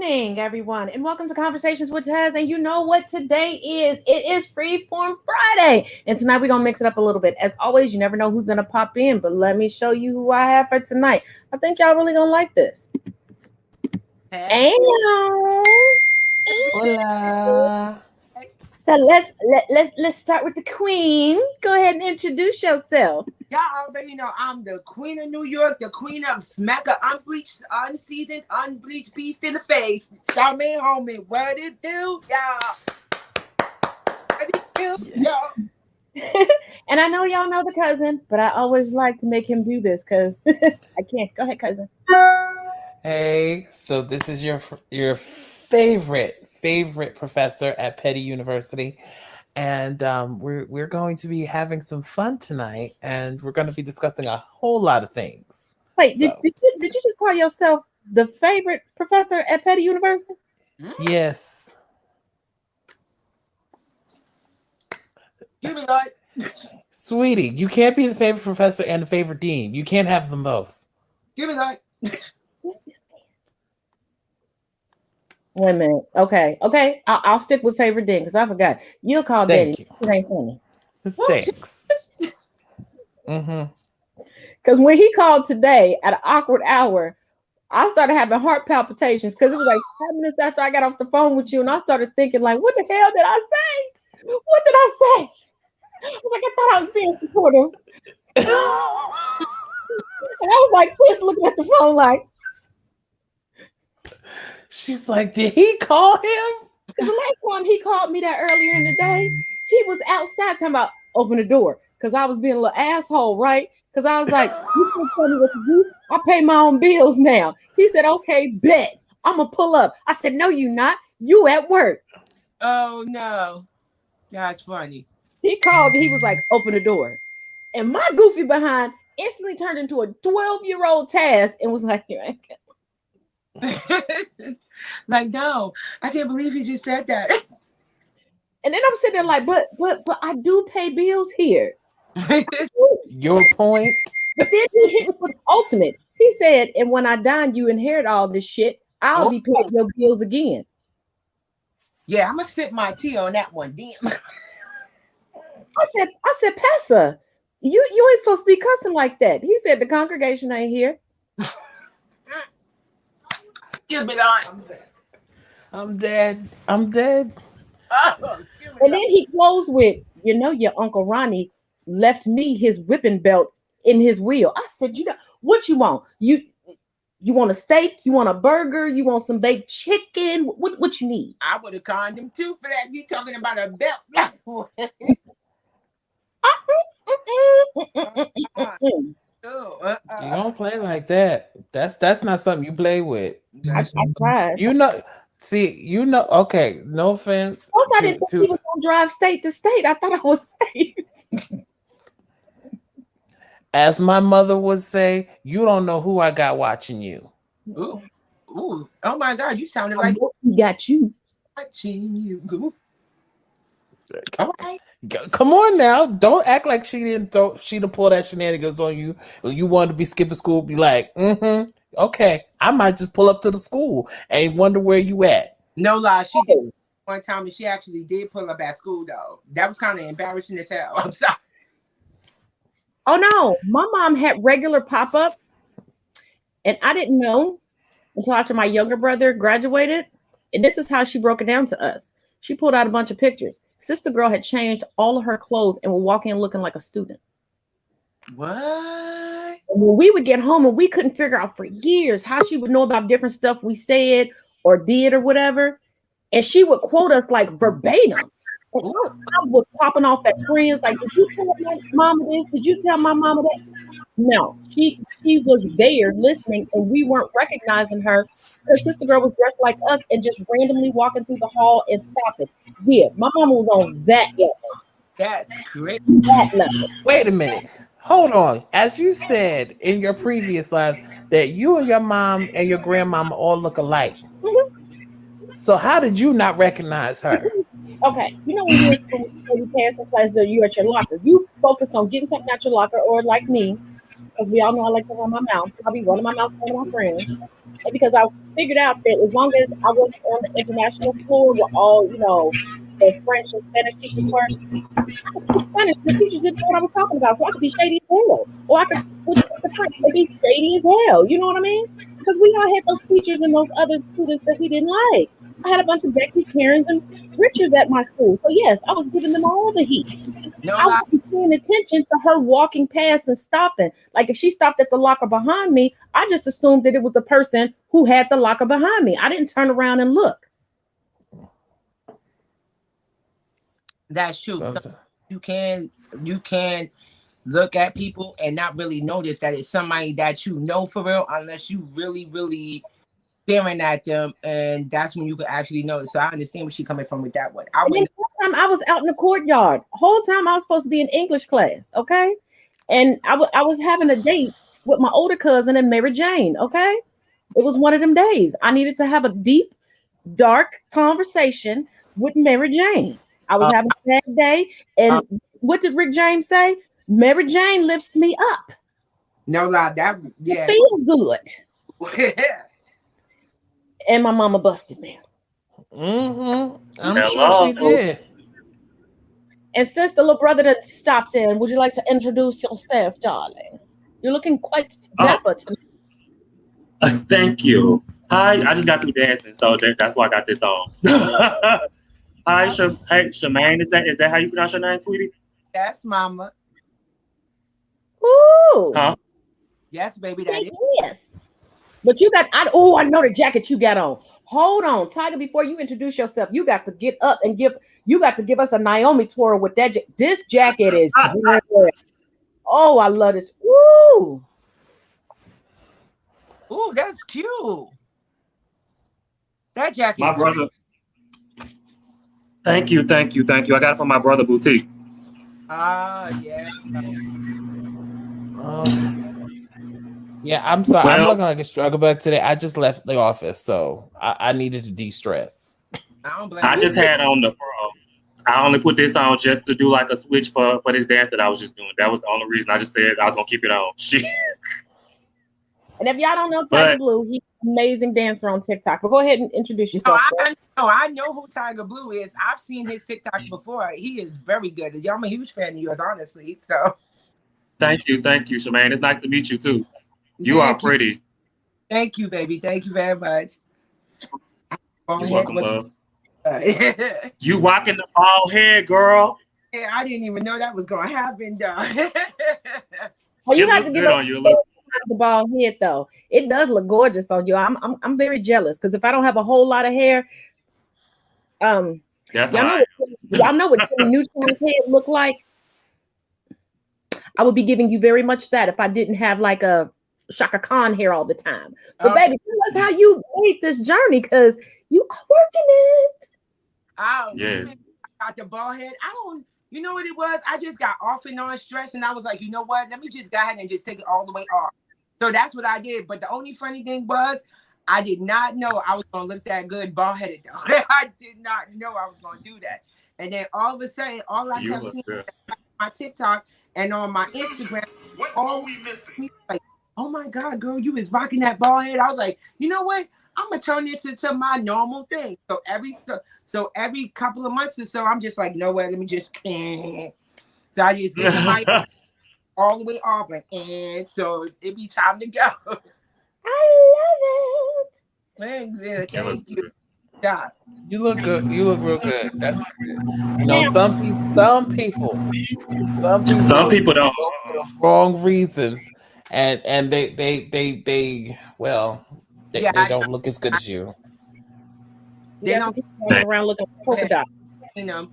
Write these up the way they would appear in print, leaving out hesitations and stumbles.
evening, everyone, and welcome to Conversations with Taz. And you know what today is? It is Freeform Friday. And tonight we're going to mix it up a little bit. As always, you never know who's going to pop in, but let me show you who I have for tonight. I think y'all really going to like this. Hey. Hola. So let's start with the queen. Go ahead and introduce yourself. Y'all already know I'm the queen of New York, the queen of smacker unbleached, unseasoned, unbleached beast in the face. Charmaine homie, what it do, y'all? What it do, y'all? And I know y'all know the cousin, but I always like to make him do this because I can't. Go ahead, cousin. Hey, so this is your favorite professor at Petty University, and we're going to be having some fun tonight, and we're going to be discussing a whole lot of things. Wait, did you just call yourself the favorite professor at Petty University? Yes. Give me like, Sweetie, you can't be the favorite professor and the favorite dean. You can't have them both. give me like. Wait a minute. Okay. I'll stick with favorite dean because I forgot. You'll call Thank Danny. you. It ain't funny. Thanks. Because when he called today at an awkward hour, I started having heart palpitations because it was like 5 minutes after I got off the phone with you, and I started thinking, like, what the hell did I say? What did I say? I was like, I thought I was being supportive. And I was like, Chris looking at the phone like. She's like, did he call him? Because the last time he called me that earlier in the day, he was outside talking about open the door. Because I was being a little asshole, right? Because I was like, you can't tell me what to do. I pay my own bills now. He said, okay, bet. I'm going to pull up. I said, no, you not. You at work. Oh, no. That's funny. He called. He was like, open the door. And my goofy behind instantly turned into a 12-year-old Taz and was like, like, no, I can't believe he just said that. And then I'm sitting there like, but I do pay bills here. Your point. But then he hit with the ultimate. He said, and when I die, you inherit all this shit. I'll be paying your bills again. Yeah, I'm gonna sip my tea on that one. Damn. I said, Pastor, you ain't supposed to be cussing like that. He said the congregation ain't here. Excuse me, I'm dead. Oh, and then he closed with, your Uncle Ronnie left me his whipping belt in his wheel. I said, what you want? You want a steak? You want a burger? You want some baked chicken? What you need? I would have conned him too for that. You talking about a belt? You don't play like that. That's not something you play with. I tried. Okay, no offense. I didn't think he was gonna drive state to state. I thought I was safe. As my mother would say, you don't know who I got watching you. Ooh. Oh my God, you sounded like he got you. Watching you. All right. Come on now. Don't act like she didn't pull that shenanigans on you. You wanted to be skipping school, be like, okay, I might just pull up to the school and wonder where you at. No lie, she did one time and she actually did pull up at school though. That was kind of embarrassing as hell. I'm sorry. Oh no, my mom had regular pop-up and I didn't know until after my younger brother graduated. And this is how she broke it down to us. She pulled out a bunch of pictures. Sister girl had changed all of her clothes and would walk in looking like a student. What? And when we would get home and we couldn't figure out for years how she would know about different stuff we said or did or whatever. And she would quote us like verbatim. And I was popping off at friends like, did you tell my mama this? Did you tell my mama that? No, she was there listening and we weren't recognizing her. Her sister girl was dressed like us and just randomly walking through the hall and stopping. Yeah, my mama was on that level. That's great. That level. Wait a minute. Hold on. As you said in your previous lives that you and your mom and your grandmama all look alike. Mm-hmm. So how did you not recognize her? Okay, when you're in school, you pass some classes or you're at your locker, you focused on getting something out your locker, or like me, because we all know I like to run my mouth. So I'll be running my mouth to one of my friends. And because I figured out that as long as I wasn't on the international floor where all, the French and Spanish teachers were, Spanish, the teachers didn't know what I was talking about. So I could be shady as hell. Or I could switch to French and be shady as hell. You know what I mean? Because we all had those teachers and those other students that we didn't like. I had a bunch of Becky's, Karens, and Richards at my school. So yes, I was giving them all the heat. No I lie. wasn't paying attention to her walking past and stopping. Like if she stopped at the locker behind me, I just assumed that it was the person who had the locker behind me. I didn't turn around and look. That's true. So you can look at people and not really notice that it's somebody that you know for real, unless you really, really staring at them, and that's when you can actually notice. So I understand where she's coming from with that one. The whole time I was out in the courtyard. Whole time I was supposed to be in English class, okay? And I was having a date with my older cousin and Mary Jane, okay? It was one of them days. I needed to have a deep, dark conversation with Mary Jane. I was having a bad day, and what did Rick James say? Mary Jane lifts me up. No lie, that It feels good. And my mama busted me. I'm sure she did. And since the little brother that stopped in, would you like to introduce yourself, darling? You're looking quite dapper tonight. Thank you. Hi, I just got through dancing, so that's why I got this on. Hi, hey, Shemaine, is that how you pronounce your name, sweetie? Yes, mama. Ooh. Huh? Yes, baby, that is. Yes. But I know the jacket you got on. Hold on, Tiger, before you introduce yourself, you got to get up and give us a Naomi twirl with that. This jacket is good. Oh, I love this. Ooh. Ooh, that's cute. That jacket. My brother. Thank you. I got it from my brother boutique. Yeah. Yeah, I'm sorry. I'm looking like a struggle bug today. I just left the office, so I needed to de-stress. I just had on I only put this on just to do like a switch for this dance that I was just doing. That was the only reason I just said I was gonna keep it on. And if y'all don't know Tiger Blue, he's an amazing dancer on TikTok. But go ahead and introduce yourself. I know who Tiger Blue is. I've seen his TikToks before. He is very good. I'm a huge fan of yours, honestly. So thank you, Shemaine. It's nice to meet you too. You are pretty. Thank you, baby. Thank you very much. You're welcome, love. You rocking the bald head, girl. Yeah, I didn't even know that was gonna happen, though. Well, you have to get on you. The bald head though. It does look gorgeous on you. I'm very jealous because if I don't have a whole lot of hair, y'all know what Neutron's head look like. I would be giving you very much that if I didn't have like a Shaka Khan hair all the time. But baby, tell us how you made this journey because you are working it. Yes. I got the bald head. You know what it was? I just got off and on stress, and I was like, you know what? Let me just go ahead and just take it all the way off. So that's what I did. But the only funny thing was, I did not know I was gonna look that good bald-headed though. I did not know I was gonna do that. And then all of a sudden, all I kept seeing on my TikTok and on my Instagram, all we missing. Like, oh my God, girl, you was rocking that bald head. I was like, you know what? I'm gonna turn this into my normal thing. So every couple of months or so, I'm just like, you know what? Let me just. So I just get my all the way off, and so it be time to go. I love it. Thank you. God. You look good. You look real good. That's good. You know, some people don't for the wrong reasons, and they don't look as good as you. They don't walk around looking polka dot. You know,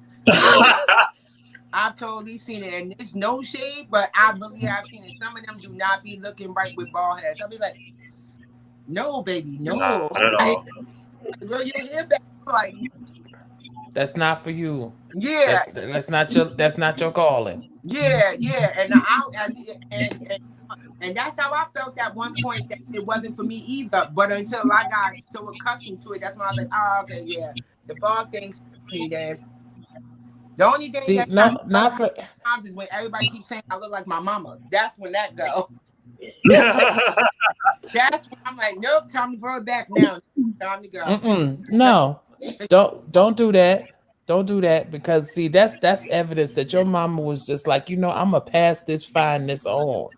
I've totally seen it, and it's no shade, but I really have seen it. Some of them do not be looking right with bald heads. I'll be like, no, baby, no. Girl, your hair back, like. That's not for you. Yeah, that's not your calling. Yeah, and that's how I felt at one point that it wasn't for me either. But until I got so accustomed to it, that's when I was like, okay, yeah, the bald thing's me. Then the only thing that not for times is when everybody keeps saying I look like my mama. That's when that goes. That's when I'm like, nope, time to grow it back now. Time to go. No, don't do that. Don't do that because see that's evidence that your mama was just like, I'm gonna pass this fineness on.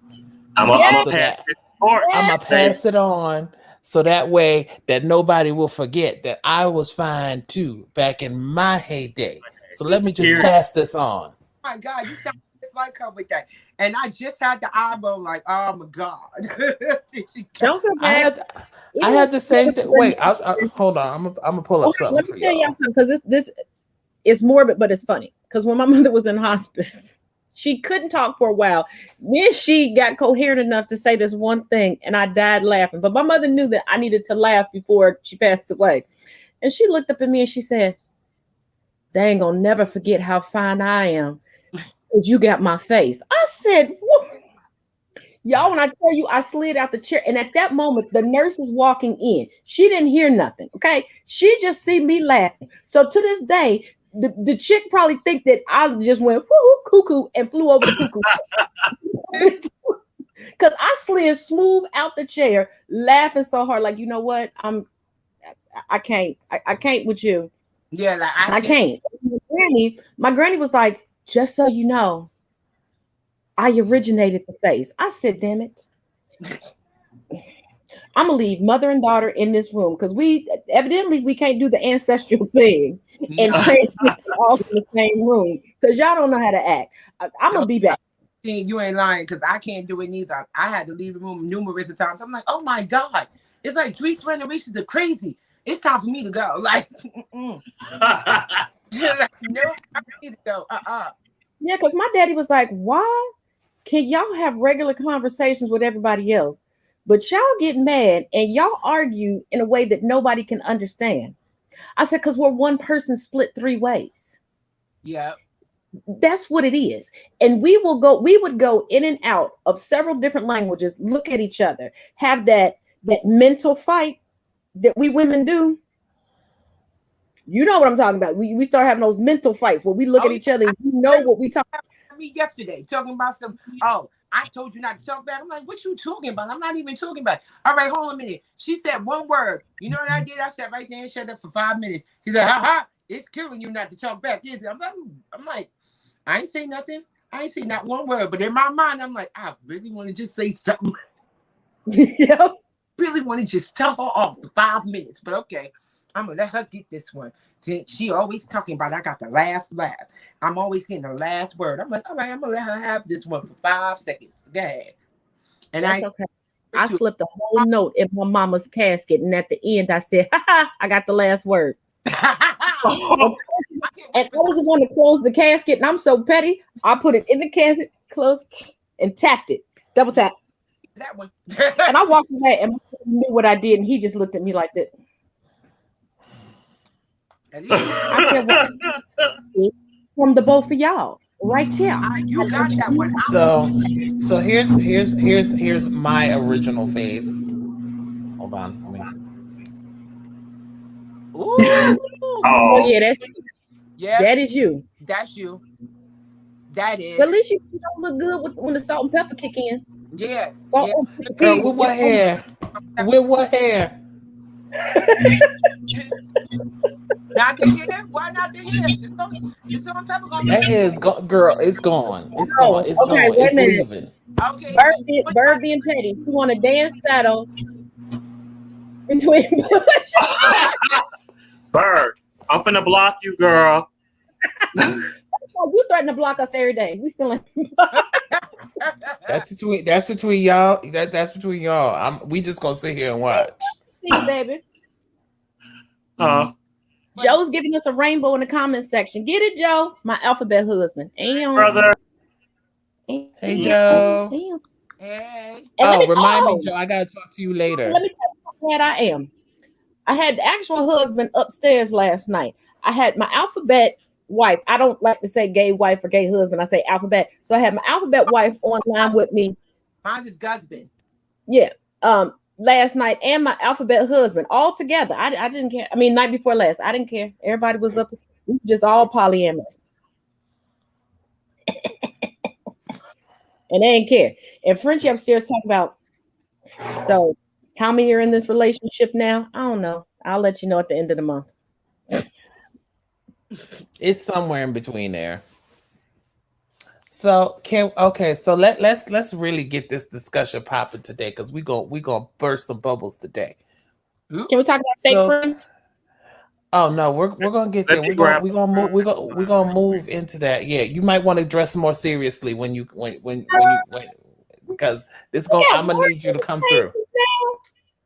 I'm gonna So pass that this torch. I'm gonna pass it on so that way that nobody will forget that I was fine too back in my heyday. So let me just pass this on. Oh my God, you sound just like her with that. And I just had the eyebrow like, oh my God. Don't feel bad. I had the same thing. Wait, hold on. I'm gonna pull up something Let for me tell y'all y'all. something because this is morbid, but it's funny. Because when my mother was in hospice, she couldn't talk for a while. Then she got coherent enough to say this one thing, and I died laughing. But my mother knew that I needed to laugh before she passed away. And she looked up at me and she said, "They ain't gonna never forget how fine I am because you got my face." I said, "What?" Y'all, when I tell you, I slid out the chair, and at that moment, the nurse was walking in. She didn't hear nothing. Okay, she just see me laughing. So to this day, the chick probably think that I just went whoo cuckoo and flew over the cuckoo because I slid smooth out the chair, laughing so hard, like, you know what? I can't. I can't with you. Yeah, like I can't. My granny was like, just so you know, I originated the face. I said, damn it. I'm gonna leave mother and daughter in this room because we can't do the ancestral thing and train all in the same room because y'all don't know how to act. I'm gonna be back. You ain't lying because I can't do it neither. I had to leave the room numerous of times. I'm like, oh my God, it's like 3 generations of crazy. It's time for me to go. Like, like no, I need to go. Yeah, because my daddy was like, why can y'all have regular conversations with everybody else, but y'all get mad and y'all argue in a way that nobody can understand? I said, because we're one person split 3 ways. Yeah. That's what it is. And we would go in and out of several different languages, look at each other, have that mental fight that we women do. You know what I'm talking about. We start having those mental fights where we look at each other and you know what we talk about. Me yesterday talking about some, oh, I told you not to talk about it. I'm like, what you talking about? I'm not even talking about it. All right, hold on a minute. She said one word. You know what I did? I sat right there and shut up for 5 minutes. She said, ha, it's killing you not to talk back. I'm like, I ain't say nothing. I ain't say not one word. But in my mind, I'm like, I really want to just say something. Yeah. Really want to just tell her off for 5 minutes. But okay, I'm going to let her get this one. She always talking about I got the last laugh. I'm always getting the last word. I'm like, all right, I'm going to let her have this one for 5 seconds. Go ahead. And that's okay. I slipped a whole note in my mama's casket. And at the end, I said, I got the last word. And I was the one to close the casket, and I'm so petty. I put it in the casket, closed, and tapped it. Double tap. That one. And I walked away and knew what I did, and he just looked at me like that. I said, well, from the both of y'all, right here. You got that one. So here's my original face. Hold on. Ooh. Oh yeah, that's you. Yeah, that is you. That's you. That is. But at least you don't look good when the salt and pepper kick in. Yeah. Girl, with what hair? With what hair? Not the hair? Why not the hair? The salt and pepper gonna that hair is girl. It's gone. It's gone. It's okay, gone. It's leaving. Okay. Bird being petty. You want to dance battle between Bird, I'm finna block you, girl. You threaten to block us every day. We still That's between y'all. That's between y'all. We just gonna sit here and watch. See, baby. Joe's giving us a rainbow in the comment section. Get it, Joe? My alphabet husband. Brother. Hey, Joe. Hey. Remind me, Joe. I gotta talk to you later. Let me tell you how glad I am. I had the actual husband upstairs last night. I had my alphabet wife. I don't like to say gay wife or gay husband. I say alphabet. So I had my alphabet wife online with me. Mine's his husband. Yeah. Last night and my alphabet husband all together. I didn't care. I mean, night before last, I didn't care. Everybody was up. We just all polyamorous. and they ain't care. And Frenchie upstairs talking about, so how many are in this relationship now? I don't know. I'll let you know at the end of the month. It's somewhere in between there. So so let's really get this discussion popping today, because we gonna burst some bubbles today. Can we talk about fake friends? Oh no, we're gonna get there. We're gonna move into that. Yeah, you might want to dress more seriously when because I'm gonna need you to come through.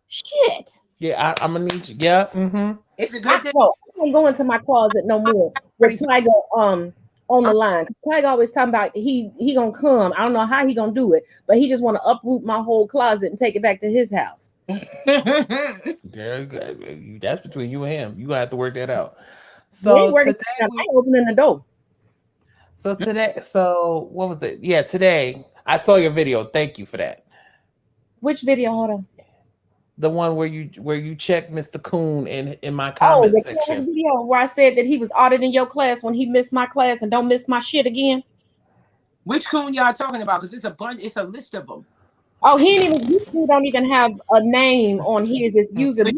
Shit. Yeah, I'm gonna need you. Yeah. Mm-hmm. It's a good thing. I don't go into my closet no more with Tiger on the line. Tiger always talking about he gonna come. I don't know how he gonna do it, but he just want to uproot my whole closet and take it back to his house. Girl, that's between you and him. You gonna have to work that out. So today I'm opening the door. So what was it? Yeah, today I saw your video. Thank you for that. Which video? Hold on. The one where you checked Mr. Coon in my comment section. Video where I said that he was auditing your class when he missed my class and don't miss my shit again. Which Coon y'all talking about? Because it's a list of them. Oh, he don't even have a name on his user. And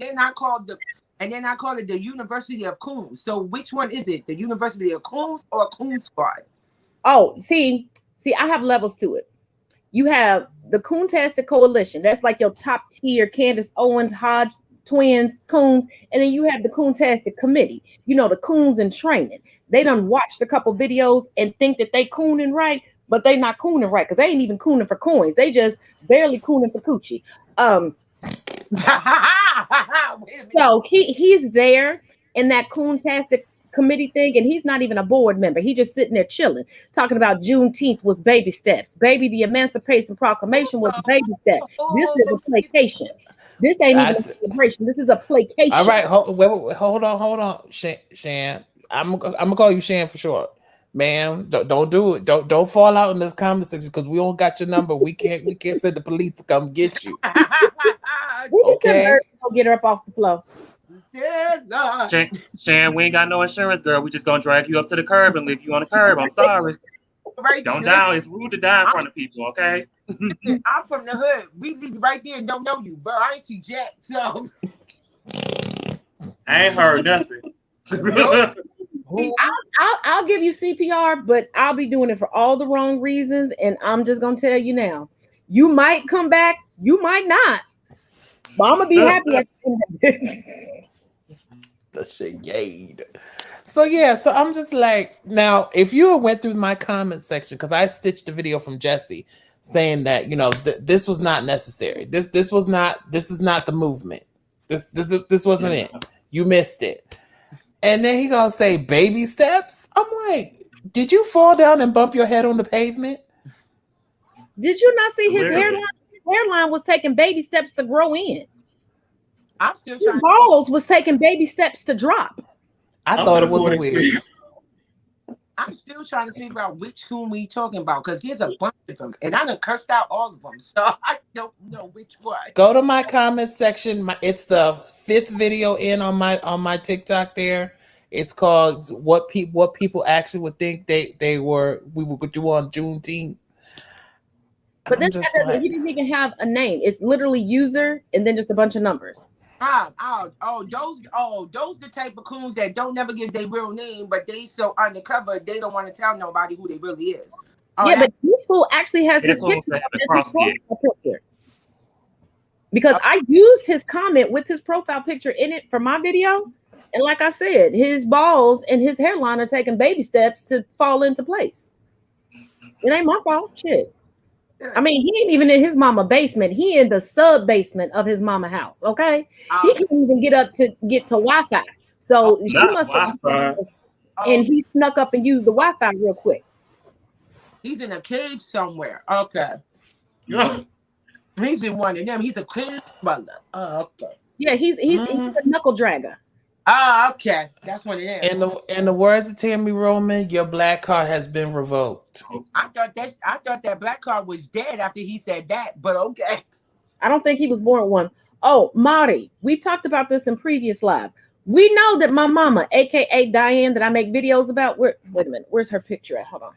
then I called it the University of Coons. So which one is it? The University of Coons or Coon Squad? Oh, see, I have levels to it. You have the Coontastic Coalition. That's like your top tier Candace Owens, Hodge twins, Coons. And then you have the Coontastic Committee. You know, the Coons in training. They done watched a couple videos and think that they cooning right, but they not cooning right because they ain't even cooning for coins. They just barely cooning for coochie. So he's there in that Coontastic Committee thing, and he's not even a board member. He just sitting there chilling, talking about Juneteenth was baby steps. Baby, the Emancipation Proclamation was baby steps. This is a placation. This ain't even a celebration. This is a placation. All right, hold on, Shan. I'm gonna call you Shan for short. Ma'am, don't do it. Don't fall out in this comment section because we don't got your number. We can't send the police to come get you. Okay, get her up off the floor. Shan, we ain't got no insurance, girl. We just gonna drag you up to the curb and leave you on the curb. I'm sorry. Don't down. It's rude to die in front of people, okay? I'm from the hood. We leave you right there and don't know you, bro. I ain't see Jack, so I ain't heard nothing. I'll give you CPR, but I'll be doing it for all the wrong reasons. And I'm just gonna tell you now, you might come back, you might not. But I'm gonna be happy at the end of it. The shade. So I'm just like, now if you went through my comment section, because I stitched the video from Jesse saying that this was not necessary. This is not the movement. This wasn't it. You missed it. And then he gonna say baby steps. I'm like, did you fall down and bump your head on the pavement? Did you not see his hairline? His hairline was taking baby steps to grow in. I'm still trying. His balls was taking baby steps to drop. I thought it was weird. I'm still trying to figure out which Coon we talking about because there's a bunch of them, and I done cursed out all of them, so I don't know which one. Go to my comment section. It's the 5th video in on my TikTok. There, it's called "What People Actually Would Think we would do on Juneteenth." But this guy he didn't even have a name. It's literally user and then just a bunch of numbers. Those the type of coons that don't never give their real name, but they so undercover they don't want to tell nobody who they really is. But this fool actually has his picture. Because I used his comment with his profile picture in it for my video, and like I said, his balls and his hairline are taking baby steps to fall into place. It ain't my fault, shit. I mean, he ain't even in his mama basement. He in the sub basement of his mama house. Okay, he can't even get up to get to Wi-Fi. So she must have, and he snuck up and used the Wi-Fi real quick. He's in a cave somewhere. Okay, he's in one of them. He's a cave brother. Oh, okay. Yeah, he's a knuckle dragger. Okay, that's what it is. In the words of Tammy Roman, your black card has been revoked. I thought that black card was dead after he said that, but okay. I don't think he was born one. Oh, Marty, we talked about this in previous live. We know that my mama, aka Diane, that I make videos about. Wait a minute, where's her picture at? Hold on.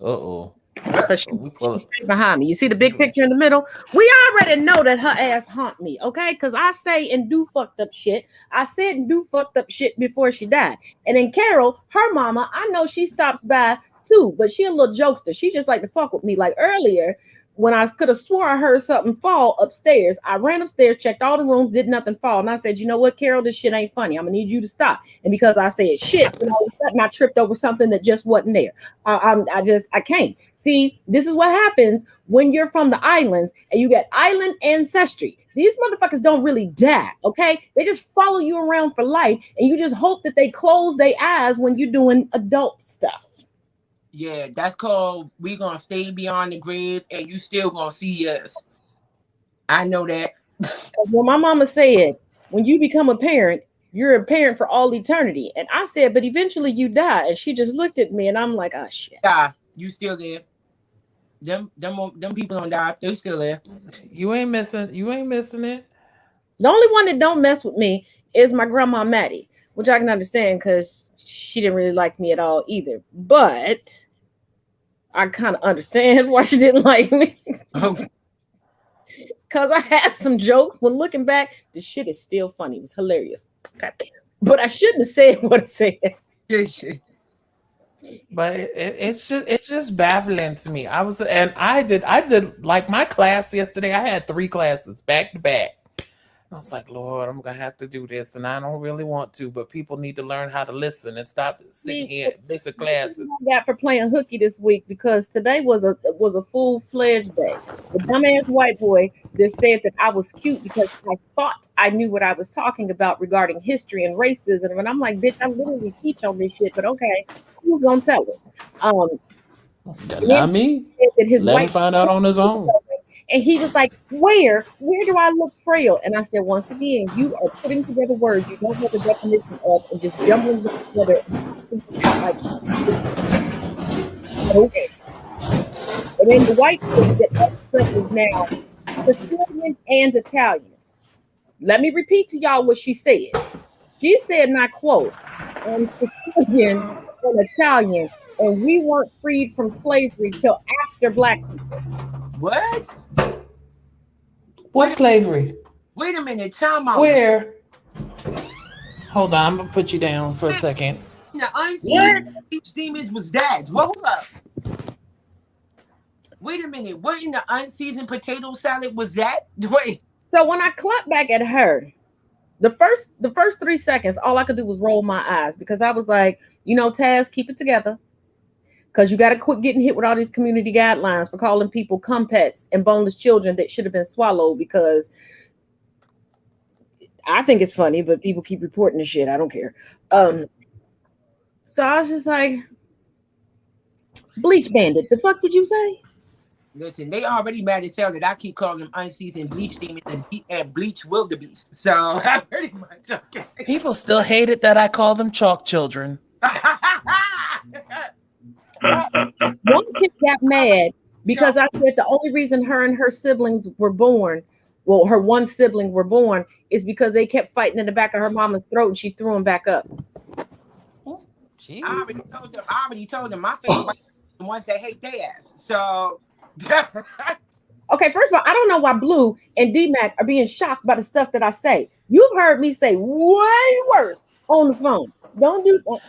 Uh-oh. Because We pull she's behind me. You see the big picture in the middle? We already know that her ass haunt me, okay? Because I say and do fucked up shit. I said and do fucked up shit before she died. And then Carol, her mama, I know she stops by too, but she a little jokester. She just like to fuck with me. Like earlier, when I could have swore I heard something fall upstairs, I ran upstairs, checked all the rooms, did nothing fall. And I said, you know what, Carol, this shit ain't funny. I'm going to need you to stop. And because I said shit, you know, I tripped over something that just wasn't there. I can't. See, this is what happens when you're from the islands and you get island ancestry. These motherfuckers don't really die, okay? They just follow you around for life, and you just hope that they close their eyes when you're doing adult stuff. Yeah, that's called we gonna stay beyond the grave, and you still gonna see us. I know that. Well, my mama said, when you become a parent, you're a parent for all eternity. And I said, but eventually you die. And she just looked at me, and I'm like, oh shit. Yeah, you still there. Them people don't die. They still there. You ain't missing it. The only one that don't mess with me is my grandma Maddie, which I can understand because she didn't really like me at all either. But I kind of understand why she didn't like me. Because I had some jokes. When looking back, the shit is still funny. It was hilarious. Okay. But I shouldn't have said what I said. But it's just baffling to me. I did like my class yesterday. I had 3 classes back to back. I was like, Lord, I'm gonna have to do this, and I don't really want to, but people need to learn how to listen and stop sitting here and missing classes. I got for playing hooky this week because today was a full-fledged day. The dumbass white boy that said that I was cute because I thought I knew what I was talking about regarding history and racism, and I'm like, bitch, I literally teach on this shit, but okay, who's gonna tell it? Not me. Let him find out on his own. And he was like, where do I look frail? And I said, once again, you are putting together words you don't have the definition of and just jumbling them together. Like, okay. And then the white thing that is now Sicilian and Italian. Let me repeat to y'all what she said. She said, and I quote, I'm Sicilian and Italian, and we weren't freed from slavery till after Black people. What? What slavery? Wait a minute, time out. Where? Hold on, I'm gonna put you down for a second. The unseen demons was that. Well, hold up. Wait a minute. What in the unseasoned potato salad was that? Wait. So when I clapped back at her, the first 3 seconds, all I could do was roll my eyes because I was like, you know, Taz, keep it together. Because you got to quit getting hit with all these community guidelines for calling people cum pets and boneless children that should have been swallowed, because I think it's funny, but people keep reporting the shit. I don't care. So I was just like, bleach bandit. The fuck did you say? Listen, they already mad as hell that I keep calling them unseasoned bleach demons and bleach wildebeest. So I pretty much okay. People still hate it that I call them chalk children. One kid got mad because I said the only reason her and her siblings were born, well, her one sibling were born, is because they kept fighting in the back of her mama's throat and she threw them back up. I already told them my favorite the ones that hate their ass. So okay, first of all, I don't know why Blue and D-Mac are being shocked by the stuff that I say. You've heard me say way worse on the phone. Don't do that.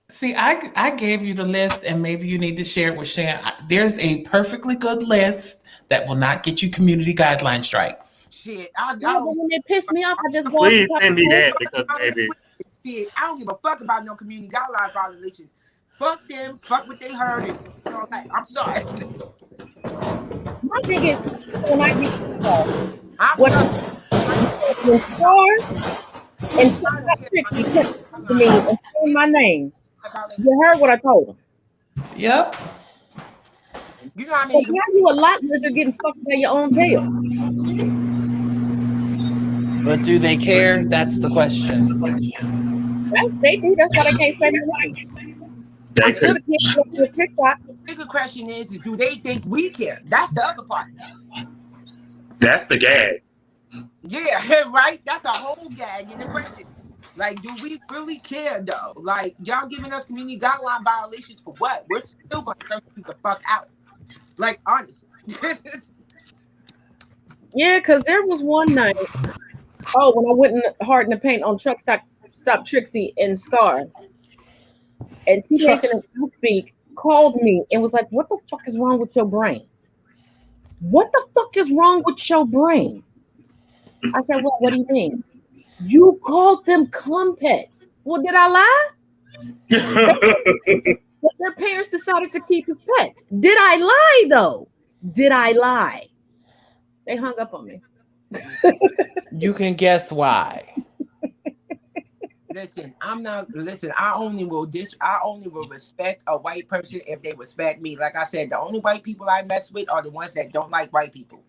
See, I gave you the list, and maybe you need to share it with Shan. There's a perfectly good list that will not get you community guideline strikes. Shit, but when they piss me off, I just go. Please send me that because maybe. Shit, I don't give a fuck about no community guideline violations. Fuck them. Fuck what they heard. And all that. I'm sorry. My thing is, when I get When stars and tricky to me and say my name. You heard what I told them. Yep. You know what I mean? Now you a lot because you're getting fucked by your own tail. But do they care? That's the question. They do. That's why they can't say nothing. I still can't look at TikTok. The bigger question is do they think we care? That's the other part. That's the gag. Yeah, right? That's a whole gag in the question. Like, do we really care though? Like, y'all giving us community guideline violations for what? We're still gonna curse you the fuck out. Like, honestly. Yeah, because there was one night. Oh, when I went in hard in the paint on Truck Stop Trixie and Scar, and T. Truck. Nathan and Speak called me and was like, "What the fuck is wrong with your brain? What the fuck is wrong with your brain?" I said, "Well, what do you mean? You called them cum-pets. Well, did I lie? Their parents decided to keep as pets. Did I lie though? Did I lie?" They hung up on me. You can guess why. Listen, I only will respect a white person if they respect me. Like I said, the only white people I mess with are the ones that don't like white people.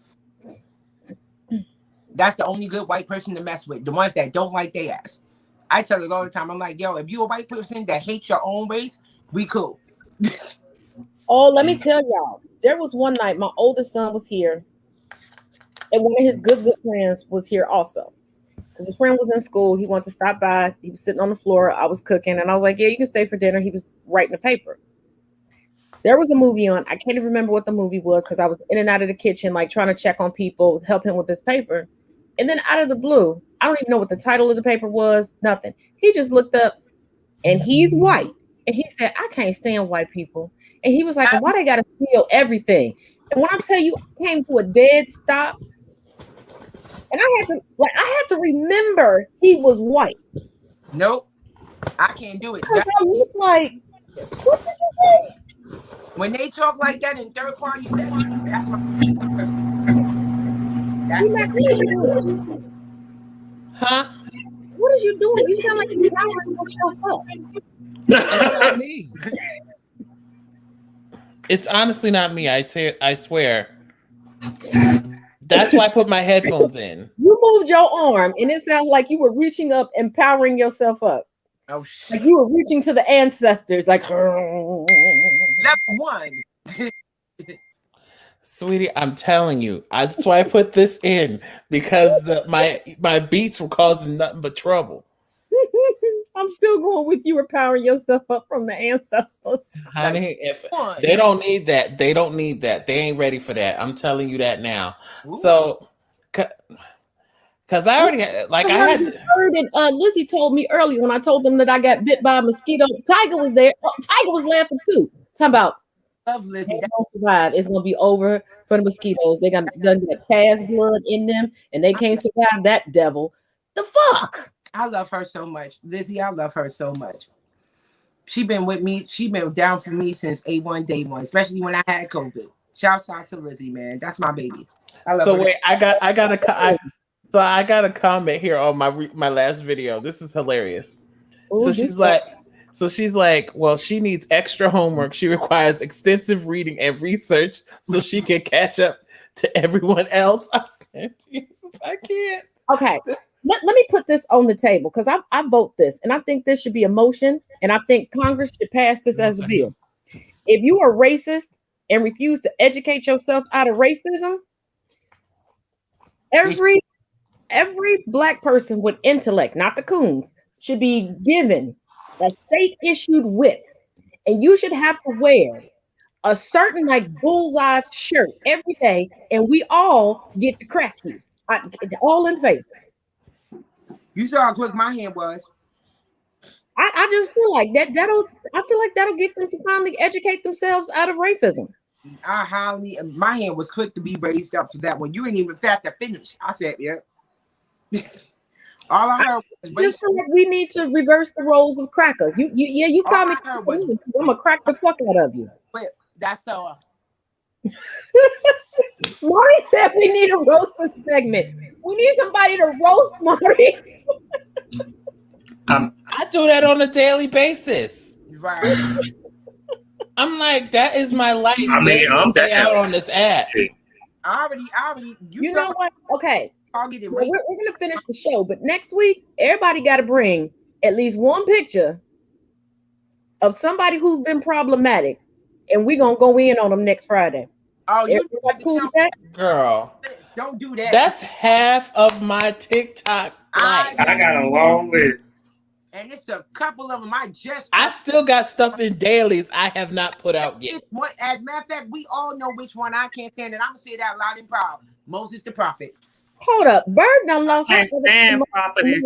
That's the only good white person to mess with. The ones that don't like their ass. I tell it all the time. I'm like, yo, if you a white person that hates your own race, we cool. Oh, let me tell y'all. There was one night my oldest son was here, and one of his good friends was here also. Because his friend was in school. He wanted to stop by. He was sitting on the floor. I was cooking. And I was like, yeah, you can stay for dinner. He was writing a paper. There was a movie on. I can't even remember what the movie was because I was in and out of the kitchen, like trying to check on people, help him with this paper. And then out of the blue, I don't even know what the title of the paper was. Nothing. He just looked up, and he's white. And he said, I can't stand white people. And he was like, why they got to steal everything? And when I tell you, I came to a dead stop. And I had to remember he was white. Nope, I can't do it. I was like, what did you say? When they talk like that in third party settings, that's my. Huh? What are you doing? You sound like you're powering yourself up. It's not me. It's honestly not me. I swear. That's why I put my headphones in. You moved your arm, and it sounds like you were reaching up and powering yourself up. Oh shit! Like you were reaching to the ancestors, like level 1. Sweetie, I'm telling you, that's why I put this in because my beats were causing nothing but trouble. I'm still going with you were powering yourself up from the ancestors. Honey, if they don't need that, they don't need that. They ain't ready for that. I'm telling you that now. Ooh. So, because I already had, like I had heard it. Lizzie told me earlier when I told them that I got bit by a mosquito. Tiger was there. Oh, Tiger was laughing too. Talking about love Lizzie. They won't survive. It's gonna be over for the mosquitoes. They got past blood in them, and they can't survive that devil. The fuck. I love her so much. Lizzie, I love her so much. She been with me. She been down for me since A1 day one, especially when I had COVID. Shouts out to Lizzie, man. That's my baby. I love her. Wait, I got a comment here on my last video. This is hilarious. Ooh, so she's like, well, she needs extra homework. She requires extensive reading and research so she can catch up to everyone else. I said, Jesus, I can't. Okay. Let me put this on the table because I vote this, and I think this should be a motion, and I think Congress should pass this as a bill. If you are racist and refuse to educate yourself out of racism, every black person with intellect, not the coons, should be given a state-issued whip, and you should have to wear a certain like bullseye shirt every day, and we all get to crack you. All in favor. You saw how quick my hand was. I just feel like that'll get them to finally educate themselves out of racism. My hand was quick to be raised up for that one. You ain't even fat to finish. I said, yeah. All I heard was just feel like we need to reverse the roles of cracker. You call me. I'm gonna crack the fuck out of you. But that's so. Maury said we need a roasting segment. We need somebody to roast Maury. I do that on a daily basis. Right. I'm like, that is my life. I mean, I'm out on this app. I already. You know what? Okay. I'll get it right. We're gonna finish the show, but next week, everybody got to bring at least one picture of somebody who's been problematic, and we're gonna go in on them next Friday. Oh, you cool with that? Girl. Don't do that. That's half of my TikTok life. I got a long list. and it's a couple of them I just. I still got stuff in dailies I have not put out yet. As a matter of fact, we all know which one I can't stand, and I'm gonna say it out loud and proud. Moses the prophet. Hold up, Bird done lost. I can't stand prophetess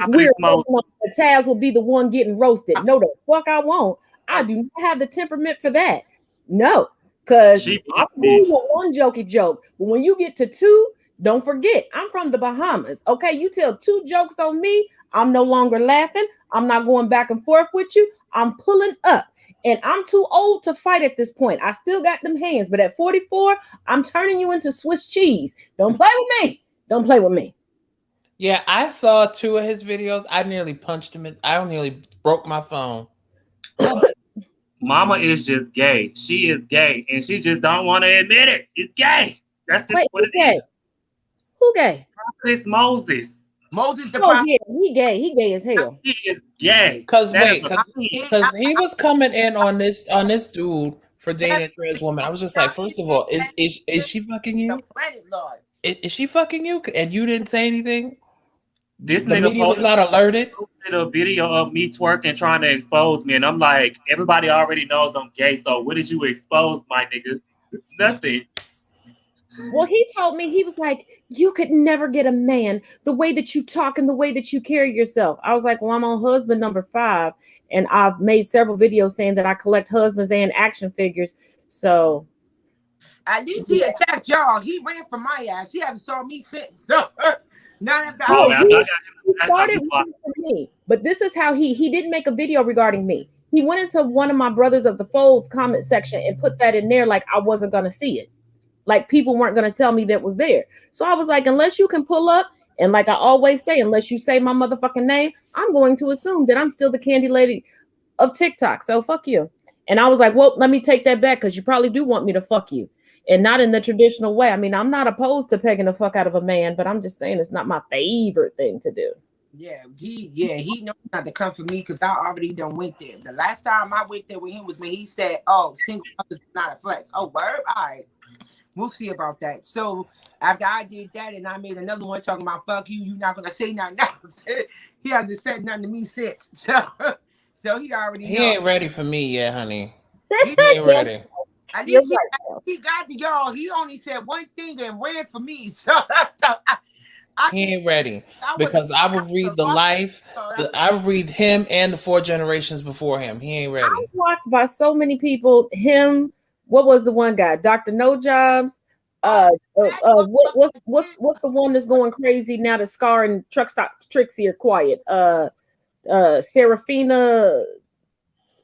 We're Moses. the Taz will be the one getting roasted. No, the fuck I won't. I do not have the temperament for that. No, because I'm cool with one jokey joke, but when you get to two, don't forget I'm from the Bahamas. Okay, you tell two jokes on me, I'm no longer laughing. I'm not going back and forth with you. I'm pulling up. And I'm too old to fight at this point. I still got them hands, but at 44, I'm turning you into Swiss cheese. Don't play with me. Don't play with me. Yeah, I saw 2 of his videos. I nearly punched him. I nearly broke my phone. Mama is just gay. She is gay, and she just don't want to admit it. It's gay. That's just what it is. Who gay? Prophetess Moses. Moses the prophet. Yeah, he gay. He gay as hell. He is gay. Because he was coming in on this dude for dating a trans woman. I was just like, first of all, is she fucking you? Is she fucking you? And you didn't say anything? This the nigga media was not alerted. Posted a video of me twerking trying to expose me, and I'm like, everybody already knows I'm gay, so what did you expose, my nigga? Nothing. Well, he told me, he was like, you could never get a man the way that you talk and the way that you carry yourself. I was like, well, I'm on husband number 5, and I've made several videos saying that I collect husbands and action figures. So at least he attacked y'all. He ran from my ass. He hasn't saw me since. So none of that. He started with me, but this is how he didn't make a video regarding me. He went into one of my Brothers of the Folds comment section and put that in there like I wasn't gonna see it. Like people weren't going to tell me that was there. So I was like, unless you can pull up, and like I always say, unless you say my motherfucking name, I'm going to assume that I'm still the candy lady of TikTok. So fuck you. And I was like, well, let me take that back, because you probably do want me to fuck you. And not in the traditional way. I mean, I'm not opposed to pegging the fuck out of a man, but I'm just saying it's not my favorite thing to do. Yeah, he knows not to come for me because I already done went there. The last time I went there with him was when he said, oh, single mothers not a flex. Oh, word? All right. We'll see about that. So after I did that and I made another one talking about fuck you, you're not gonna say nothing else. He hasn't said nothing to me since. So he already He know. ain't ready for me yet, honey. He ain't ready. At least he got to y'all. He only said one thing and ran for me. So he ain't ready, because I would read the life. I would read him and the 4 generations before him. He ain't ready. I was watched by so many people. Him. What was the one guy? Dr. No Jobs. What's the one that's going crazy now? The Scar and Truck Stop Trixie are quiet. Serafina.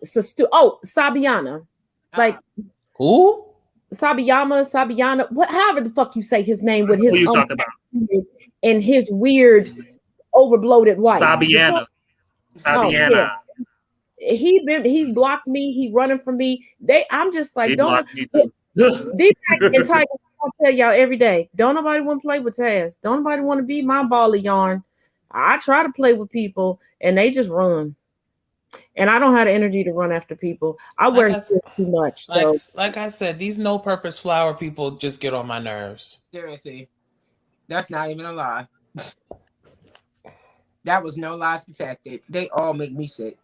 Sabiana. Like who? Sabiana. However the fuck you say his name with his who you talking about? And his weird overbloated wife. Sabiana. Yeah. He's blocked me. He running from me. I'm just like, don't these entire I tell y'all every day, don't nobody want to play with Taz. Don't nobody want to be my ball of yarn. I try to play with people and they just run. And I don't have the energy to run after people. I wear too much. So like I said, these no purpose flower people just get on my nerves. Seriously. That's not even a lie. That was no lies detected. They all make me sick.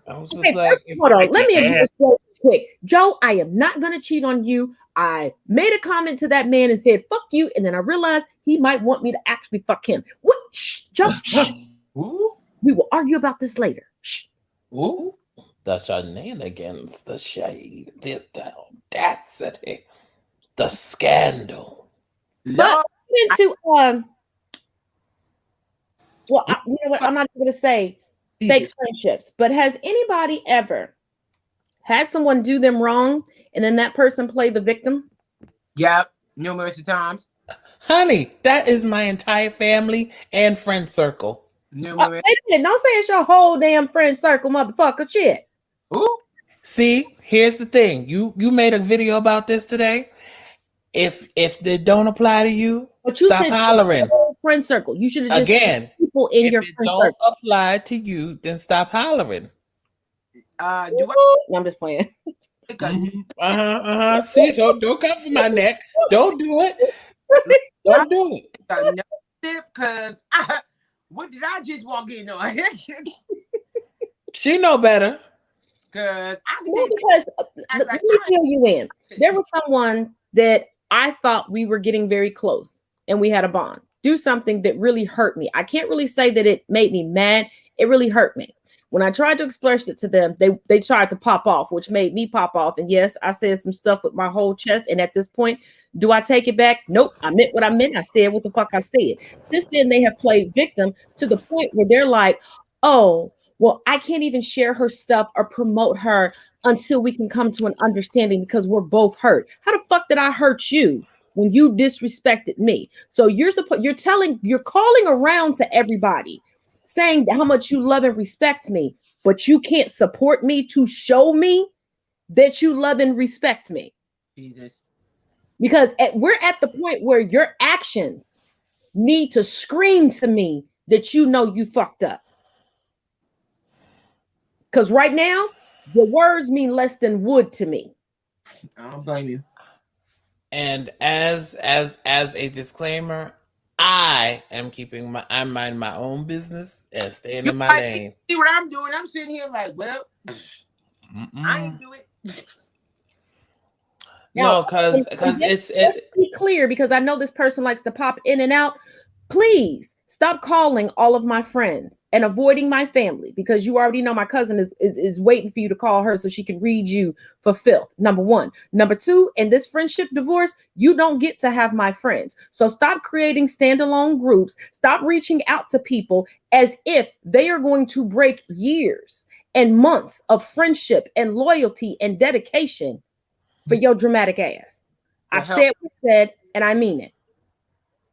I was just like, hold on. Let me address real quick. Joe, I am not going to cheat on you. I made a comment to that man and said, fuck you. And then I realized he might want me to actually fuck him. What? Shh, Joe. Shh. We will argue about this later. Shh. Ooh. The shenanigans, the shade, the audacity, the scandal. But into well, you know what? I'm not going to say fake friendships, but has anybody ever had someone do them wrong and then that person play the victim? Yep, numerous times. Honey, that is my entire family and friend circle. Numerous. Don't say it's your whole damn friend circle, motherfucker. Shit. Ooh. See, here's the thing. You made a video about this today. If they don't apply to you, stop hollering. Friend circle. You should have just again. People in your friend circle. Don't apply to you, then stop hollering. I'm just playing. See, don't come for my neck. Don't do it. Don't do it. Because what did I just walk in on? She know better. Cause I can Well, take because act let like me I fill you in. There was someone that I thought we were getting very close and we had a bond. Do something that really hurt me. I can't really say that it made me mad. It really hurt me. When I tried to express it to them, they tried to pop off, which made me pop off. And yes, I said some stuff with my whole chest. And at this point, do I take it back? Nope. I meant what I meant. I said what the fuck I said. Since then, they have played victim to the point where they're like, oh, well, I can't even share her stuff or promote her until we can come to an understanding because we're both hurt. How the fuck did I hurt you when you disrespected me? So you're calling around to everybody saying how much you love and respect me, but you can't support me to show me that you love and respect me. Jesus. Because we're at the point where your actions need to scream to me that you know you fucked up. Because right now, your words mean less than wood to me. I don't blame you. And as a disclaimer, I am I'm minding my own business and staying in my lane. See what I'm doing? I'm sitting here like, well, I ain't do it. No, because let's be clear, because I know this person likes to pop in and out. Please stop calling all of my friends and avoiding my family, because you already know my cousin is waiting for you to call her so she can read you for filth. Number one. Number two, in this friendship divorce, you don't get to have my friends. So stop creating standalone groups. Stop reaching out to people as if they are going to break years and months of friendship and loyalty and dedication for your dramatic ass. I said what I said, and I mean it.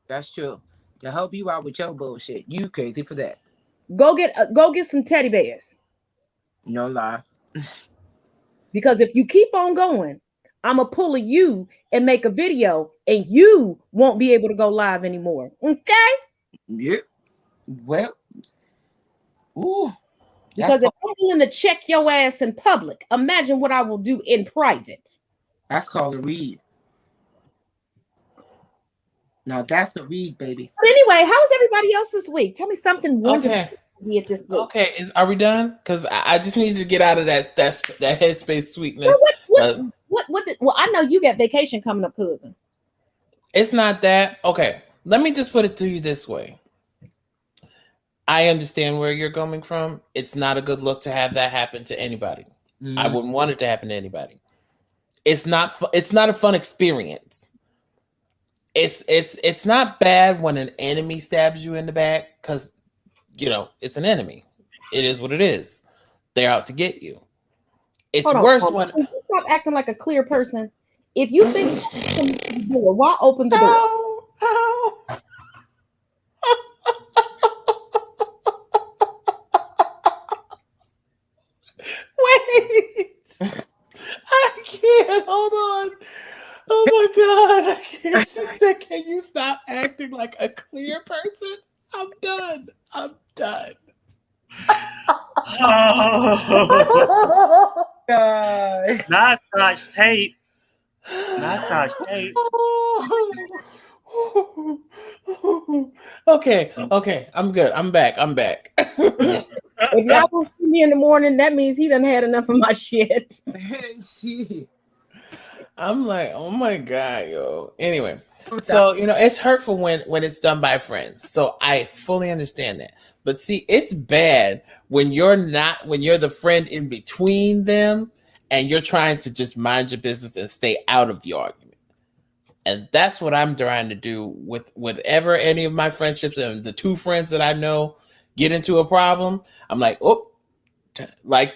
That's true. To help you out with your bullshit. You crazy for that. Go get some teddy bears. No lie. Because if you keep on going, I'm going to pull a you and make a video, and you won't be able to go live anymore. Okay? Yep. Well. Ooh. Because if I'm willing to check your ass in public, imagine what I will do in private. That's called a read. Now that's a read, baby. But anyway, how's everybody else this week? Tell me something wonderful. Okay. This week. Okay, are we done? Because I just needed to get out of that headspace sweetness. Well, I know you got vacation coming up, cousin. It's not that. Okay, let me just put it to you this way. I understand where you're coming from. It's not a good look to have that happen to anybody. I wouldn't want it to happen to anybody. It's not a fun experience. It's not bad when an enemy stabs you in the back, because it's an enemy. It is what it is. They're out to get you. It's worse when you stop acting like a clear person. If you think why open the door? Wait, I can't. Hold on. Oh my God, I can't. She said, "Can you stop acting like a clear person?" I'm done. Oh. Not Scotch tape. Okay, I'm good. I'm back. If y'all will see me in the morning, that means he done had enough of my shit. I'm like, oh my God, yo. Anyway, so it's hurtful when it's done by friends. So I fully understand that. But see, it's bad when you're the friend in between them and you're trying to just mind your business and stay out of the argument. And that's what I'm trying to do with whatever any of my friendships and the two friends that I know get into a problem. I'm like, oh,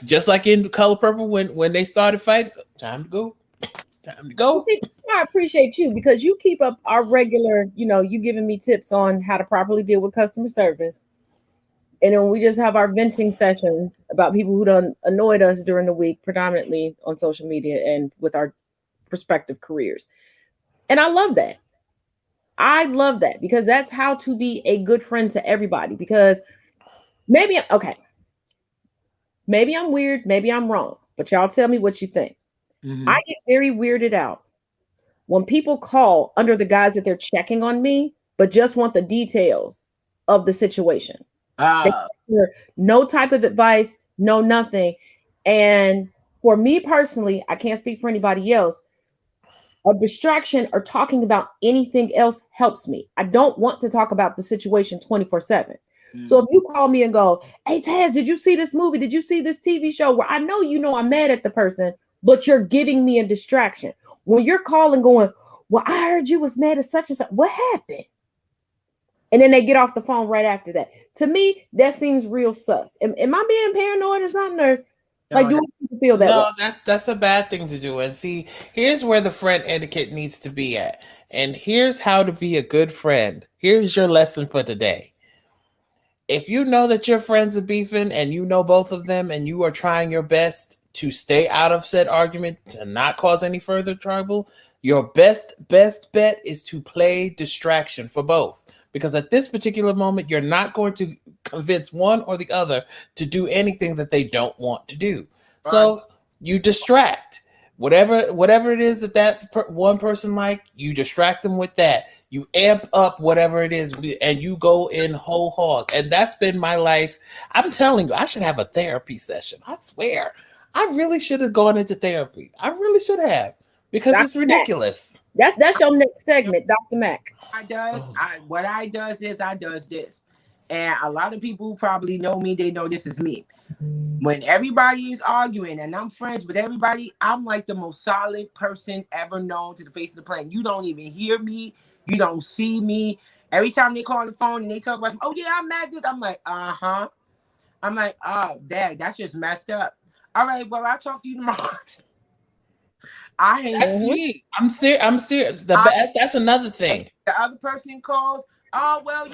just like in Color Purple when they started fighting, time to go. See, I appreciate you because you keep up our regular, you giving me tips on how to properly deal with customer service. And then we just have our venting sessions about people who done annoyed us during the week, predominantly on social media and with our prospective careers. And I love that. Because that's how to be a good friend to everybody. Because maybe I'm weird, maybe I'm wrong, but y'all tell me what you think. Mm-hmm. I get very weirded out when people call under the guise that they're checking on me, but just want the details of the situation. No type of advice, no nothing. And for me personally, I can't speak for anybody else. A distraction or talking about anything else helps me. I don't want to talk about the situation 24/7. So if you call me and go, "Hey Taz, did you see this movie? Did you see this TV show?" Where I know I'm mad at the person, but you're giving me a distraction. When you're calling going, "Well, I heard you was mad at such and such. What happened?" And then they get off the phone right after that. To me, that seems real sus. Am I being paranoid or something? Or like, do you feel that way? No, that's a bad thing to do. And see, here's where the friend etiquette needs to be at. And here's how to be a good friend. Here's your lesson for today. If you know that your friends are beefing and you know both of them and you are trying your best to stay out of said argument and not cause any further trouble, your best bet is to play distraction for both. Because at this particular moment, you're not going to convince one or the other to do anything that they don't want to do. Right. So you distract. Whatever it is that one person like, you distract them with that. You amp up whatever it is, and you go in whole hog. And that's been my life. I'm telling you, I should have a therapy session. I swear. I really should have gone into therapy. I really should have. Because Dr. it's ridiculous. That's your next segment, Dr. Mac. What I does this. And a lot of people who probably know me, they know this is me. When everybody is arguing and I'm friends with everybody, I'm like the most solid person ever known to the face of the planet. You don't even hear me. You don't see me. Every time they call on the phone and they talk about, "Oh yeah, I'm mad at this," I'm like, uh-huh. I'm like, "Oh, dad, that's just messed up." All right, well, I'll talk to you tomorrow. That's sweet. I'm serious. That's another thing. The other person calls, "Oh, well,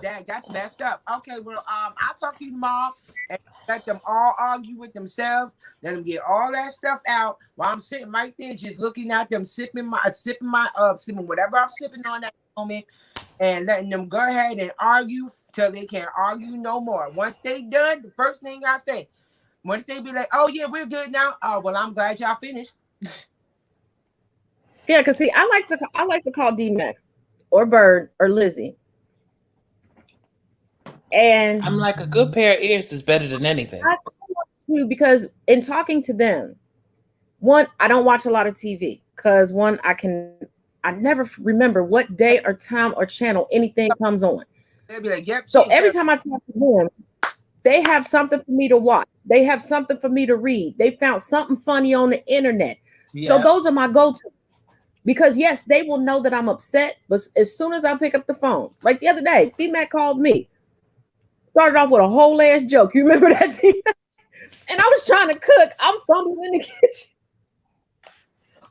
dad, that's messed up." Okay, well, I'll talk to you tomorrow, and let them all argue with themselves. Let them get all that stuff out while I'm sitting right there, just looking at them, sipping whatever I'm sipping on that moment, and letting them go ahead and argue till they can't argue no more. Once they done, the first thing I say, once they be like, "Oh yeah, we're good now." "Oh, well, I'm glad y'all finished." Yeah, because see, I like to call D-Mac or Bird or Lizzie. And I'm like, a good pair of ears is better than anything. I do, because in talking to them, one, I don't watch a lot of TV because I never remember what day or time or channel anything comes on. They'll be like, "Yep." So every time I talk to them, they have something for me to watch. They have something for me to read. They found something funny on the internet. Yeah. So those are my go-to. Because yes, they will know that I'm upset, but as soon as I pick up the phone, like the other day, D-Mac called me. Started off with a whole ass joke. You remember that, D-Mac? And I was trying to cook. I'm fumbling in the kitchen.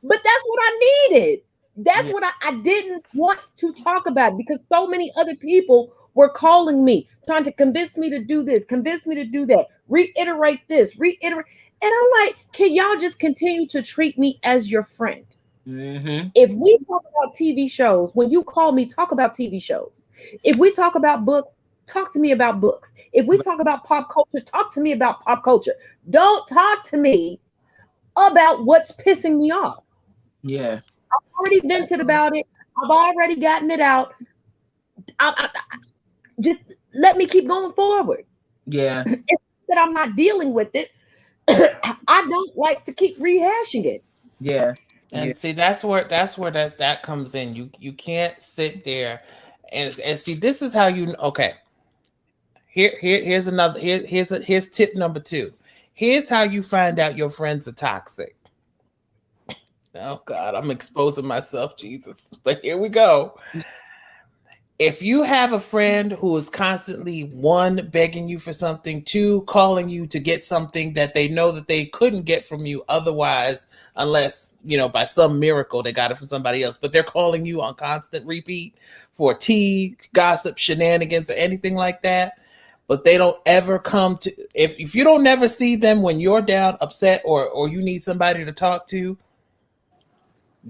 But that's what I needed. That's what I didn't want to talk about, because so many other people were calling me, trying to convince me to do this, convince me to do that, reiterate this, reiterate. And I'm like, can y'all just continue to treat me as your friend? Mm-hmm. If we talk about TV shows, when you call me, talk about TV shows. If we talk about books, talk to me about books. If we talk about pop culture, talk to me about pop culture. Don't talk to me about what's pissing me off. Yeah. I've already vented about it. I've already gotten it out. I just let me keep going forward. Yeah. It's that I'm not dealing with it. I don't like to keep rehashing it. Yeah. And see, that's where that comes in. You can't sit there and see, this is how you, okay. Here's another, here's tip number 2. Here's how you find out your friends are toxic. Oh God, I'm exposing myself, Jesus. But here we go. If you have a friend who is constantly, 1, begging you for something, 2, calling you to get something that they know that they couldn't get from you otherwise, unless, by some miracle they got it from somebody else, but they're calling you on constant repeat for tea, gossip, shenanigans, or anything like that, but they don't ever come to, if you don't never see them when you're down, upset, or you need somebody to talk to,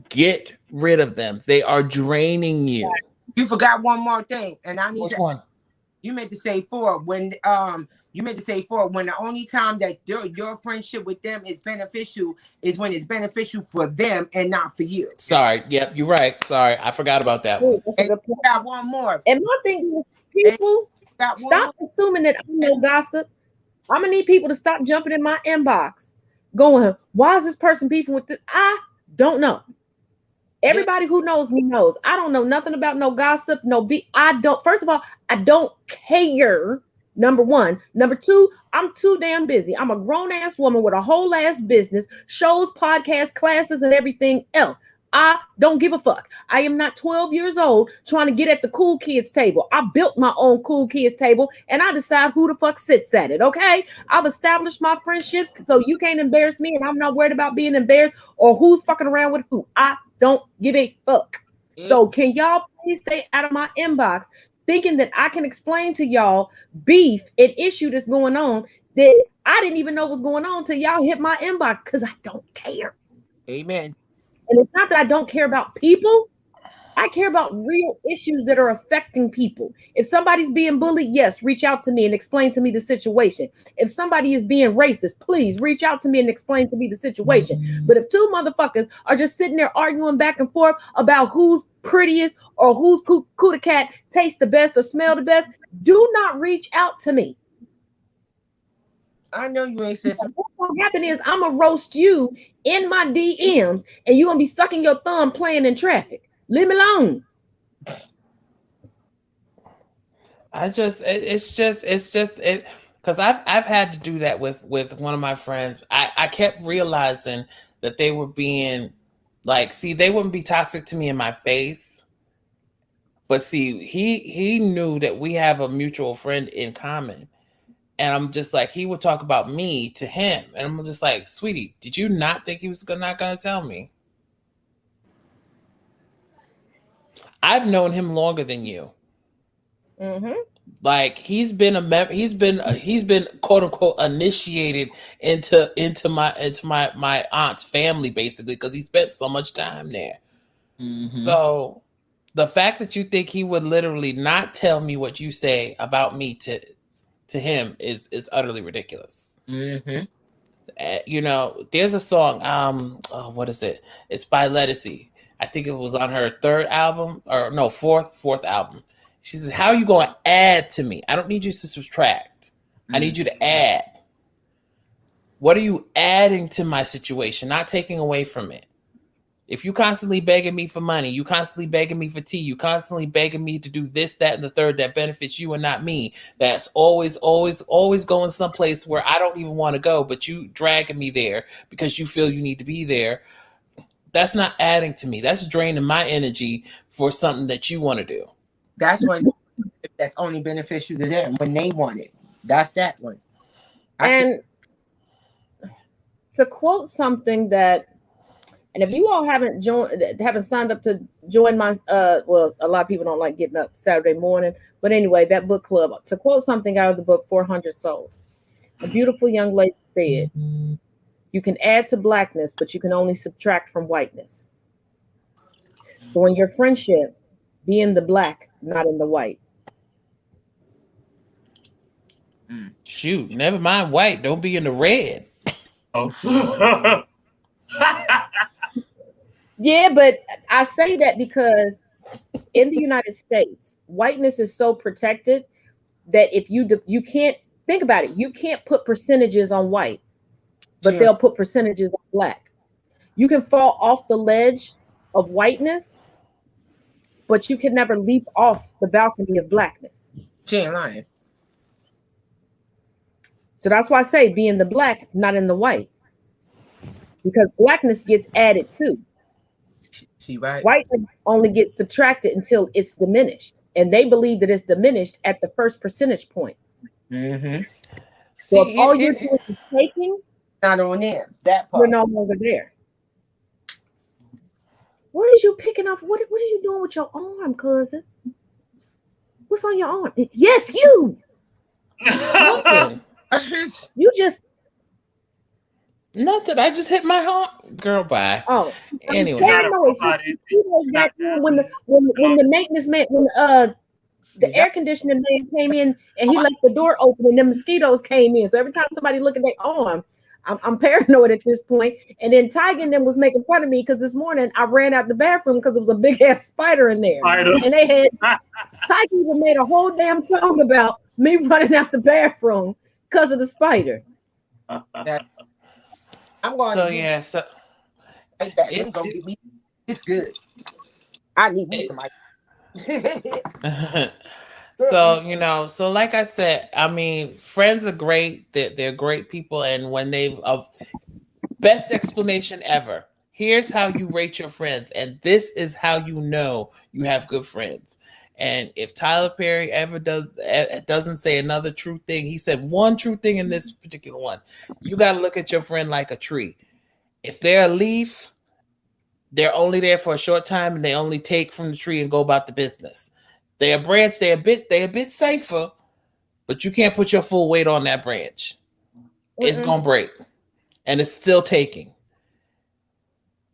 get rid of them. They are draining you. You forgot one more thing, and I need Which one? You meant to say 4 when the only time that your friendship with them is beneficial is when it's beneficial for them and not for you. Sorry, yep, you're right. Sorry, I forgot about that one. And you got one more. And my thing is, people, stop assuming that I know gossip. I'm gonna need people to stop jumping in my inbox, going, "Why is this person beefing with this?" I don't know. Everybody who knows me knows I don't know nothing about no gossip, no be. I don't. First of all, I don't care. Number one. Number two, I'm too damn busy. I'm a grown ass woman with a whole ass business, shows, podcasts, classes, and everything else. I don't give a fuck. I am not 12 years old trying to get at the cool kids table. I built my own cool kids table and I decide who the fuck sits at it. Okay. I've established my friendships so you can't embarrass me and I'm not worried about being embarrassed or who's fucking around with who. I don't give a fuck. So can y'all please stay out of my inbox thinking that I can explain to y'all beef and issue that's going on that I didn't even know was going on till y'all hit my inbox because I don't care. Amen. And it's not that I don't care about people. I care about real issues that are affecting people. If somebody's being bullied, yes, reach out to me and explain to me the situation. If somebody is being racist, please reach out to me and explain to me the situation. But if two motherfuckers are just sitting there arguing back and forth about who's prettiest or whose cootie cat tastes the best or smell the best, do not reach out to me. I know you ain't said something. What's gonna happen is I'm gonna roast you in my DMs and you're gonna be sucking your thumb playing in traffic. Leave me alone. It's just because I've had to do that with one of my friends. I kept realizing that they were being like, see, they wouldn't be toxic to me in my face, but see, he knew that we have a mutual friend in common. And I'm just like, he would talk about me to him. And I'm just like, sweetie, did you not think he was not going to tell me? I've known him longer than you. Mm-hmm. Like he's been quote unquote initiated into my aunt's family basically because he spent so much time there. Mm-hmm. So the fact that you think he would literally not tell me what you say about me to him is utterly ridiculous. Mm-hmm. You know, there's a song. What is it? It's by Lettucey. I think it was on her third album or no fourth album. She says, "How are you going to add to me? I don't need you to subtract. I need you to add. What are you adding to my situation? Not taking away from it. If you constantly begging me for money, you constantly begging me for tea, you constantly begging me to do this, that, and the third that benefits you and not me, that's always going someplace where I don't even want to go, but you dragging me there because you feel you need to be there. That's not adding to me. That's draining my energy for something that you want to do." That's when that's only beneficial to them when they want it. That's that one. And to quote something that, and if you all haven't signed up to join my, well, a lot of people don't like getting up Saturday morning, but anyway, that book club, to quote something out of the book, 400 Souls, a beautiful young lady said, "You can add to blackness, but you can only subtract from whiteness. So in your friendship, be in the black, not in the white." Shoot, never mind white. Don't be in the red. Oh. Yeah, but I say that because in the United States, whiteness is so protected that if you can't think about it, you can't put percentages on white, but they'll put percentages on black. You can fall off the ledge of whiteness, but you can never leap off the balcony of blackness. She ain't lying. So that's why I say be in the black, not in the white. Because blackness gets added too. She right. Whiteness only gets subtracted until it's diminished. And they believe that it's diminished at the first percentage point. Mm-hmm. So if all you're doing is taking, not on them. That part. We're no longer there. What is you picking off? What are you doing with your arm, cousin? What's on your arm? Yes, you. Nothing. You just nothing. I just hit my arm. Girl, bye. Oh, anyway. When the maintenance man, when the air conditioning man came in and he left the door open and the mosquitoes came in. So every time somebody look at their arm, I'm paranoid at this point. And then Tiger and them was making fun of me because this morning I ran out the bathroom because it was a big ass spider in there. And they had Tiger even made a whole damn song about me running out the bathroom because of the spider. I'm going So to get yeah, so right back. Let me it, go get me. It's good. I need me some so so like I said, I mean, friends are great. They're great people, and when they've best explanation ever. Here's how you rate your friends, and this is how you know you have good friends. And if Tyler Perry ever doesn't say another true thing, he said one true thing in this particular one. You got to look at your friend like a tree. If they're a leaf, they're only there for a short time, and they only take from the tree and go about the business. They're a branch. They're a bit safer, but you can't put your full weight on that branch. It's gonna break, and it's still taking.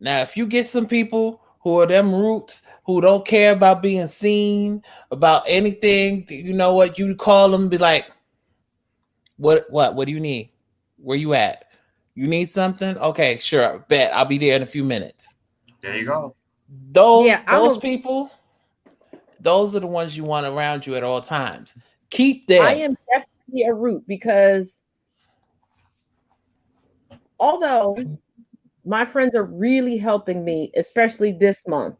Now, if you get some people who are them roots who don't care about being seen, about anything, you know what? You call them and be like, what do you need? Where you at? You need something? Okay, sure. Bet I'll be there in a few minutes. There you go. Those I'm those people, those are the ones you want around you at all times. Keep them. I am definitely a root because although my friends are really helping me, especially this month,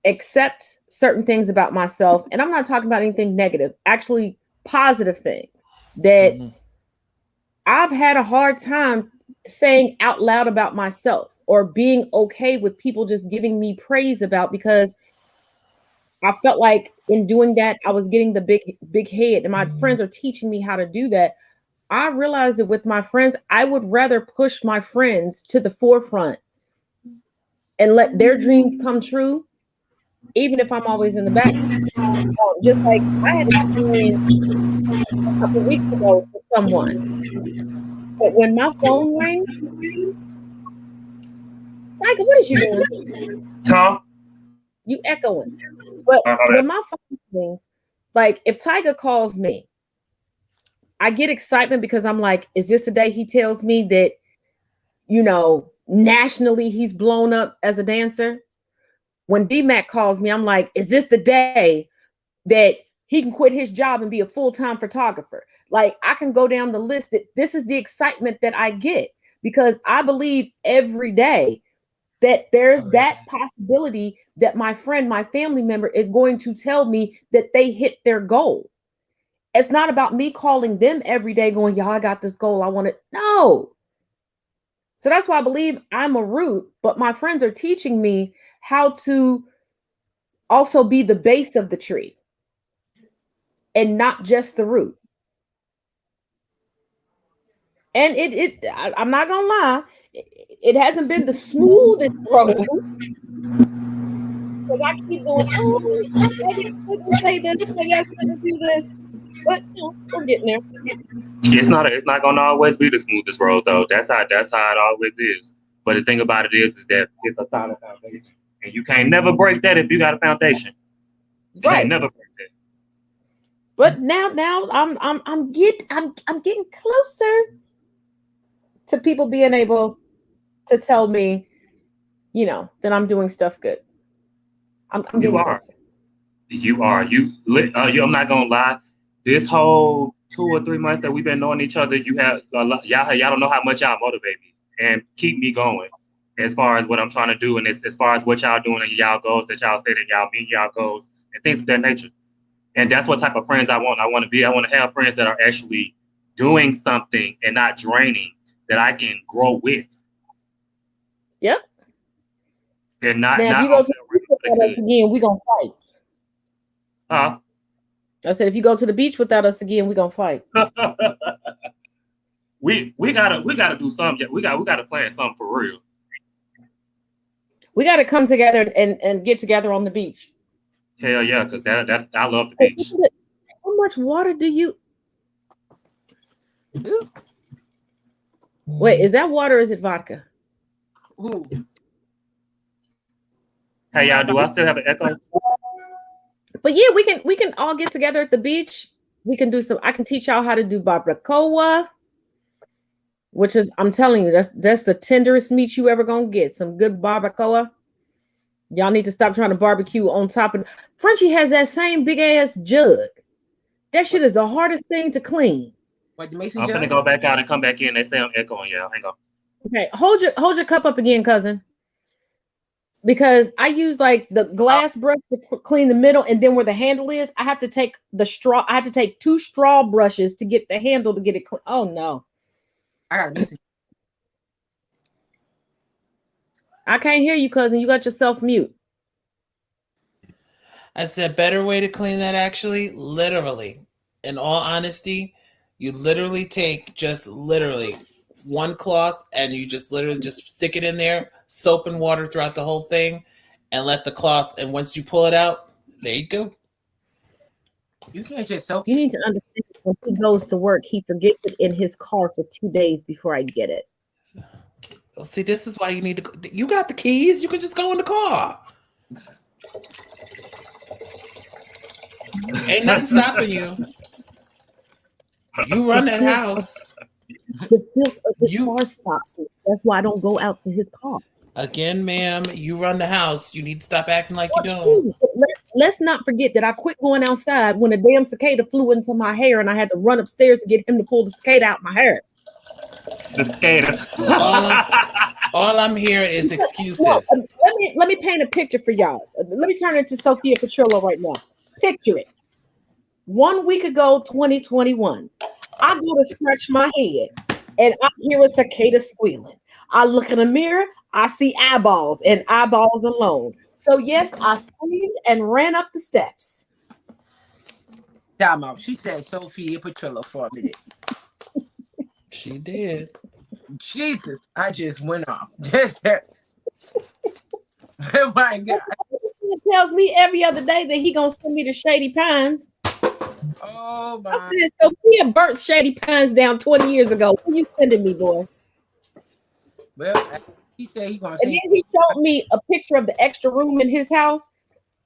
accept certain things about myself. And I'm not talking about anything negative, actually positive things that I've had a hard time saying out loud about myself or being okay with people just giving me praise about, because I felt like in doing that, I was getting the big head, and my friends are teaching me how to do that. I realized that with my friends, I would rather push my friends to the forefront and let their dreams come true, even if I'm always in the back. Just like I had experienced a couple weeks ago with someone, but when my phone rang, Tiger, what is you doing? Tom? You echoing. But when my phone rings, like if Tiger calls me, I get excitement because I'm like, is this the day he tells me that, nationally he's blown up as a dancer? When D-Mac calls me, I'm like, is this the day that he can quit his job and be a full-time photographer? Like, I can go down the list. That this is the excitement that I get because I believe every day that there's that possibility that my friend, my family member is going to tell me that they hit their goal. It's not about me calling them every day going, y'all, I got this goal. I want it. No. So that's why I believe I'm a root, but my friends are teaching me how to also be the base of the tree and not just the root. And I'm not gonna lie, it hasn't been the smoothest road because I keep going, oh, maybe I shouldn't say this, maybe I shouldn't do this, but we're getting there. It's not gonna always be the smoothest road though. That's how it always is. But the thing about it is that it's a solid foundation, and you can't never break that if you got a foundation. You can't never break that. But now I'm getting closer to people being able to tell me, that I'm doing stuff good. I'm getting closer. You are. I'm not gonna lie. This whole 2 or 3 months that we've been knowing each other, you have y'all don't know how much y'all motivate me and keep me going as far as what I'm trying to do, and as far as what y'all doing and y'all goals that y'all say that y'all meet y'all goals and things of that nature. And that's what type of friends I want. I want to have friends that are actually doing something and not draining, that I can grow with. Yep. And not now, if you go to the beach without us again, we're gonna fight. Huh? I said, if you go to the beach without us again, we're gonna fight. we gotta do something. We gotta plan something for real. We gotta come together and get together on the beach. Hell yeah, because that I love the beach. How much water do you? Wait, is that water or is it vodka? Ooh. Hey y'all, do I still have an echo? But yeah, we can all get together at the beach. We can do I can teach y'all how to do barbacoa, which is, I'm telling you, that's the tenderest meat you ever gonna get. Some good barbacoa. Y'all need to stop trying to barbecue on top of. Frenchie has that same big ass jug. That shit is the hardest thing to clean. What the mason I'm jar? gonna go back out and come back in. They say I'm echoing, y'all. Hang on. Okay, hold your cup up again, cousin. Because I use like the glass brush to clean the middle, and then where the handle is, I have to take the straw. I have to take 2 straw brushes to get the handle to get it clean. Oh no, I got a mason. I can't hear you, cousin. You got yourself mute. I said better way to clean that actually, literally. In all honesty, you literally take just literally one cloth and you just literally just stick it in there, soap and water throughout the whole thing, and let the cloth, and once you pull it out, there you go. You can't just soak You it. need to understand when he goes to work, he forgets it in his car for 2 days before I get it. Well, see, this is why you need to. You got the keys. You can just go in the car. Ain't nothing stopping you. You run that house. The filth of his You car stops me. That's why I don't go out to his car. again, ma'am. You run the house. You need to stop acting like you don't. Ooh, let's not forget that I quit going outside when a damn cicada flew into my hair and I had to run upstairs to get him to pull the cicada out my hair. The skater. All I'm hearing is No, excuses. let me paint a picture for y'all. Let me turn it to Sophia Petrillo right now. Picture it. 1 week ago, 2021, I go to scratch my head and I hear a cicada squealing. I look in the mirror, I see eyeballs and eyeballs alone. So yes, I screamed and ran up the steps. Time out. She said Sophia Petrillo for a minute. She did. Jesus, I just went off. Just that. Oh my God. He tells me every other day that he gonna send me to Shady Pines. Oh I my. said, Sophia burnt Shady Pines down 20 years ago. What are you sending me, boy? Well, he said he gonna And send. then he showed me a picture of the extra room in his house,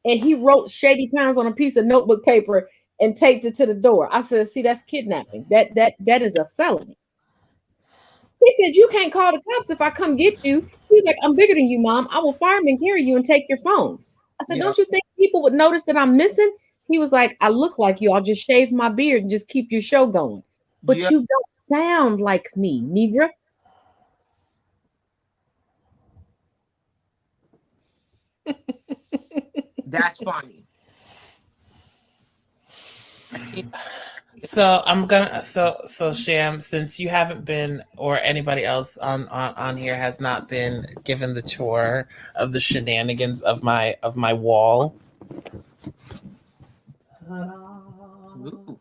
and he wrote Shady Pines on a piece of notebook paper and taped it to the door. I said, see, that's kidnapping. That is a felony. He said, you can't call the cops if I come get you. He's like, I'm bigger than you, Mom. I will fireman carry you and take your phone. I said, Yeah. don't you think people would notice that I'm missing? He was like, I look like you. I'll just shave my beard and just keep your show going. But Yeah. you don't sound like me, Negra. That's funny. So I'm gonna so Sham, since you haven't been, or anybody else on here has not been given the tour of the shenanigans of my wall. Ooh.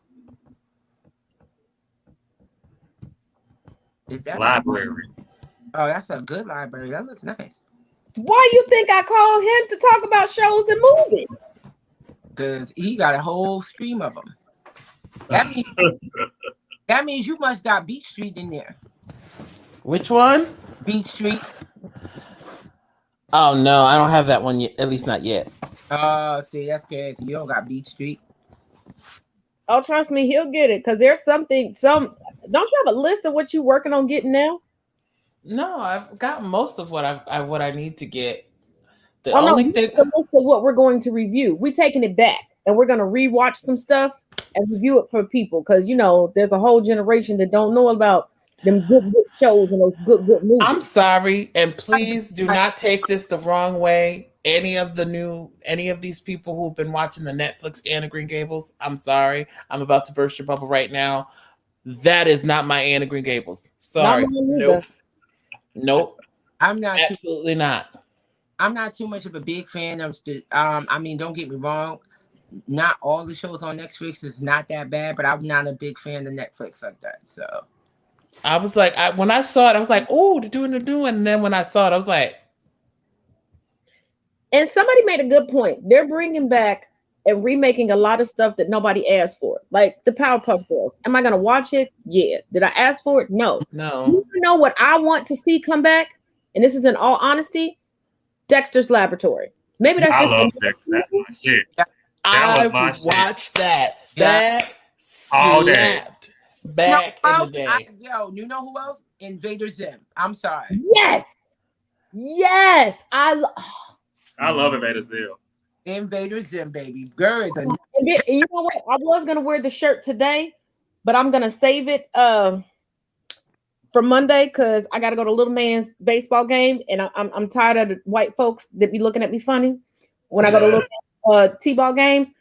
Is that Library. Oh, that's a good library. That looks nice. Why you think I called him to talk about shows and movies? Because he got a whole stream of them. That means you must got Beach Street in there. Which one? Beach Street. Oh no, I don't have that one yet. At least not yet. See, that's good. You don't got Beach Street. Oh, trust me, he'll get it. Because there's don't you have a list of what you're working on getting now? No, I've got most of what I need to get. The Oh no, only we thing have a list of what we're going to review. We're taking it back and we're gonna rewatch some stuff and review it for people because there's a whole generation that don't know about them good shows and those good movies. I'm sorry, and please do not take this the wrong way. Any of these people who've been watching the Netflix Anna Green Gables, I'm sorry. I'm about to burst your bubble right now. That is not my Anna Green Gables. Sorry. Not mine either. Nope. I'm not Absolutely not. I'm not too much of a big fan of I mean, don't get me wrong. Not all the shows on Netflix is not that bad, but I'm not a big fan of Netflix like that. So I was like, when I saw it, I was like, oh, they're doing. And then when I saw it, I was like, and somebody made a good point. They're bringing back and remaking a lot of stuff that nobody asked for, like the Powerpuff Girls. Am I gonna watch it? Yeah. Did I ask for it? No. no. You know what I want to see come back, and this is in all honesty, Dexter's Laboratory. Maybe that's I just love that. That's my shit. I was my would shit. watch that. Yeah. That All day. slapped back in the day. You know who else? Invader Zim. I'm sorry. Yes. I love Invader Zim. Invader Zim, baby. Girls. And you know what? I was gonna wear the shirt today, but I'm gonna save it for Monday because I gotta go to little man's baseball game, and I'm tired of the white folks that be looking at me funny when I go to little t-ball games.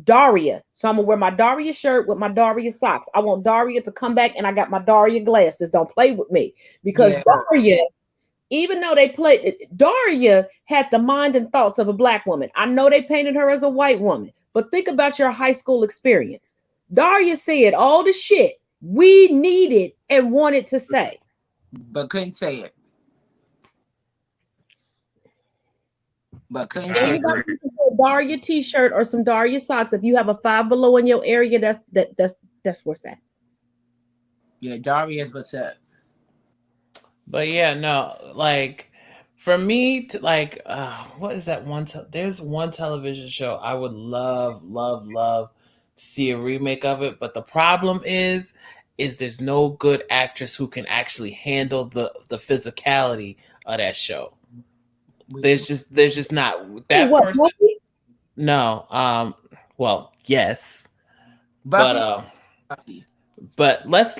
Daria, so I'm gonna wear my Daria shirt with my Daria socks. I want Daria to come back, and I got my Daria glasses. Don't play with me because Daria, even though they played, Daria had the mind and thoughts of a black woman. I know they painted her as a white woman, but think about your high school experience. Daria said all the shit we needed and wanted to say, but couldn't say it. But couldn't say anybody can put a Daria t-shirt or some Daria socks. If you have a Five Below in your area, that's where it's at. Yeah, Daria's what's up. But yeah, no, like for me to like what is that one there's one television show I would love to see a remake of it, but the problem is there's no good actress who can actually handle the physicality of that show. There's just not that person. No, well, yes. Buffy? But let's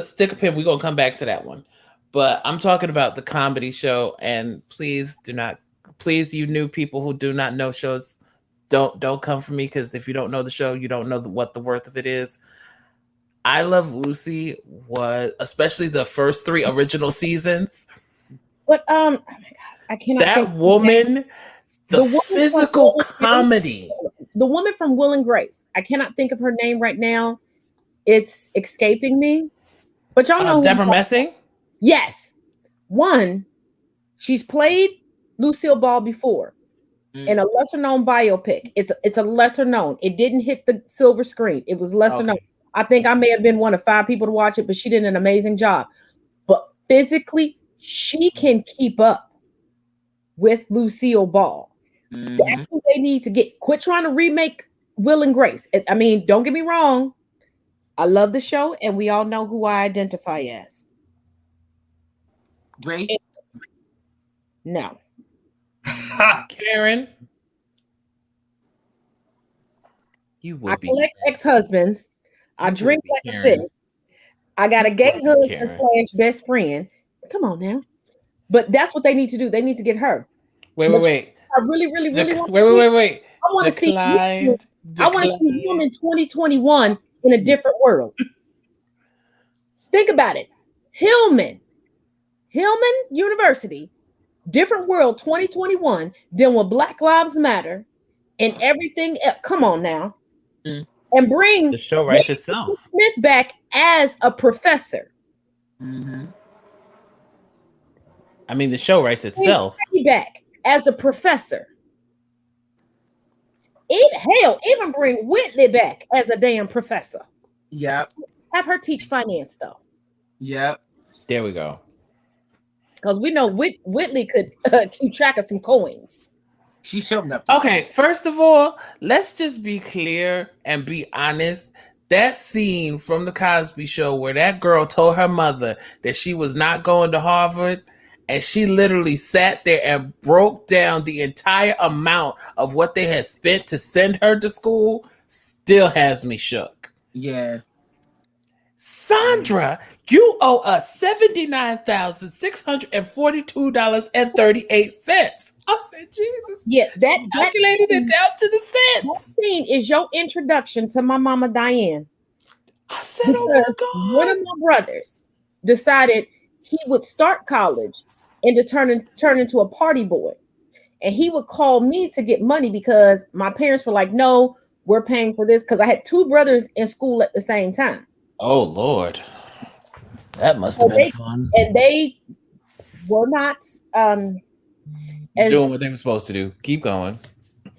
stick a pin. We're gonna come back to that one. But I'm talking about the comedy show, and please, you new people who do not know shows, don't come for me, because if you don't know the show, you don't know what the worth of it is. I Love Lucy was, especially the first 3 original seasons. But oh my god, I cannot. That woman, the physical comedy. The woman from Will and Grace. I cannot think of her name right now. It's escaping me. But y'all know Deborah Messing? Yes. One, she's played Lucille Ball before in a lesser known biopic. It's a lesser known. It didn't hit the silver screen. It was lesser known. I think I may have been one of 5 people to watch it, but she did an amazing job. But physically, she can keep up with Lucille Ball. That's who they need to get. Quit trying to remake Will and Grace. I mean, don't get me wrong. I love the show, and we all know who I identify as. Grace? No. Karen? You would be. I collect ex-husbands. I drink like a fish. I got a gay husband / best friend. Come on now. But that's what they need to do. They need to get her. Wait. I really want to wait. I want to see him. I want to see him in 2021 in a different world. Think about it. Hillman University, different world 2021 than with Black Lives Matter and everything else. Come on now. And bring the show writes itself. Smith back as a professor. I mean, the show writes itself. Back as a professor. Even bring Whitley back as a damn professor. Yep. Have her teach finance though. Yep. There we go. Because we know Whitley could keep track of some coins. She showed enough. Okay, first of all, let's just be clear and be honest. That scene from the Cosby Show where that girl told her mother that she was not going to Harvard, and she literally sat there and broke down the entire amount of what they had spent to send her to school, still has me shook. Yeah. Sandra, you owe us $79,642.38. I said, Jesus. Yeah, that calculated it down to the cents. That scene is your introduction to my mama Diane. I said, oh my God. One of my brothers decided he would start college and to turn into a party boy. And he would call me to get money because my parents were like, no, we're paying for this. Because I had 2 brothers in school at the same time. Oh, Lord. That must have been fun. And they were not doing what they were supposed to do. Keep going.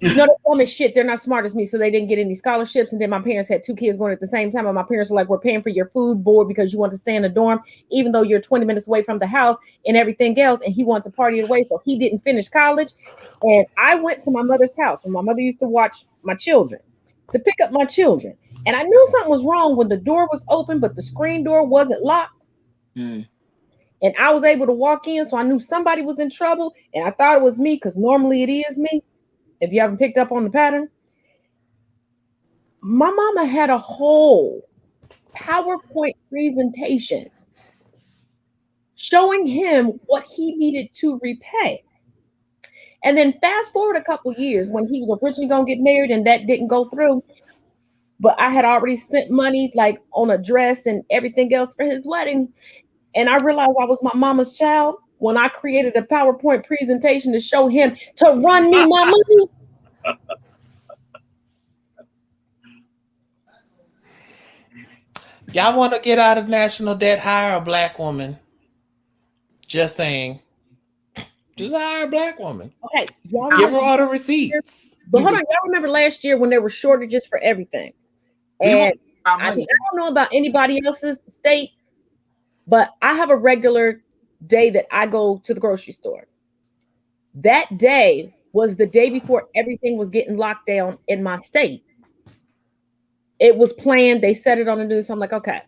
No, they're dumb as shit. They're not smart as me, so they didn't get any scholarships. And then my parents had 2 kids going at the same time, and my parents were like, "We're paying for your food, board, because you want to stay in the dorm, even though you're 20 minutes away from the house and everything else." And he wanted to party away, so he didn't finish college. And I went to my mother's house when my mother used to watch my children to pick up my children, and I knew something was wrong when the door was open, but the screen door wasn't locked. And I was able to walk in, so I knew somebody was in trouble, and I thought it was me because normally it is me. If you haven't picked up on the pattern, my mama had a hole PowerPoint presentation showing him what he needed to repay. And then fast forward a couple years when he was originally going to get married and that didn't go through. But I had already spent money like on a dress and everything else for his wedding. And I realized I was my mama's child when I created a PowerPoint presentation to show him to run me my money. Y'all want to get out of national debt? Hire a black woman. Just saying. Just hire a black woman. Okay, y'all give her all the receipts. But hold on, y'all remember last year when there were shortages for everything? And I don't know about anybody else's state, but I have a regular day that I go to the grocery store. That day was the day before everything was getting locked down in my state. It was planned. They said it on the news. So I'm like, okay.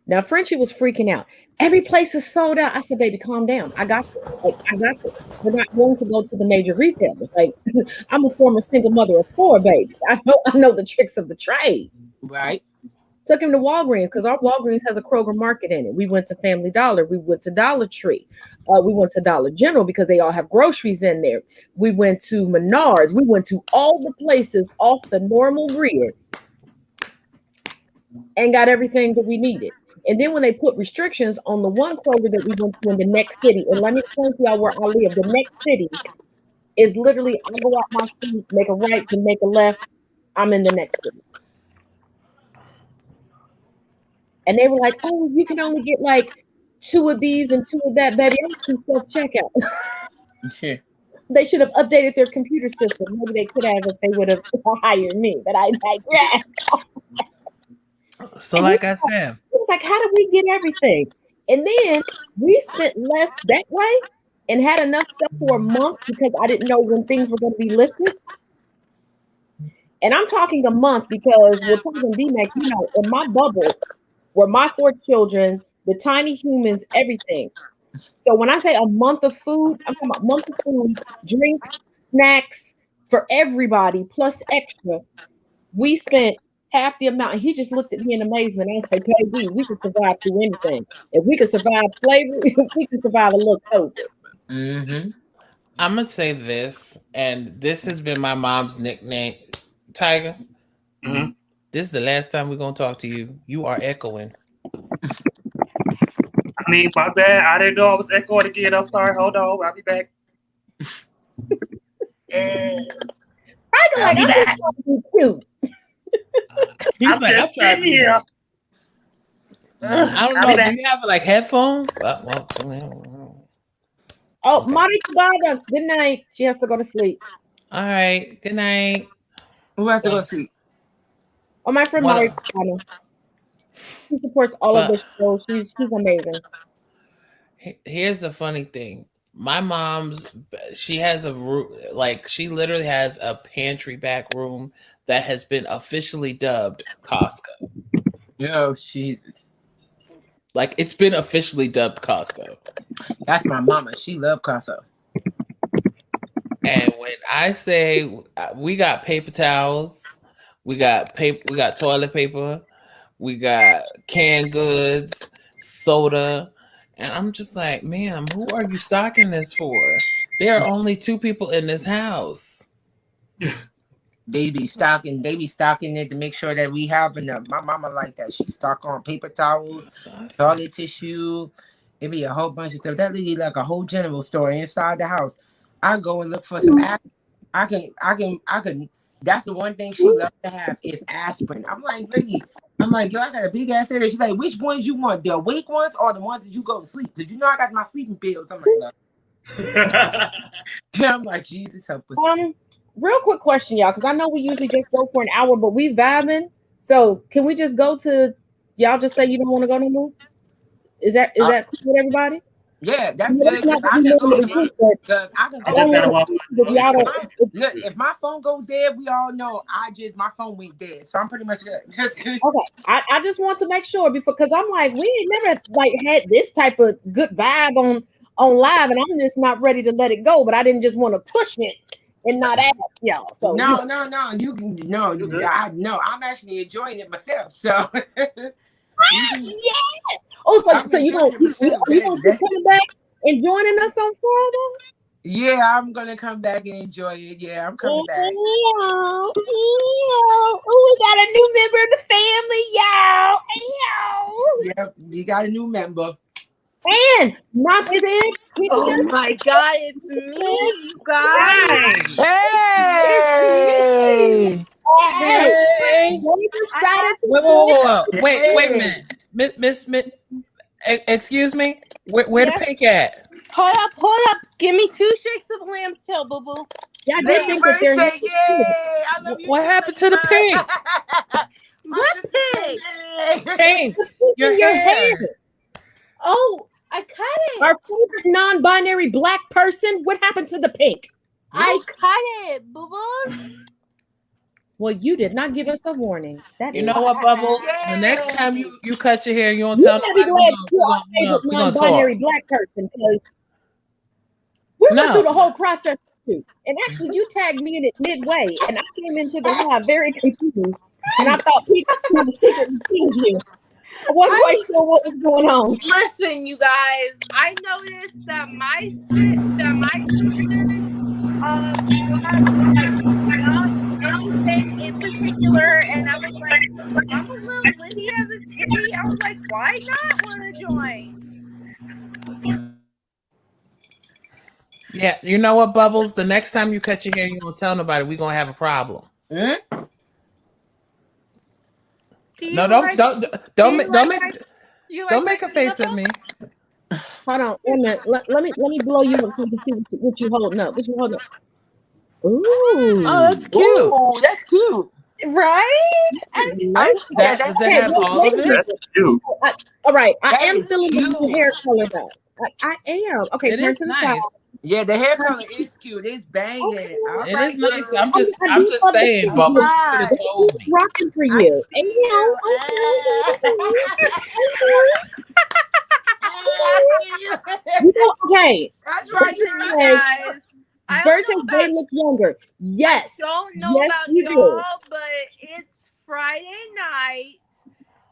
Now, Frenchie was freaking out. Every place is sold out. I said, baby, calm down. I got this. Like, I got this. We're not going to go to the major retailers. Like, I'm a former single mother of 4, baby. I know the tricks of the trade. Right. Took him to Walgreens because our Walgreens has a Kroger Market in it. We went to Family Dollar. We went to Dollar Tree. We went to Dollar General because they all have groceries in there. We went to Menards. We went to all the places off the normal grid and got everything that we needed. And then when they put restrictions on the one Kroger that we went to in the next city, and let me explain to y'all where I live. The next city is literally, I go out my street, make a right, then make a left. I'm in the next city. And they were like, oh, you can only get like 2 of these and 2 of that, baby. I'm too self-checkout. Sure. They should have updated their computer system. Maybe they could have if they would have hired me, but I digress. So like I said, it was like, how did we get everything? And then we spent less that way and had enough stuff for a month because I didn't know when things were going to be lifted. And I'm talking a month because we're talking DMAC, you know, in my bubble were my 4 children, the tiny humans, everything. So when I say a month of food, I'm talking about a month of food, drinks, snacks for everybody, plus extra. We spent half the amount. And he just looked at me in amazement. I said, baby, we could survive through anything. If we could survive slavery, we could survive a little COVID. Mm-hmm. I'm going to say this, and this has been my mom's nickname, Tiger. Mm-hmm. This is the last time we're going to talk to you. You are echoing. I mean, my bad. I didn't know I was echoing again. I'm sorry. Hold on. I'll be back. I'm just trying to be cute. I'm like, just sitting here. I don't know. Do you have like headphones? Oh, okay. Marty Kubada, good night. She has to go to sleep. All right. Good night. Who has to go to sleep? Oh, my friend Marty Kubada. She supports all of the shows. She's amazing. Here's the funny thing. My mom's, she has a room, like she literally has a pantry back room that has been officially dubbed Costco. Oh, Jesus. Like it's been officially dubbed Costco. That's my mama. She loved Costco. And when I say we got paper towels, we got toilet paper, we got canned goods, soda. And I'm just like, ma'am, who are you stocking this for? There are only 2 people in this house. They be stocking it to make sure that we have enough. My mama like that. She stock on paper towels, toilet tissue. It be a whole bunch of stuff. That lady like a whole general store inside the house. I go and look for some aspirin. I can. That's the one thing she loves to have is aspirin. I'm like, lady. I'm like, yo, I got a big ass headache. She's like, which ones you want? The awake ones or the ones that you go to sleep? Because you know I got my sleeping pills. I'm like, no. Yeah, I'm like, Jesus help us. Real quick question, y'all, because I know we usually just go for an hour, but we vibing. So can we just go to y'all? Just say you don't want to go no more. Is that cool with everybody? Yeah, that's good. I can go because I can go. Look, if my phone goes dead, we all know my phone went dead, so I'm pretty much good. Okay, I just want to make sure because I'm like we ain't never like had this type of good vibe on live, and I'm just not ready to let it go. But I didn't just want to push it and not ask y'all. So no. You can no. You good? I'm actually enjoying it myself. So. yeah. Oh, so you gonna keep coming back and joining us on Friday? Yeah, I'm gonna come back and enjoy it. Yeah, I'm coming back. Oh, we got a new member of the family, y'all. Yep, you got a new member. And not said. Oh my God, it's me, you guys. Hey! Hey, Wait a minute, Miss, excuse me, where Yes. the pink at? Hold up. Give me 2 shakes of lamb's tail, boo boo. Yeah, I did Lady think that Bird they're say, "Yay! I love you." What too, happened Lady to the Bird. pink? What pig? Pink, your your hair. Oh, I cut it. Our favorite non-binary black person. What happened to the pink? I cut it, boo boo. Well, you did not give us a warning. That You is. know what, Bubbles? The next time you cut your hair, you don't tell gotta be nobody. glad you're our favorite We gonna non-binary talk. black person because we went No. through the whole process too. And actually, you tagged me in it midway, and I came into the live very confused, and I thought people had to secretly tease you. I wasn't quite sure what was going on. Listen, you guys. I noticed that my sisters got like not anything in particular, and I was like, I'm a little Liddy as a titty. I was like, why not want to join? Yeah, you know what, Bubbles? The next time you cut your hair, you don't tell nobody. We gonna have a problem. Do you No, like- don't don't make a face at me. Hold on, wait a minute. Let me blow you up so we can see what you holding up. What you holding up? Ooh, Oh, that's cute. Ooh, that's cute. right? Does it have all of it? That's cute. All right, I That am is feeling the new cute. hair color though. I am. Okay, It turn is to the nice. side. Yeah, the hair color is cute. It's banging. Okay. All It right, is nice. girl. I'm just I do love the saying, pink. Bubbles. You Alright. could have told me. Rocking for I you. And see you. Okay. That's right. Listen, you Yes. guys. I Birds don't know say they about, look younger. Yes. don't know Yes, about you do. y'all, but it's Friday night,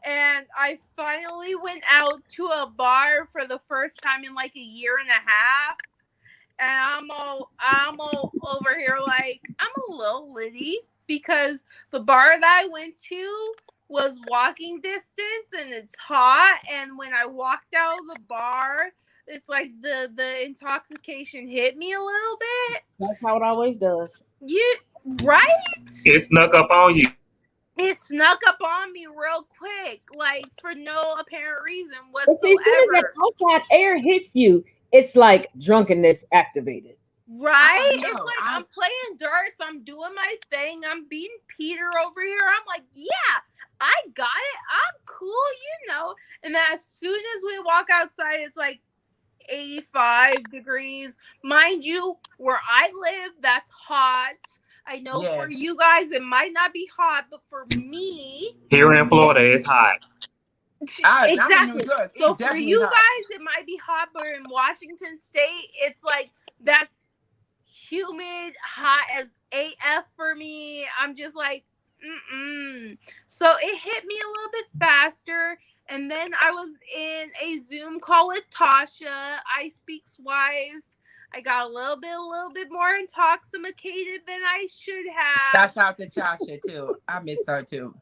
and I finally went out to a bar for the first time in like a year and a half. And I'm all over here like I'm a little litty because the bar that I went to was walking distance and it's hot. And when I walked out of the bar, it's like the intoxication hit me a little bit. That's how it always does. Right? It snuck up on you. It snuck up on me real quick, like for no apparent reason But see, as soon as that whatsoever. outside air hits you, it's like drunkenness activated. Right? I don't know. It's like I'm playing darts, I'm doing my thing, I'm beating Peter over here. I'm like, yeah, I got it. I'm cool, you know. And then as soon as we walk outside, it's like 85 degrees. Mind you, where I live, that's hot. I know Yeah. for you guys it might not be hot, but for me, Here in Florida, it's hot. I'm in New exactly. York. So It's for definitely you hot. guys, it might be hot, but in Washington State, it's like that's humid, hot as AF for me. I'm just like, So it hit me a little bit faster. And then I was in a Zoom call with Tasha, I Speak's wife. I got a little bit more intoxicated than I should have. Shout out to Tasha too. I miss her too.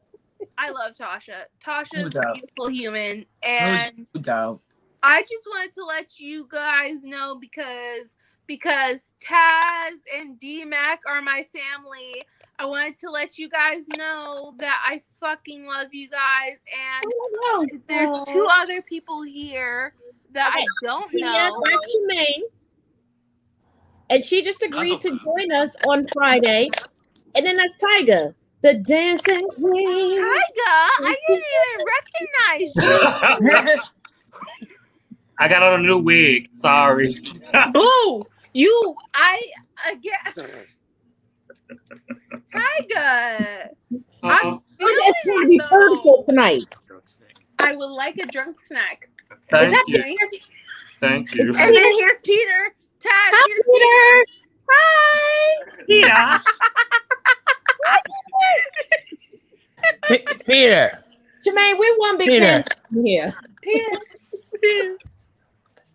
I love Tasha. Tasha's Who don't? a beautiful human. And Who don't? I just wanted to let you guys know because Taz and D-Mac are my family. I wanted to let you guys know that I fucking love you guys. And there's 2 other people here that I don't know. That's Shemaine. And she just agreed to join us on Friday. And then that's Tyga, the dancing queen. Tyga, I didn't even recognize you. I got on a new wig. Sorry. Boo! Tyga. I'm It's going to feeling be it vertical though. tonight. I would like a drunk snack. Thank that you. Thanks. Thank you. And then here's Peter. Taz, Hi, here's Peter. Hi. Yeah. Peter. Jermaine, we one big Peter. family here.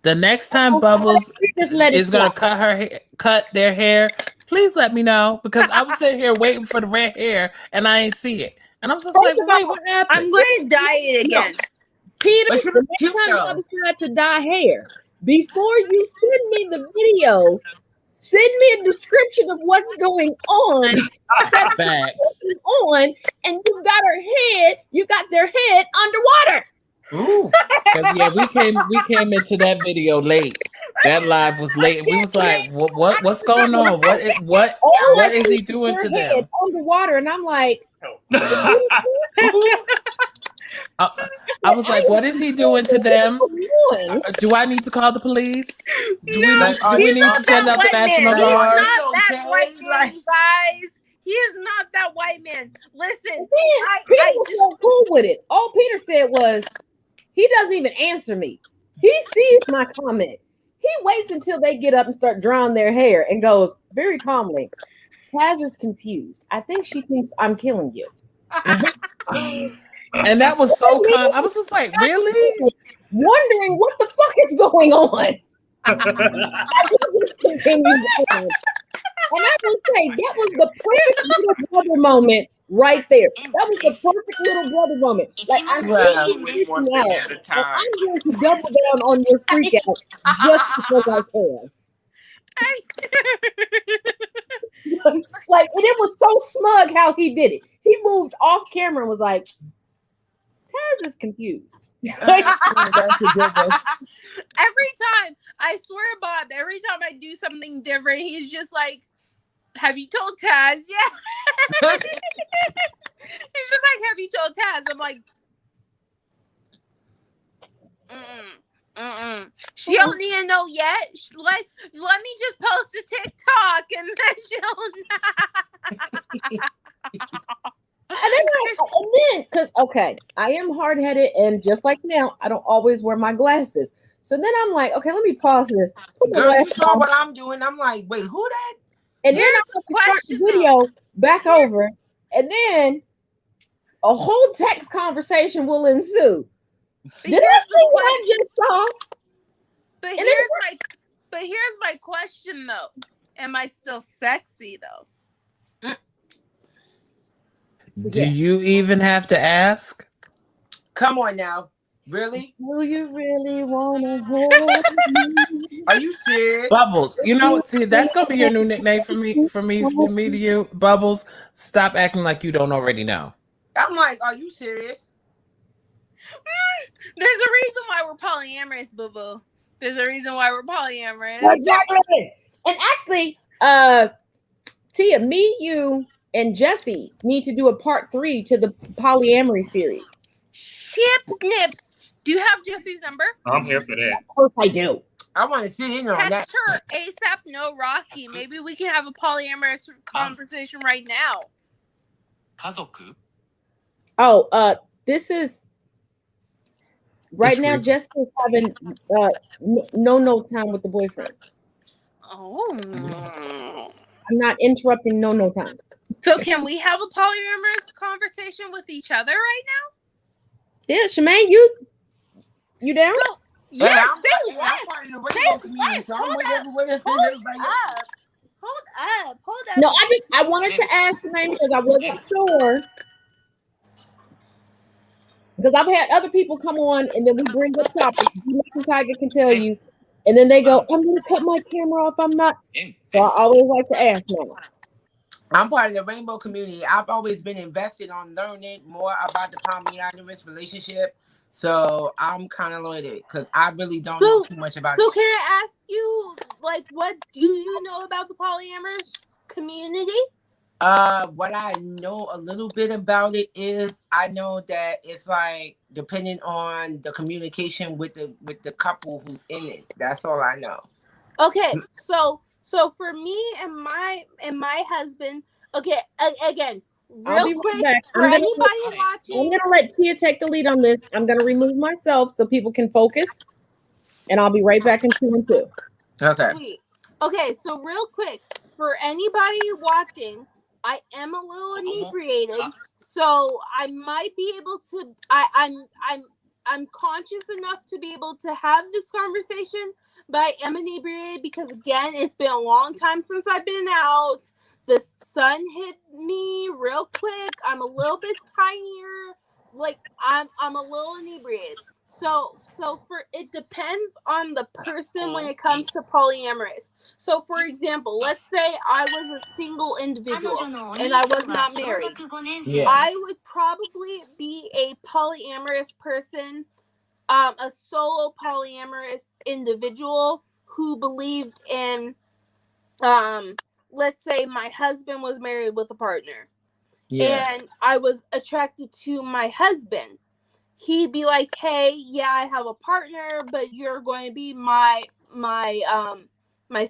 The next time Bubbles Just let it is gonna slide. cut their hair, please let me know because I was sitting here waiting for the red hair and I ain't see it. And I'm just like, wait, what happened? I'm going to dye it again. Peter, But she the looks next cute, time though. y'all decide to dye hair, before you send me the video, send me a description of what's going on. Facts. On, and you got their head underwater. Ooh. 'Cause, yeah, we came into that video late. That live was late. We was like, what's going on? What is he doing to them? Underwater, and I'm like, I was like, what is he doing to them? Do I need to call the police? Do we need to send out the National Guard? He's not that white man, you guys. He is not that white man. Listen, Peter was so cool with it. All Peter said was, he doesn't even answer me. He sees my comment. He waits until they get up and start drawing their hair and goes very calmly, Taz is confused. I think she thinks I'm killing you. And that was so calm. I was just like, really? Wondering what the fuck is going on. I just continue going. And I will say that was the perfect little brother moment right there. That was the perfect little brother moment. Like I'm seeing now, and I'm going to double down on your freak out just because I can. Like, and it was so smug how he did it. He moved off camera and was like, Taz is confused. Like, every time, I swear, Bob, every time I do something different, he's just like, have you told Taz yet? He's just like, have you told Taz? I'm like, she don't need to know yet. Let me just post a TikTok and then she'll and then, because okay, I am hard-headed, and just like now, I don't always wear my glasses. So then I'm like, okay, let me pause this. Girl, you saw what I'm doing. I'm like, wait, who that? And then I start the video back over, and then a whole text conversation will ensue. Did I see what I just saw? But here's my question though. Am I still sexy though? Do you even have to ask? Come on now. Really? Do you really want to hold me? Are you serious? Bubbles. You know, see, that's gonna be your new nickname for me to you. Bubbles. Stop acting like you don't already know. I'm like, are you serious? There's a reason why we're polyamorous, boo-boo. There's a reason why we're polyamorous. Exactly. And actually, Tia, me, you, and Jesse need to do a part 3 to the polyamory series. Chips Nips. Do you have Jesse's number? I'm here for that. Of course I do. I want to sit in on that. Text her ASAP, no Rocky. Maybe we can have a polyamorous conversation right now. Oh, this is right now. Jesse is having no time with the boyfriend. Oh, I'm not interrupting no time. So can we have a polyamorous conversation with each other right now? Yeah, Shemaine, you down? So, yeah, say less. Hold up. No, I wanted to ask Shemaine because I wasn't sure. Because I've had other people come on and then we bring up topics. Tiger can tell you, and then they go, "I'm going to cut my camera off. I'm not." So I always like to ask now. I'm part of the rainbow community. I've always been invested on learning more about the polyamorous relationship. So I'm kind of loyal because I really don't know too much about it. So can I ask you, like, what do you know about the polyamorous community? What I know a little bit about it is I know that it's like depending on the communication with the couple who's in it. That's all I know. Okay, so for me and my husband, okay, again, real quick, for anybody watching, I'm gonna let Tia take the lead on this. I'm gonna remove myself so people can focus, and I'll be right back in 2 and 2. Okay. Sweet. Okay, so real quick, for anybody watching, I am a little inebriated, so I might be able to. I'm conscious enough to be able to have this conversation, but I am inebriated because again, it's been a long time since I've been out. The sun hit me real quick. I'm a little bit tinier. Like I'm a little inebriated. So for it depends on the person when it comes to polyamorous. So for example, let's say I was a single individual and I was not married. Yeah. I would probably be a polyamorous person, a solo polyamorous individual who believed in, let's say my husband was married with a partner, and I was attracted to my husband. He'd be like, "Hey, yeah, I have a partner, but you're going to be my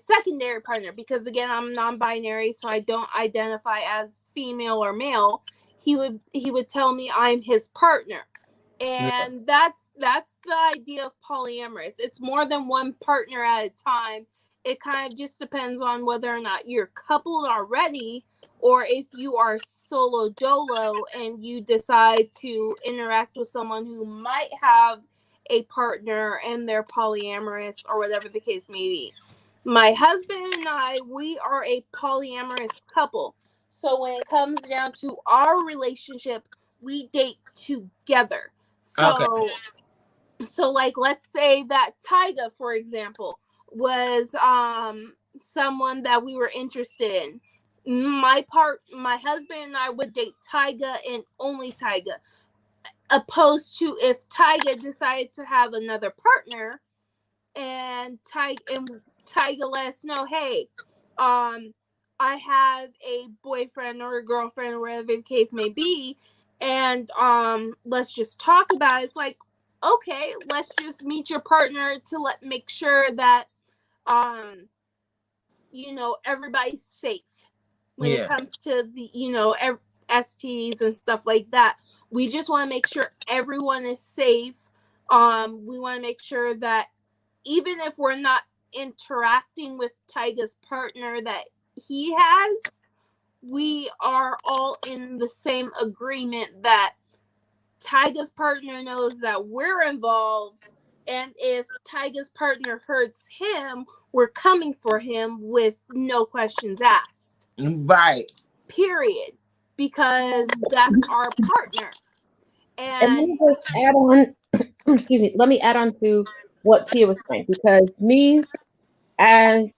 secondary partner because again, I'm non-binary, so I don't identify as female or male." He would tell me I'm his partner. And that's the idea of polyamorous. It's more than one partner at a time. It kind of just depends on whether or not you're coupled already, or if you are solo dolo and you decide to interact with someone who might have a partner and they're polyamorous or whatever the case may be. My husband and I, we are a polyamorous couple. So when it comes down to our relationship, we date together. So like let's say that Tyga, for example, was someone that we were interested in. My husband and I would date Tyga and only Tyga. Opposed to if Tyga decided to have another partner and Tyga let us know, hey, I have a boyfriend or a girlfriend, whatever the case may be, and let's just talk about it. It's like, okay, let's just meet your partner to make sure that everybody's safe when it comes to the STs and stuff like that. We just want to make sure everyone is safe. We want to make sure that even if we're not interacting with Tyga's partner that he has, we are all in the same agreement that Tyga's partner knows that we're involved, and if Tyga's partner hurts him, we're coming for him with no questions asked. Right. Period. Because that's our partner. And let me just add on, excuse me, let me add on to what Tia was saying, because me, as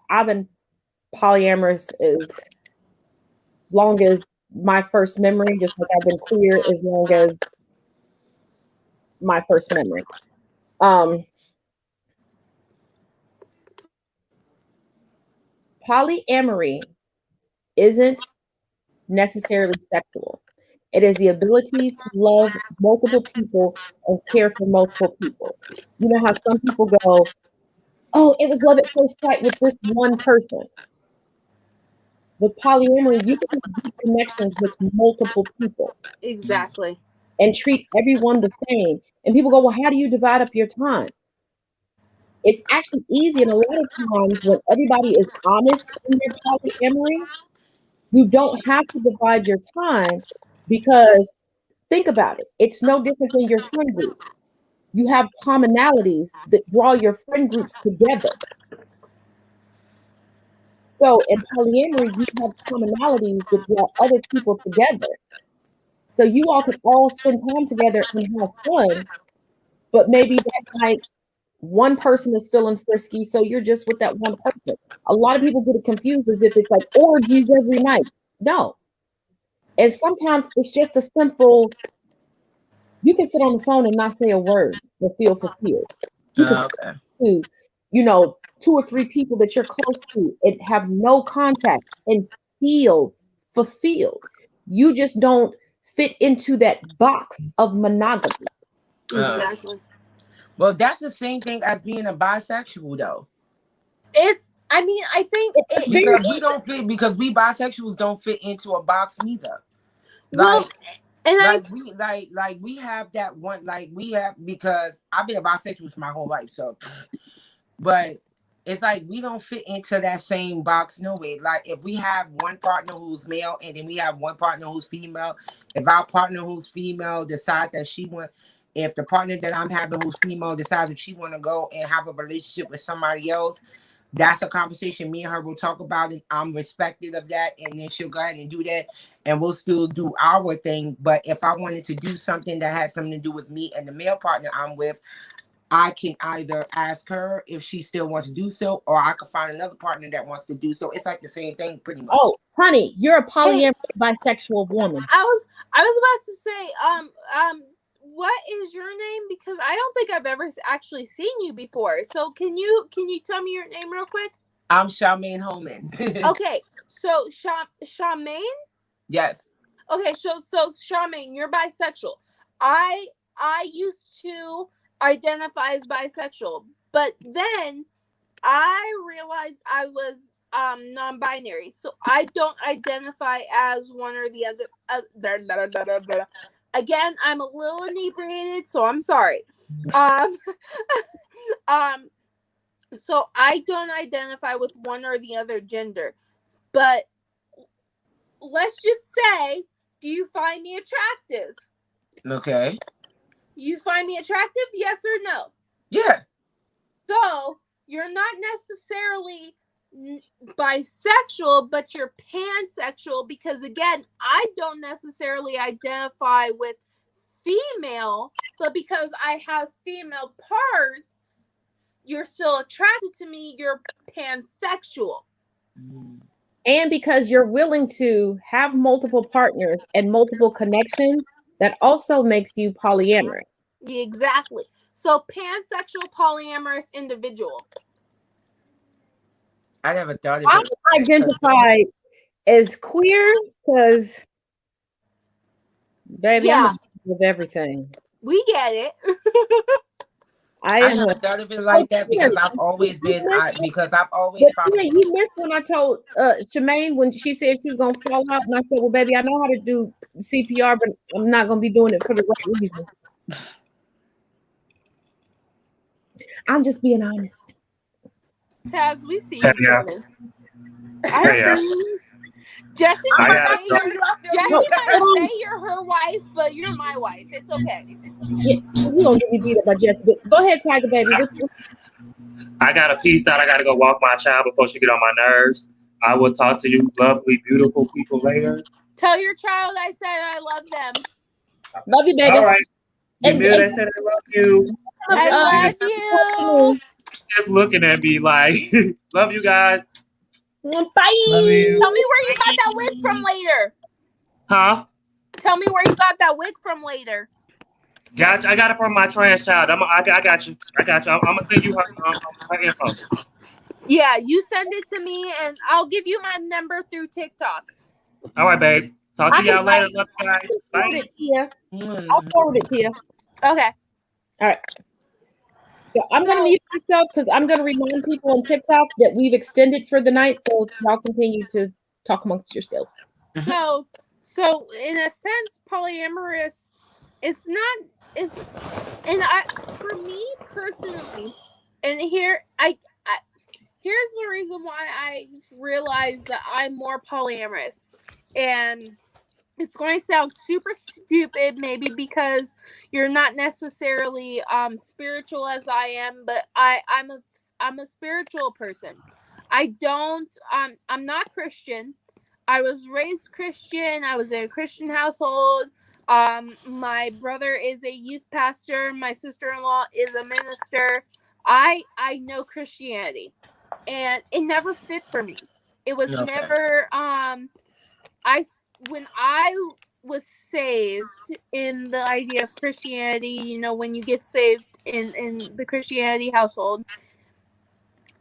I've been polyamorous as long as my first memory, just like I've been queer as long as my first memory. Polyamory isn't necessarily sexual. It is the ability to love multiple people and care for multiple people. You know how some people go, oh, it was love at first sight with this one person. With polyamory, you can have deep connections with multiple people. Exactly. And treat everyone the same. And people go, well, how do you divide up your time? It's actually easy. And a lot of times when everybody is honest in their polyamory, you don't have to divide your time, because think about it. It's no different than your friend group. You have commonalities that draw your friend groups together. So in polyamory, you have commonalities that draw other people together. So you all could all spend time together and have fun, but maybe that night one person is feeling frisky, so you're just with that one person. A lot of people get it confused as if it's like orgies every night. No. And sometimes it's just a simple, you can sit on the phone and not say a word but feel fulfilled. You can to, 2 or 3 people that you're close to and have no contact and feel fulfilled. You just don't fit into that box of monogamy. Exactly. Well, that's the same thing as being a bisexual, though. I think because we don't fit, because we bisexuals don't fit into a box neither. Well, we have that one, because I've been a bisexual for my whole life, so. But it's like we don't fit into that same box no way. Like if we have one partner who's male and then we have one partner who's female, if our partner who's female decides that if the partner that I'm having who's female decides that she want to go and have a relationship with somebody else, that's a conversation me and her will talk about it. I'm respected of that, and then she'll go ahead and do that, and we'll still do our thing. But if I wanted to do something that has something to do with me and the male partner I'm with, I can either ask her if she still wants to do so, or I can find another partner that wants to do so. It's like the same thing, pretty much. Oh, honey, you're a polyamorous bisexual woman. I was about to say, what is your name? Because I don't think I've ever actually seen you before. So can you tell me your name real quick? I'm Charmaine Holman. Okay, so Charmaine? Yes. Okay, so Charmaine, you're bisexual. I used to identify as bisexual, but then I realized I was non-binary, so I don't identify as one or the other. Again, I'm a little inebriated, so I'm sorry. So I don't identify with one or the other gender, but let's just say, do you find me attractive? Okay. You find me attractive? Yes or no? Yeah. So you're not necessarily bisexual, but you're pansexual, because again, I don't necessarily identify with female, but because I have female parts, you're still attracted to me. You're pansexual. And because you're willing to have multiple partners and multiple connections, that also makes you polyamorous. Exactly. So pansexual, polyamorous individual. I never thought of I'm it. identified as queer because, baby, Yeah. I'm a with everything. We get it. I never thought of it like that because I've always been. But you missed when I told Shemaine when she said she was gonna fall out, and I said, "Well, baby, I know how to do CPR, but I'm not gonna be doing it for the right reason." I'm just being honest. Taz, we see Hey, you yeah. coming. Hey, yeah. Jesse I might got- say you're her wife, but you're my wife. It's okay. Yeah, you gonna get me beat up by Jessica. Go ahead, Tiger Baby. I got a piece out. I got to go walk my child before she get on my nerves. I will talk to you, lovely, beautiful people later. Tell your child I said I love them. Love you, baby. All right. You And- knew they said I love you. I love you. Just looking at me like, love you guys. Bye. Love you. Tell me where you got that wig from later. Huh? Tell me where you got that wig from later. Got you. I got it from my trans child. I got you. I got you. I'm gonna send you her info. Yeah, you send it to me, and I'll give you my number through TikTok. All right, babes. Talk to y'all later. Love you guys. Forward Bye. it to you. I'll forward it to you. Okay. All right. So I'm gonna mute myself because I'm gonna remind people on TikTok that we've extended for the night, so y'all continue to talk amongst yourselves. So in a sense, polyamorous, it's for me personally, and here's the reason why I realized that I'm more polyamorous, and it's going to sound super stupid, maybe because you're not necessarily spiritual as I am, but I'm a spiritual person. I'm not Christian. I was raised Christian. I was in a Christian household. My brother is a youth pastor. My sister-in-law is a minister. I know Christianity, and it never fit for me. It was never when I was saved in the idea of Christianity, when you get saved in the Christianity household,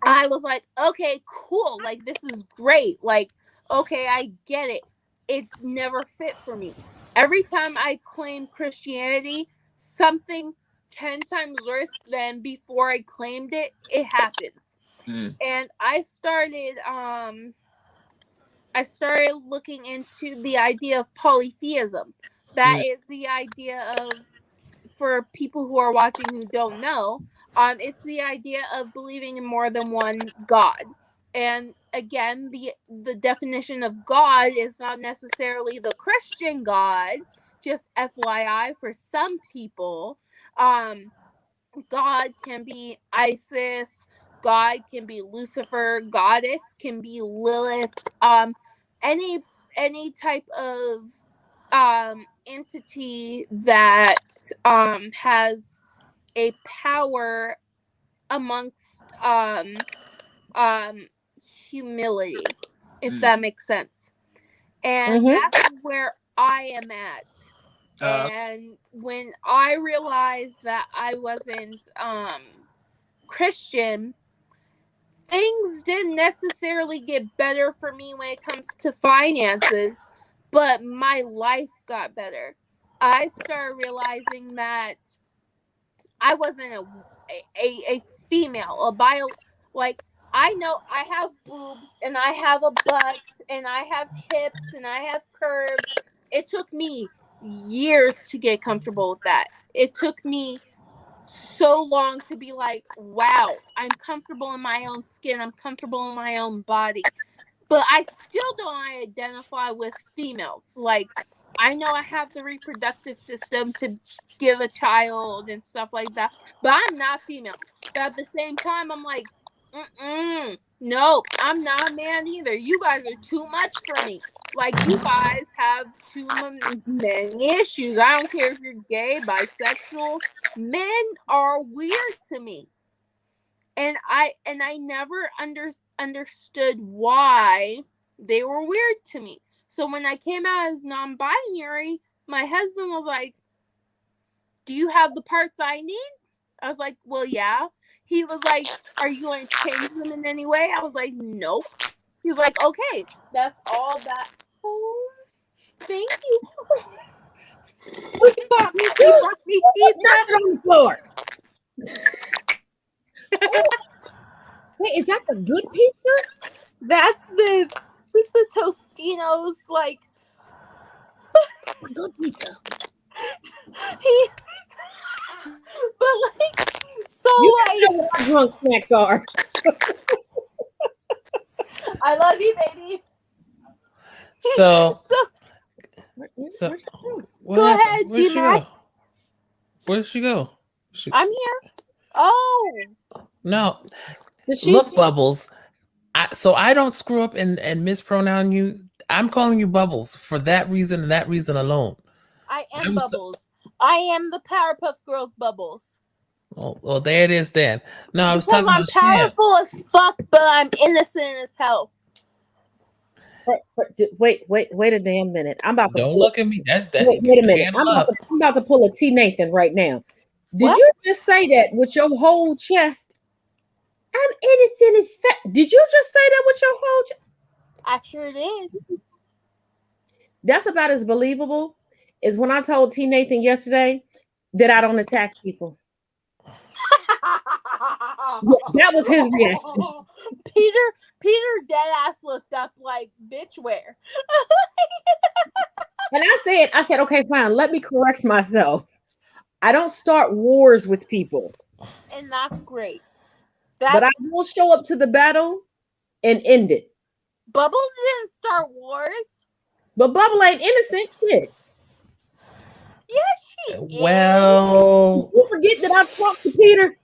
I was like, okay, cool. Like, this is great. Like, okay, I get it. It never fit for me. Every time I claim Christianity, something 10 times worse than before I claimed it happens. And I started looking into the idea of polytheism. That is the idea of for people who are watching who don't know, it's the idea of believing in more than one God. And again, the definition of God is not necessarily the Christian God. Just FYI, for some people, God can be Isis, God can be Lucifer, goddess can be Lilith, any type of entity that has a power amongst humility, if that makes sense. And that's where I am at. And when I realized that I wasn't Christian, things didn't necessarily get better for me when it comes to finances, but my life got better. I started realizing that I wasn't a female, like, I know I have boobs and I have a butt and I have hips and I have curves. It took me years to get comfortable with that. It took me so long to be like, wow, I'm comfortable in my own skin. I'm comfortable in my own body. But I still don't identify with females. Like, I know I have the reproductive system to give a child and stuff like that, but I'm not female. But at the same time, I'm like, no, I'm not a man either. You guys are too much for me. Like, you guys have too many issues. I don't care if you're gay, bisexual. Men are weird to me. And I never understood why they were weird to me. So when I came out as non-binary, my husband was like, do you have the parts I need? I was like, well, yeah. He was like, are you going to change them in any way? I was like, nope. He was like, okay, that's all that. Oh, thank you. He bought me pizza. On the floor. Wait, is that the good pizza? That's the Tostino's, like, good pizza. But like, so you like, know what our drunk snacks are. I love you, baby. So go ahead, Where'd she D-Mac. go? Where'd she go? I'm here. Oh no, look, Bubbles. So I don't screw up and mispronounce you. I'm calling you Bubbles for that reason and that reason alone. I am Bubbles. I am the Powerpuff Girls Bubbles. Well, there it is then. No, I was because talking I'm about powerful as fuck, but I'm innocent as hell. Wait a damn minute. I'm about to look at me. That's that. Wait a minute. I'm about to pull a T Nathan right now. Did What? you just say that with your whole chest? I'm innocent as fuck. Did you just say that with your whole chest? I sure did. That's about as believable as when I told T Nathan yesterday that I don't attack people. That was his reaction. Peter deadass looked up like, bitch, where? And I said, okay, fine. Let me correct myself. I don't start wars with people. And that's great. But I will show up to the battle and end it. Bubbles didn't start wars. But Bubble ain't innocent shit. Yes, she Well, you forget that I talked to Peter.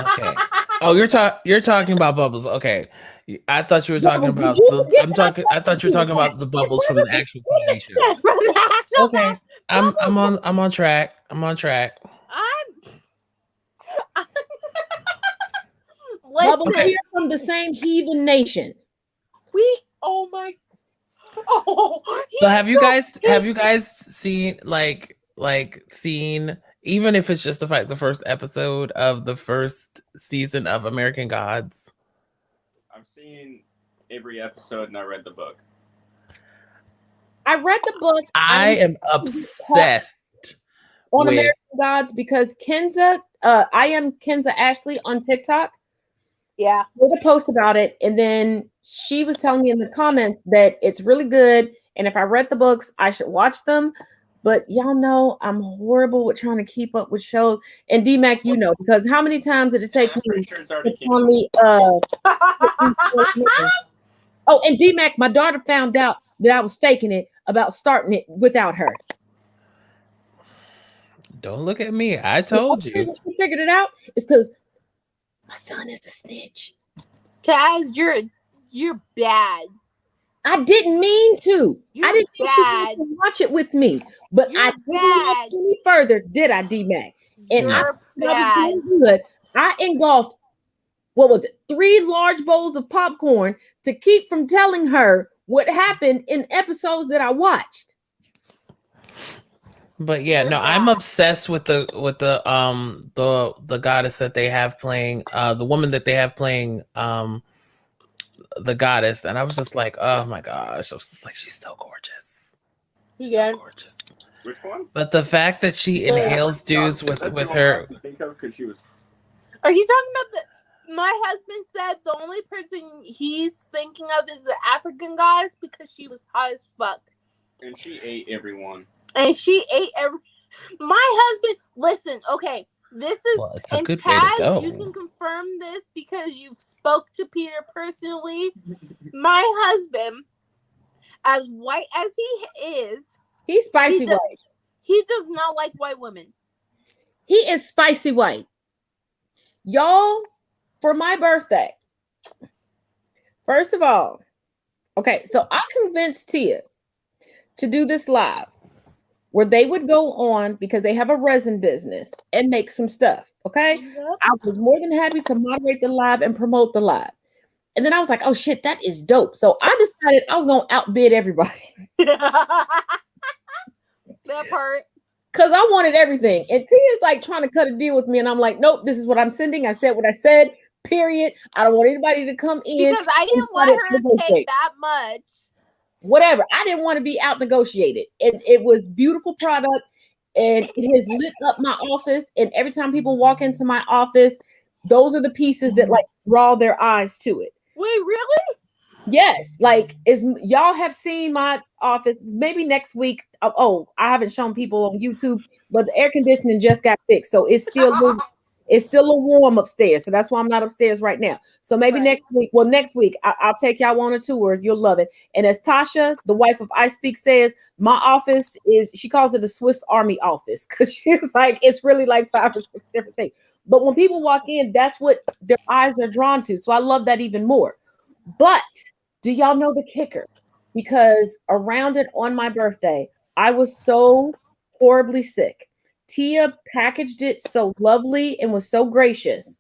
Okay. Oh, you're talking about Bubbles. Okay. I thought you were talking about I thought you were talking about the Bubbles from the actual TV show. Okay. I'm on track. Bubbles, we are from the same heathen nation. Oh my. Oh. So have you guys seen seen, even if it's just the first episode of the first season of American Gods? I've seen every episode and I read the book. I read the book. I am obsessed on American Gods because Kenza, I am Kenza Ashley on TikTok. Yeah. Made a post about it, and then she was telling me in the comments that it's really good, and if I read the books, I should watch them. But y'all know I'm horrible with trying to keep up with shows. And D-Mac, you know, because how many times did it take I'm me pretty sure it's to already finally oh, and D-Mac, my daughter found out that I was faking it about starting it without her. Don't look at me. I The told only you. reason she figured it out is because my son is a snitch. Taz, you're bad. I didn't mean to. You're I didn't think she wanted bad. to watch it with me. But You're I didn't bad. go any further, did I, D-Mac? And I You're thought I was bad. doing good. I engulfed, what was it, 3 large bowls of popcorn to keep from telling her what happened in episodes that I watched. But yeah, no, I'm obsessed with the goddess that they have playing, the woman that they have playing the goddess, and I was just like, oh my gosh, I was just like, she's so gorgeous. Yeah. So gorgeous. Which one? But the fact that she inhales dudes with her. Think of because she was. Are you talking about my husband said the only person he's thinking of is the African goddess because she was hot as fuck. And she ate everyone. And she ate my husband, listen, okay, this is, Well, it's a and good way to Taz, go. you can confirm this because you spoke to Peter personally. My husband, as white as he is, He's spicy white. He does not like white women. He is spicy white. Y'all, for my birthday, first of all, okay, so I convinced Tia to do this live where they would go on because they have a resin business and make some stuff. Okay. Yep. I was more than happy to moderate the live and promote the live. And then I was like, oh shit, that is dope. So I decided I was going to outbid everybody. That part. Because I wanted everything. And Tia's like trying to cut a deal with me. And I'm like, nope, this is what I'm sending. I said what I said, period. I don't want anybody to come in. Because I didn't want her to pay that much. Whatever. I didn't want to be out negotiated. And it was beautiful product. And it has lit up my office. And every time people walk into my office, those are the pieces that like draw their eyes to it. Wait, really? Yes. Like, y'all have seen my office. Maybe next week. Oh, I haven't shown people on YouTube, but the air conditioning just got fixed. So it's still a warm upstairs. So that's why I'm not upstairs right now. So maybe next week. Well, next week I'll take y'all on a tour. You'll love it. And as Tasha, the wife of I Speak, says, my office is, she calls it a Swiss Army office because she was like, it's really like 5 or 6 different things. But when people walk in, that's what their eyes are drawn to. So I love that even more. But do y'all know the kicker? Because around it on my birthday, I was so horribly sick. Tia packaged it so lovely and was so gracious.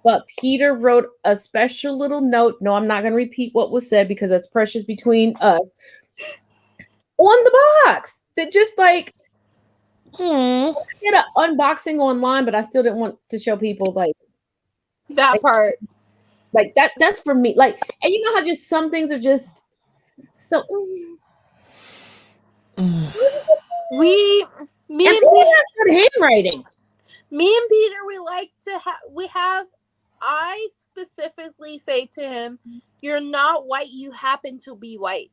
But Peter wrote a special little note. No, I'm not going to repeat what was said because that's precious between us. On the box that just like, I did an unboxing online, but I still didn't want to show people like that part. Like that's for me. Like, and you know how just some things are just so. Me and Peter has good handwriting. Me and Peter, we like to have. I specifically say to him, "You're not white. You happen to be white,"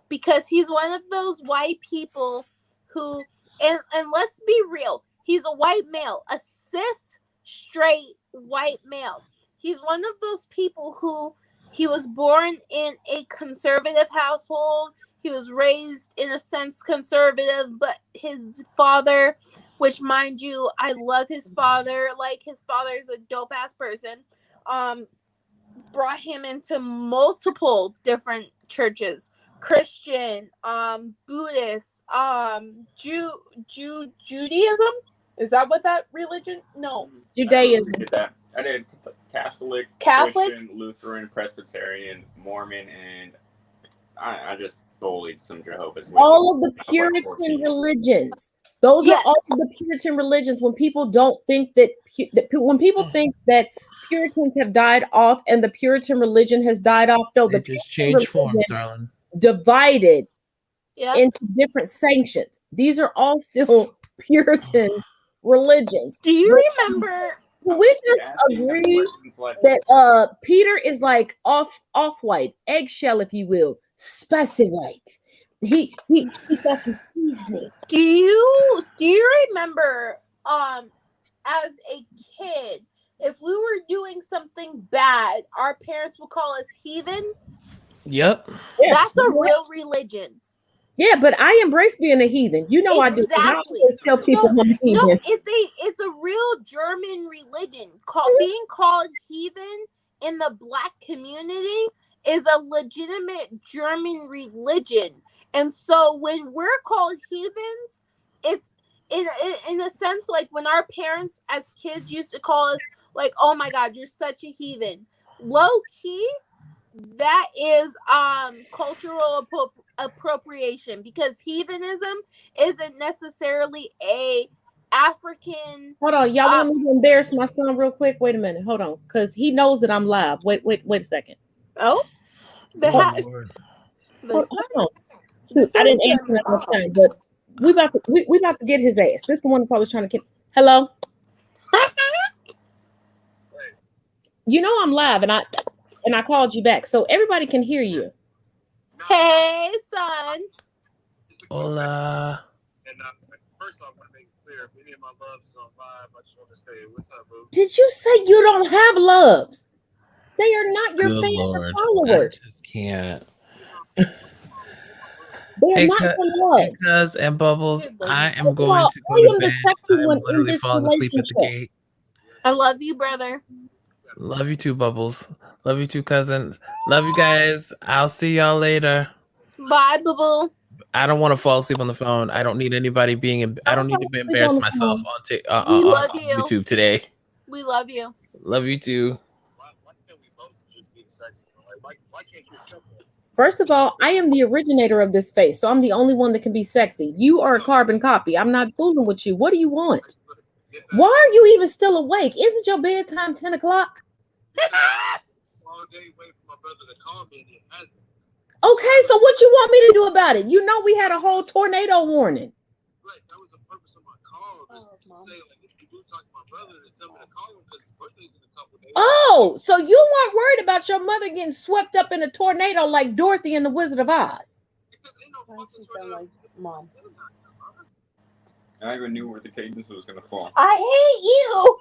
because he's one of those white people who, and let's be real, he's a white male, a cis straight white male. He's one of those people who he was born in a conservative household. He was raised in a sense conservative, but his father, which mind you, I love his father. Like his father is a dope ass person. Brought him into multiple different churches, Christian, Buddhist, Judaism. Is that what that religion? No, Judaism. I did Catholic, Christian, Lutheran, Presbyterian, Mormon, and I just bullied some Jehovah's Witnesses. All of the Puritan religions. Those are all of the Puritan religions. When people don't think that when people think that Puritans have died off and the Puritan religion has died off, no, the just changed forms, darling. Divided into different sanctions. These are all still Puritan religions. Do you remember? We just agree that Peter is like off white, eggshell, if you will, spicy white. He thought he teased me. Do you remember as a kid, if we were doing something bad, our parents would call us heathens? Yep. Yeah. That's a real religion. Yeah, but I embrace being a heathen. You know Exactly. I do. I always tell people I'm a heathen. No, it's a real German religion. Being called heathen in the Black community is a legitimate German religion. And so when we're called heathens, it's in a sense like when our parents as kids used to call us like, oh my God, you're such a heathen. Low key, that is cultural appropriation, because heathenism isn't necessarily a African. Hold on, y'all want me to embarrass my son real quick? Wait a minute, hold on, because he knows that I'm live. Wait a second. Oh, Hold on. I didn't answer that one time, but we about to get his ass. This is the one that's always trying to get. Hello. You know I'm live, and I called you back, so everybody can hear you. Hey, son. Hola. And first off, I want to make it clear, if any of my loves on live, I just want to say, what's up, boo? Did you say you don't have loves? They are not your Good fans Lord. or followers. I just can't. They're not your love. Because and Bubbles, I am First of going all, to go I to am the bed. sexy I'm one in literally this falling asleep at the relationship. gate. I love you, brother. Love you too, Bubbles. Love you too, cousins. Love you guys. I'll see y'all later. Bye, boo. I don't want to fall asleep on the phone. I don't need anybody being. I don't need to embarrass myself on YouTube today. We love you. Love you too. Why can't we both just be sexy? Like, why can't you accept that? First of all, I am the originator of this face, so I'm the only one that can be sexy. You are a carbon copy. I'm not fooling with you. What do you want? Why are you even still awake? Isn't your bedtime 10 o'clock? All day waiting for my brother to call me, and he hasn't. Okay, so what you want me to do about it? You know we had a whole tornado warning. Right, that was the purpose of my call. Just to say, like, if you do talk to my brother, then tell me to call him, because his birthday's in a couple days. Oh, so you weren't worried about your mother getting swept up in a tornado like Dorothy in The Wizard of Oz? Because ain't no fucking tornado. Like mom. I even knew where the cadence was going to fall. I hate you.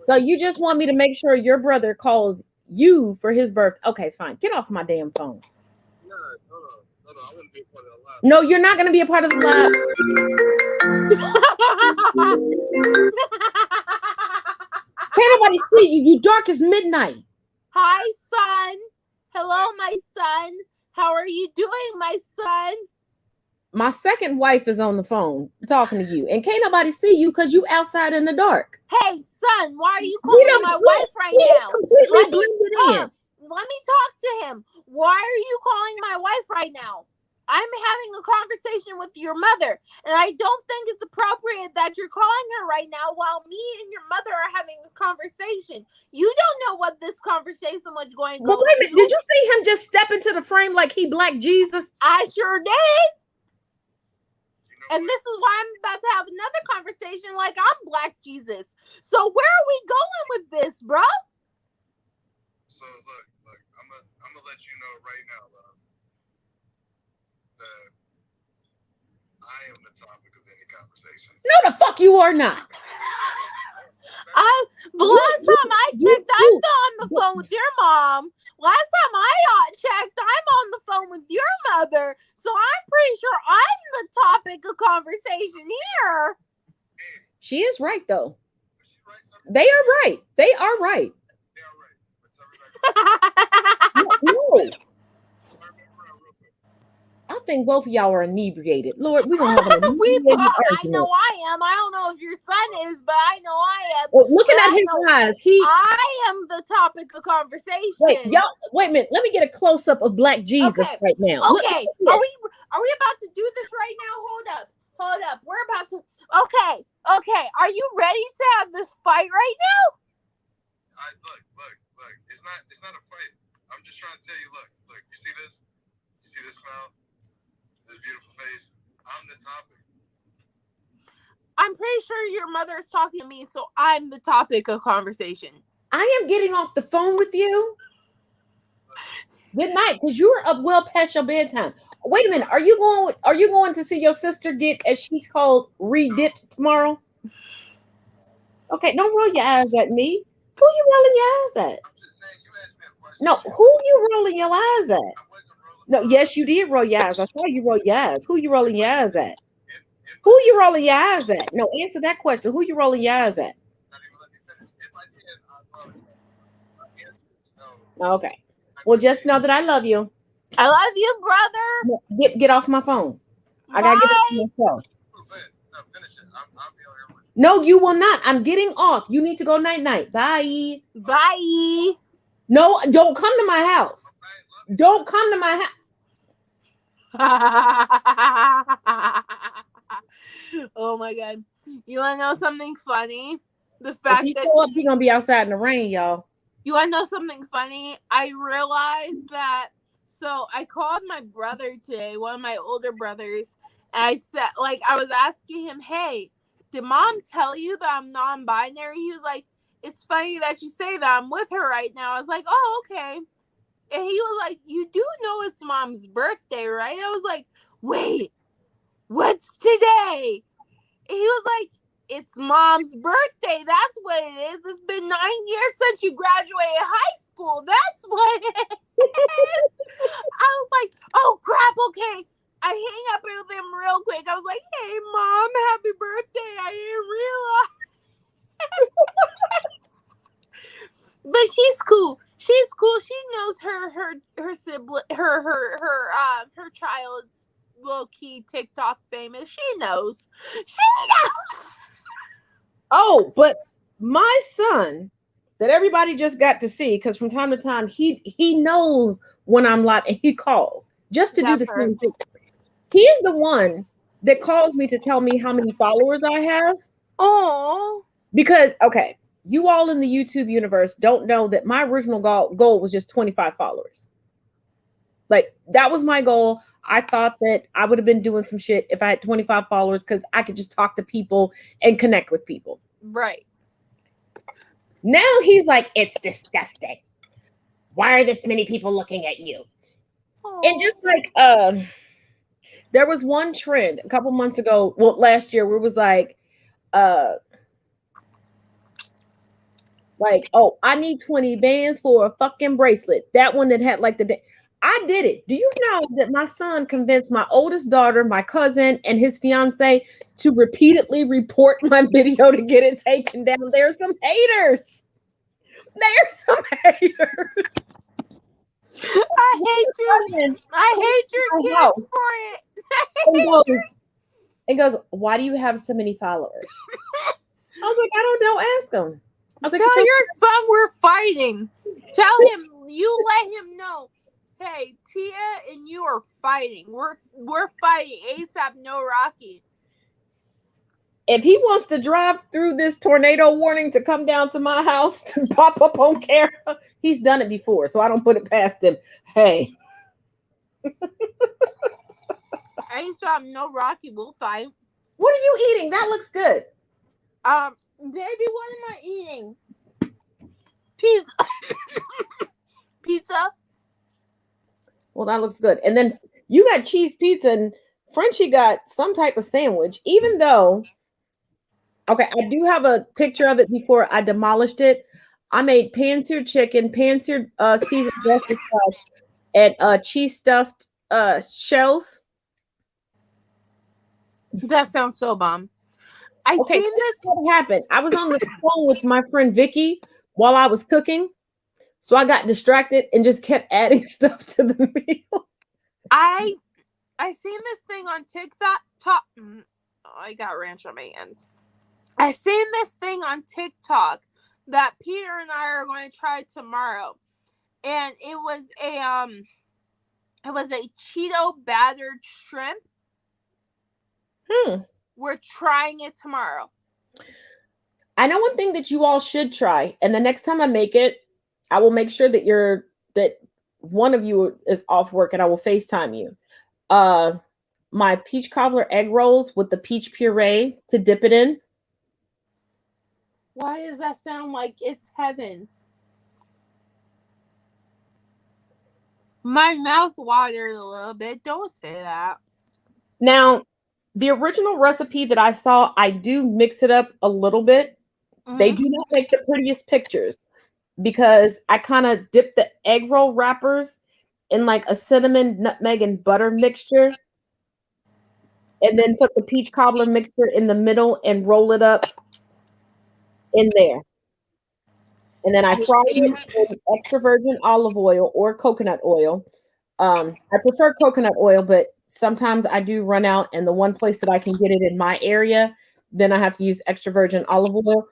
So you just want me to make sure your brother calls you for his birthday? Okay, fine. Get off my damn phone. No, I wouldn't be a part of the live. No, you're not going to be a part of the live. Can't nobody see you. You dark as midnight. Hi, son. Hello, my son. How are you doing, my son? My second wife is on the phone talking to you, and can't nobody see you because you outside in the dark. Hey, son, why are you calling my wife right now? Let me talk to him. Why are you calling my wife right now? I'm having a conversation with your mother, and I don't think it's appropriate that you're calling her right now while me and your mother are having a conversation. You don't know what this conversation was going to go But wait a minute, did you see him just step into the frame like he Black Jesus? I sure did. And this is why I'm about to have another conversation like I'm Black Jesus. So where are we going with this, bro? So look, I'm gonna let you know right now, love, that I am the topic of any conversation. No, the fuck you are not. The last time I checked, I'm on the phone with your mom. Last time I checked, I'm on the phone with your mother. So I'm pretty sure I'm the topic of conversation here. She is right, though. They are right. They are right. No. I think both of y'all are inebriated. Lord, we're going to have an inebriated I know I am. I don't know if your son is, but I know I am. Well, looking at his eyes, I am the topic of conversation. Wait a minute. Let me get a close-up of Black Jesus right now. Okay. Are we about to do this right now? Hold up. We're about to. Okay. Are you ready to have this fight right now? Look. It's not a fight. I'm just trying to tell you, look, you see this? You see this smile? This beautiful face? I'm the topic. I'm pretty sure your mother is talking to me, so I'm the topic of conversation. I am getting off the phone with you. Good night, because you were up well past your bedtime. Wait a minute. Are you going to see your sister get, as she's called, re-dipped tomorrow? Okay, don't roll your eyes at me. Who you rolling your eyes at? I'm just saying, you asked me a question. No, who you rolling your eyes at? I wasn't rolling. No, yes, you did roll your eyes. I saw you roll your eyes. Who you rolling your eyes at? If Who you rolling your eyes at? No, answer that question. Who you rolling your eyes at? not even let me finish. If I did, I'd probably answer. So Okay. Well, just know that I love you. I love you, brother. Get off my phone. I gotta get off my phone. go ahead. No, finish it. I'll be on here with you. No, you will not. I'm getting off. You need to go night-night. Bye. Bye. No, don't come to my house. Don't come to my house. Oh my god. You wanna know something funny? The If fact he that show up, he gonna be outside in the rain, y'all. you wanna know something funny? I realized that, so I called my brother today, one of my older brothers, and I said, like, I was asking him, hey, did mom tell you that I'm non-binary? He was like, it's funny that you say that. I'm with her right now. I was like, oh, okay. And he was like, you do know it's mom's birthday, right? I was like, wait, what's today? And he was like, it's mom's birthday. That's what it is. It's been 9 years since you graduated high school. That's what it is. I was like, oh, crap, okay. I hang up with him real quick. I was like, hey, mom, happy birthday. I didn't realize. But she's cool. She's cool. She knows her sibling, her child's low key TikTok famous. She knows. Oh, but my son that everybody just got to see, because from time to time he knows when I'm live and he calls just to do the same thing. He's the one that calls me to tell me how many followers I have. Oh, because okay, you all in the YouTube universe don't know that my original goal was just 25 followers. Like, that was my goal. I thought that I would have been doing some shit if I had 25 followers, because I could just talk to people and connect with people. Right. Now he's like, it's disgusting. Why are this many people looking at you? Aww. And just like, there was one trend a couple months ago, well, last year, where it was like, oh, I need 20 bands for a fucking bracelet. That one that had like I did it. Do you know that my son convinced my oldest daughter, my cousin, and his fiance to repeatedly report my video to get it taken down? There's some haters. There's some haters. I hate you. I hate your kids for it. It goes, why do you have so many followers? I was like, I don't know. Ask them. I was like, tell your son we're fighting. Tell him, you let him know. Hey, Tia and you are fighting. We're fighting ASAP, no Rocky. If he wants to drive through this tornado warning to come down to my house to pop up on camera, he's done it before, so I don't put it past him. Hey. ASAP, no Rocky, we'll fight. What are you eating? That looks good. Baby, what am I eating? Pizza. Pizza. Well, that looks good. And then you got cheese pizza, and Frenchie got some type of sandwich, even though, okay, I do have a picture of it before I demolished it. I made pan-seared chicken, pan-seared seasoned Brussels sprouts, and cheese stuffed shells. That sounds so bomb. Seen this. What happened? I was on the phone with my friend Vicky while I was cooking, so I got distracted and just kept adding stuff to the meal. I seen this thing on TikTok. I got ranch on my hands. I seen this thing on TikTok that Peter and I are going to try tomorrow, and it was a Cheeto battered shrimp. We're trying it tomorrow. I know one thing that you all should try, and the next time I make it, I will make sure that that one of you is off work, and I will FaceTime you. My peach cobbler egg rolls with the peach puree to dip it in. Why does that sound like it's heaven? My mouth watered a little bit. Don't say that. Now, the original recipe that I saw, I do mix it up a little bit. They do not make the prettiest pictures because I kind of dip the egg roll wrappers in like a cinnamon, nutmeg, and butter mixture, and then put the peach cobbler mixture in the middle and roll it up in there. And then I fry it in extra virgin olive oil or coconut oil. I prefer coconut oil, but sometimes I do run out, and the one place that I can get it in my area, then I have to use extra virgin olive oil.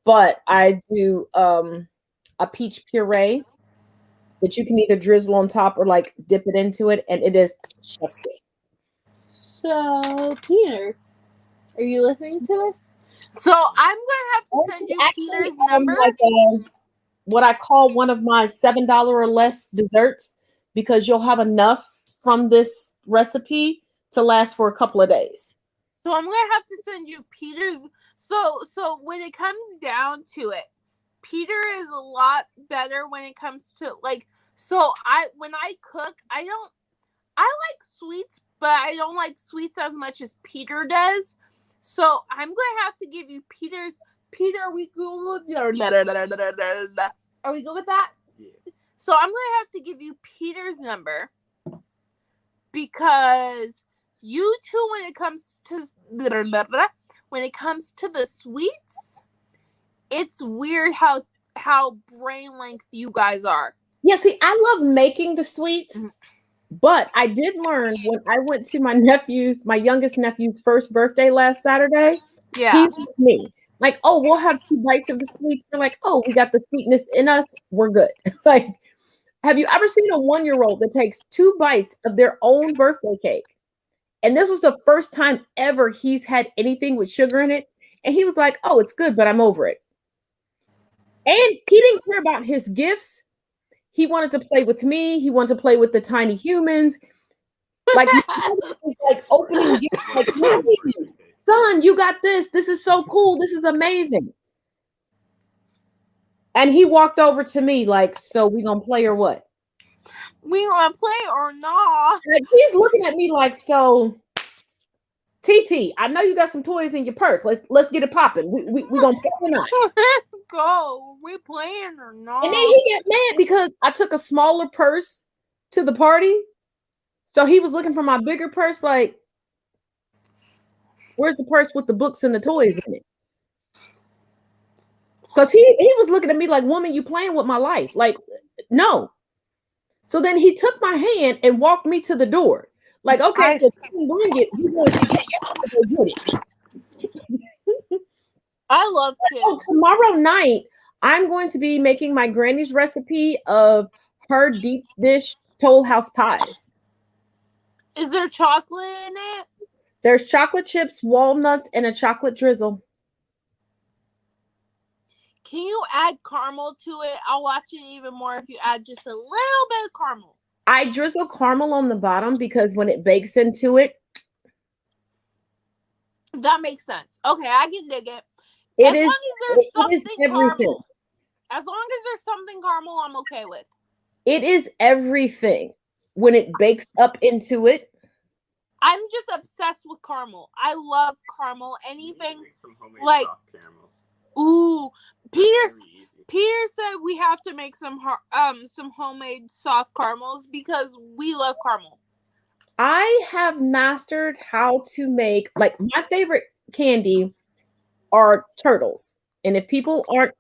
But I do a peach puree that you can either drizzle on top or like dip it into it, and it is chef's kiss. So, Peter, are you listening to us? So I'm gonna have to send you Peter's number. Like what I call one of my $7 or less desserts, because you'll have enough from this recipe to last for a couple of days. So I'm gonna have to send you Peter's. So when it comes down to it, Peter is a lot better when it comes to like. So when I cook, I like sweets, but I don't like sweets as much as Peter does. So I'm gonna have to give you Peter's. Peter, are we good? Are we good with that? Yeah. So I'm gonna have to give you Peter's number because you two, when it comes to the sweets, it's weird how brain length you guys are. Yeah, see, I love making the sweets. But I did learn when I went to my youngest nephew's first birthday last Saturday. Yeah. He's with me. Like, oh, we'll have 2 bites of the sweets. We're like, oh, we got the sweetness in us. We're good. Like, have you ever seen a 1-year-old that takes 2 bites of their own birthday cake? And this was the first time ever he's had anything with sugar in it. And he was like, oh, it's good, but I'm over it. And he didn't care about his gifts. He wanted to play with me. He wanted to play with the tiny humans. Like, was like opening gifts, like, son, you got this. This is so cool. This is amazing. And he walked over to me like, so we gonna play or what? We gonna play or not? Like, he's looking at me like, so TT, I know you got some toys in your purse. Let's get it popping. We gonna play or not? Go. We playing or not? And then he got mad because I took a smaller purse to the party. So he was looking for my bigger purse, like, where's the purse with the books and the toys in it? Because he was looking at me like, woman, you playing with my life. Like, no. So then he took my hand and walked me to the door. Like, okay, so bring it. I love kids. So tomorrow night, I'm going to be making my granny's recipe of her deep dish Toll House pies. Is there chocolate in it? There's chocolate chips, walnuts, and a chocolate drizzle. Can you add caramel to it? I'll watch it even more if you add just a little bit of caramel. I drizzle caramel on the bottom because when it bakes into it. That makes sense. Okay, I can dig it. As long as there's something caramel. As long as there's something caramel, I'm okay with. It is everything when it bakes up into it. I'm just obsessed with caramel. I love caramel. Anything like, ooh, Peter said we have to make some homemade soft caramels because we love caramel. I have mastered how to make, like, my favorite candy are turtles. And if people aren't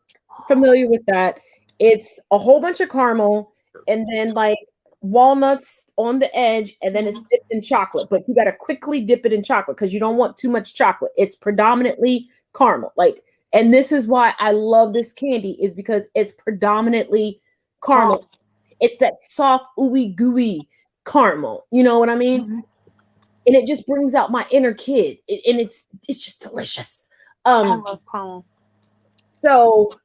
familiar with that, it's a whole bunch of caramel and then like walnuts on the edge, and then it's dipped in chocolate. But you got to quickly dip it in chocolate because you don't want too much chocolate. It's predominantly caramel. Like, and this is why I love this candy, is because it's predominantly caramel. It's that soft, ooey gooey caramel. You know what I mean? Mm-hmm. And it just brings out my inner kid. And it's just delicious. I love caramel. So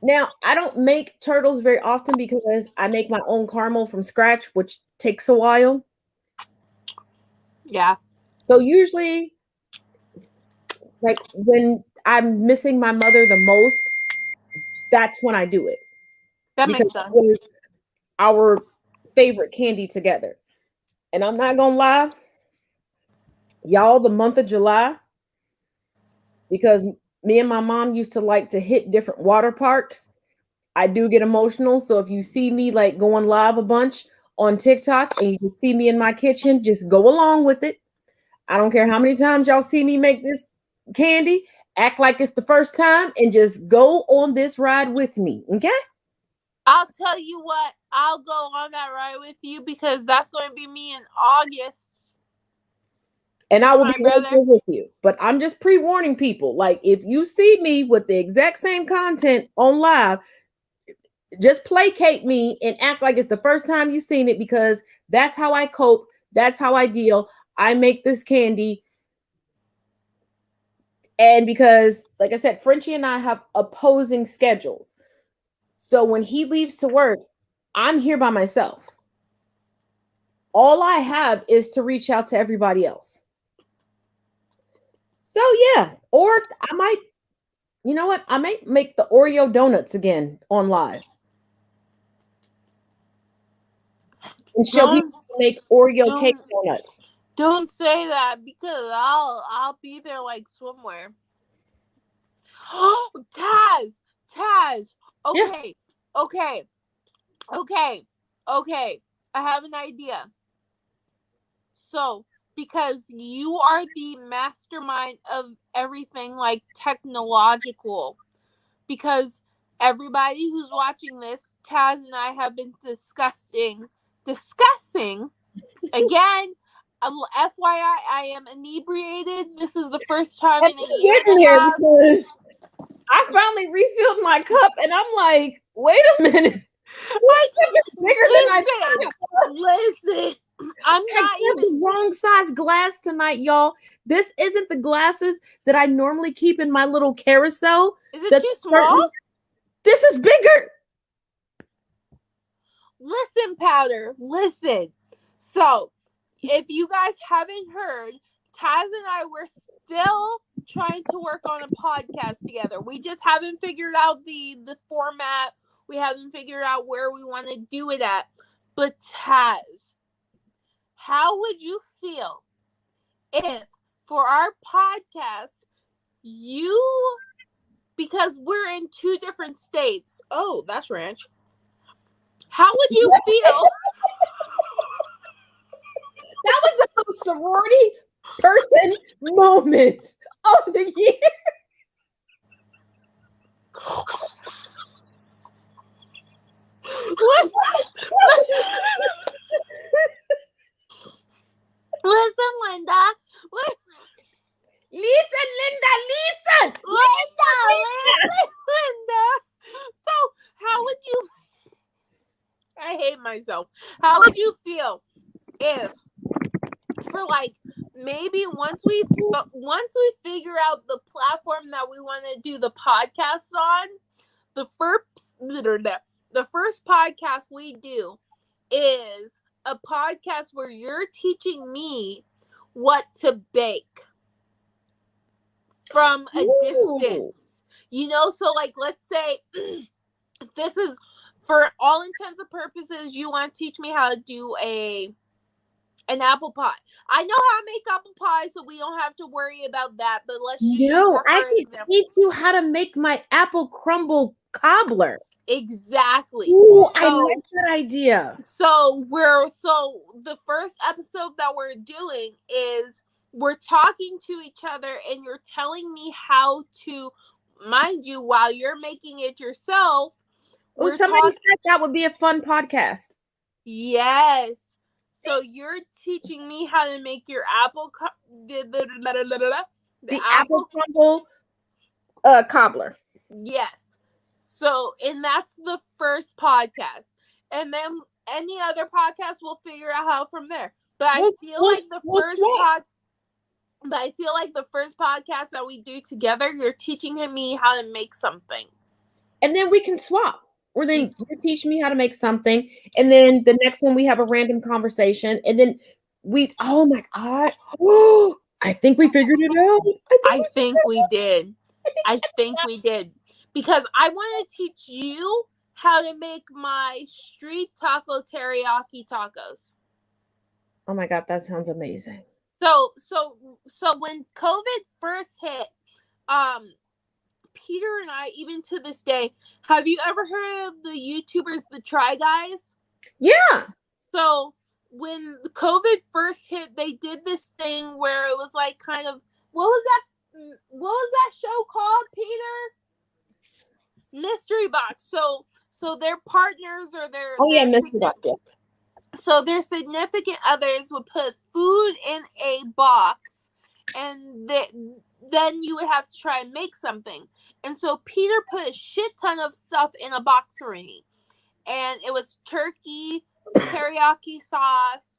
now I don't make turtles very often because I make my own caramel from scratch, which takes a while. Yeah. So usually, like, when I'm missing my mother the most, that's when I do it. That makes sense. Our favorite candy together. And I'm not gonna lie, y'all, the month of July, because me and my mom used to like to hit different water parks. I do get emotional. So if you see me like going live a bunch on TikTok and you can see me in my kitchen, just go along with it. I don't care how many times y'all see me make this candy, act like it's the first time and just go on this ride with me. Okay? I'll tell you what, I'll go on that ride with you because that's going to be me in August. And I will My be right brother. there with you. But I'm just pre-warning people. Like, if you see me with the exact same content on live, just placate me and act like it's the first time you've seen it, because that's how I cope. That's how I deal. I make this candy. And because, like I said, Frenchie and I have opposing schedules. So when he leaves to work, I'm here by myself. All I have is to reach out to everybody else. So yeah, or I might, you know what? I might make the Oreo donuts again on live. And show people to make Oreo cake donuts. Don't say that because I'll be there like swimwear. Oh, Taz. Okay. Yeah. Okay. I have an idea. So, because you are the mastermind of everything like technological, because everybody who's watching this, Taz and I have been discussing again. FYI, I am inebriated. This is the first time in a year and a half. Because I finally refilled my cup, and I'm like, wait a minute. Listen, I'm not even the wrong size glass tonight, y'all. This isn't the glasses that I normally keep in my little carousel. Is it too small? This is bigger. Listen, Powder, listen. So, if you guys haven't heard, Taz and I were still trying to work on a podcast together. We just haven't figured out the format. We haven't figured out where we want to do it at. But Taz, how would you feel if for our podcast, because we're in 2 different states. Oh, that's ranch. How would you feel? That was the most sorority person moment of the year. Listen, Linda. Listen, Linda. So, how would you? I hate myself. How would you feel if, for like, maybe once we figure out the platform that we want to do the podcast on, the first podcast we do is a podcast where you're teaching me what to bake from a distance. You know, so like, let's say this is, for all intents and purposes, you want to teach me how to do an apple pie. I know how to make apple pie, so we don't have to worry about that. But let's just use that for example. Teach you how to make my apple crumble cobbler. Exactly. Ooh, I like that idea. So the first episode that we're doing is we're talking to each other, and you're telling me how to, mind you, while you're making it yourself. Oh, somebody said that would be a fun podcast. Yes. So you're teaching me how to make your apple apple crumble cobbler. Yes. So, and that's the first podcast. And then any other podcast we'll figure out how from there. But I feel like the first podcast that we do together, you're teaching me how to make something. And then we can swap. Or then you teach me how to make something. And then the next one we have a random conversation. And then oh my God. Oh, I think we figured it out. I think we did. Because I want to teach you how to make my street taco teriyaki tacos. Oh my God, that sounds amazing. So when COVID first hit, Peter and I, even to this day, have you ever heard of the YouTubers, the Try Guys? Yeah. So when COVID first hit, they did this thing where it was like kind of, what was that show called, Peter? Mystery Box. So their partners or their Mystery Box. Yeah. So their significant others would put food in a box, and then you would have to try and make something. And so Peter put a shit ton of stuff in a box for me, and it was turkey, teriyaki sauce,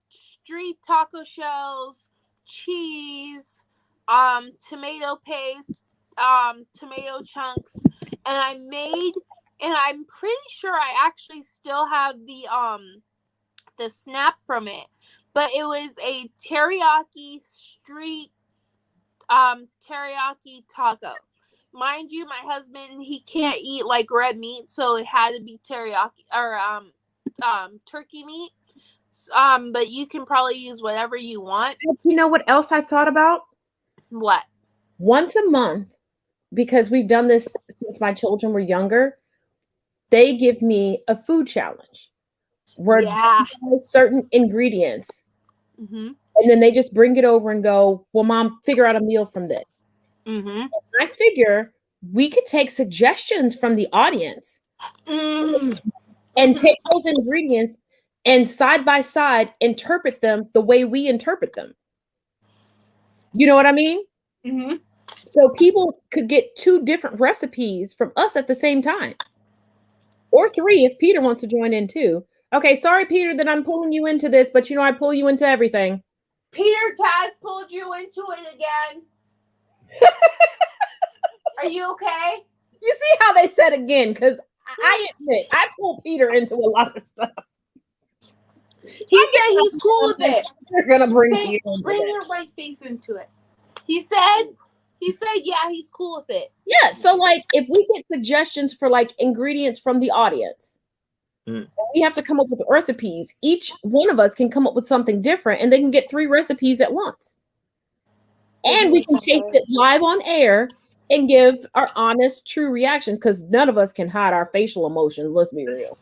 street taco shells, cheese, tomato paste, tomato chunks, and I'm pretty sure I actually still have the snap from it, but it was a teriyaki street teriyaki taco. Mind you, my husband, he can't eat like red meat, so it had to be teriyaki or turkey meat. But you can probably use whatever you want. You know what else I thought about? What? Once a month, because we've done this since my children were younger, they give me a food challenge where certain ingredients, mm-hmm. and then they just bring it over and go, well, Mom, figure out a meal from this. Mm-hmm. I figure we could take suggestions from the audience and take those ingredients and side by side interpret them the way we interpret them. You know what I mean? Mm-hmm. So people could get 2 different recipes from us at the same time. Or 3 if Peter wants to join in too. Okay, sorry, Peter, that I'm pulling you into this, but I pull you into everything. Peter Taz pulled you into it again. Are you okay? You see how they said again, because I admit, I pull Peter into a lot of stuff. He said he's cool with it. You're going to bring Peter bring your right face into it. He said, yeah, he's cool with it. Yeah, so like if we get suggestions for like ingredients from the audience, we have to come up with recipes. Each one of us can come up with something different, and they can get 3 recipes at once. And we can taste it live on air and give our honest, true reactions, because none of us can hide our facial emotions. Let's be real.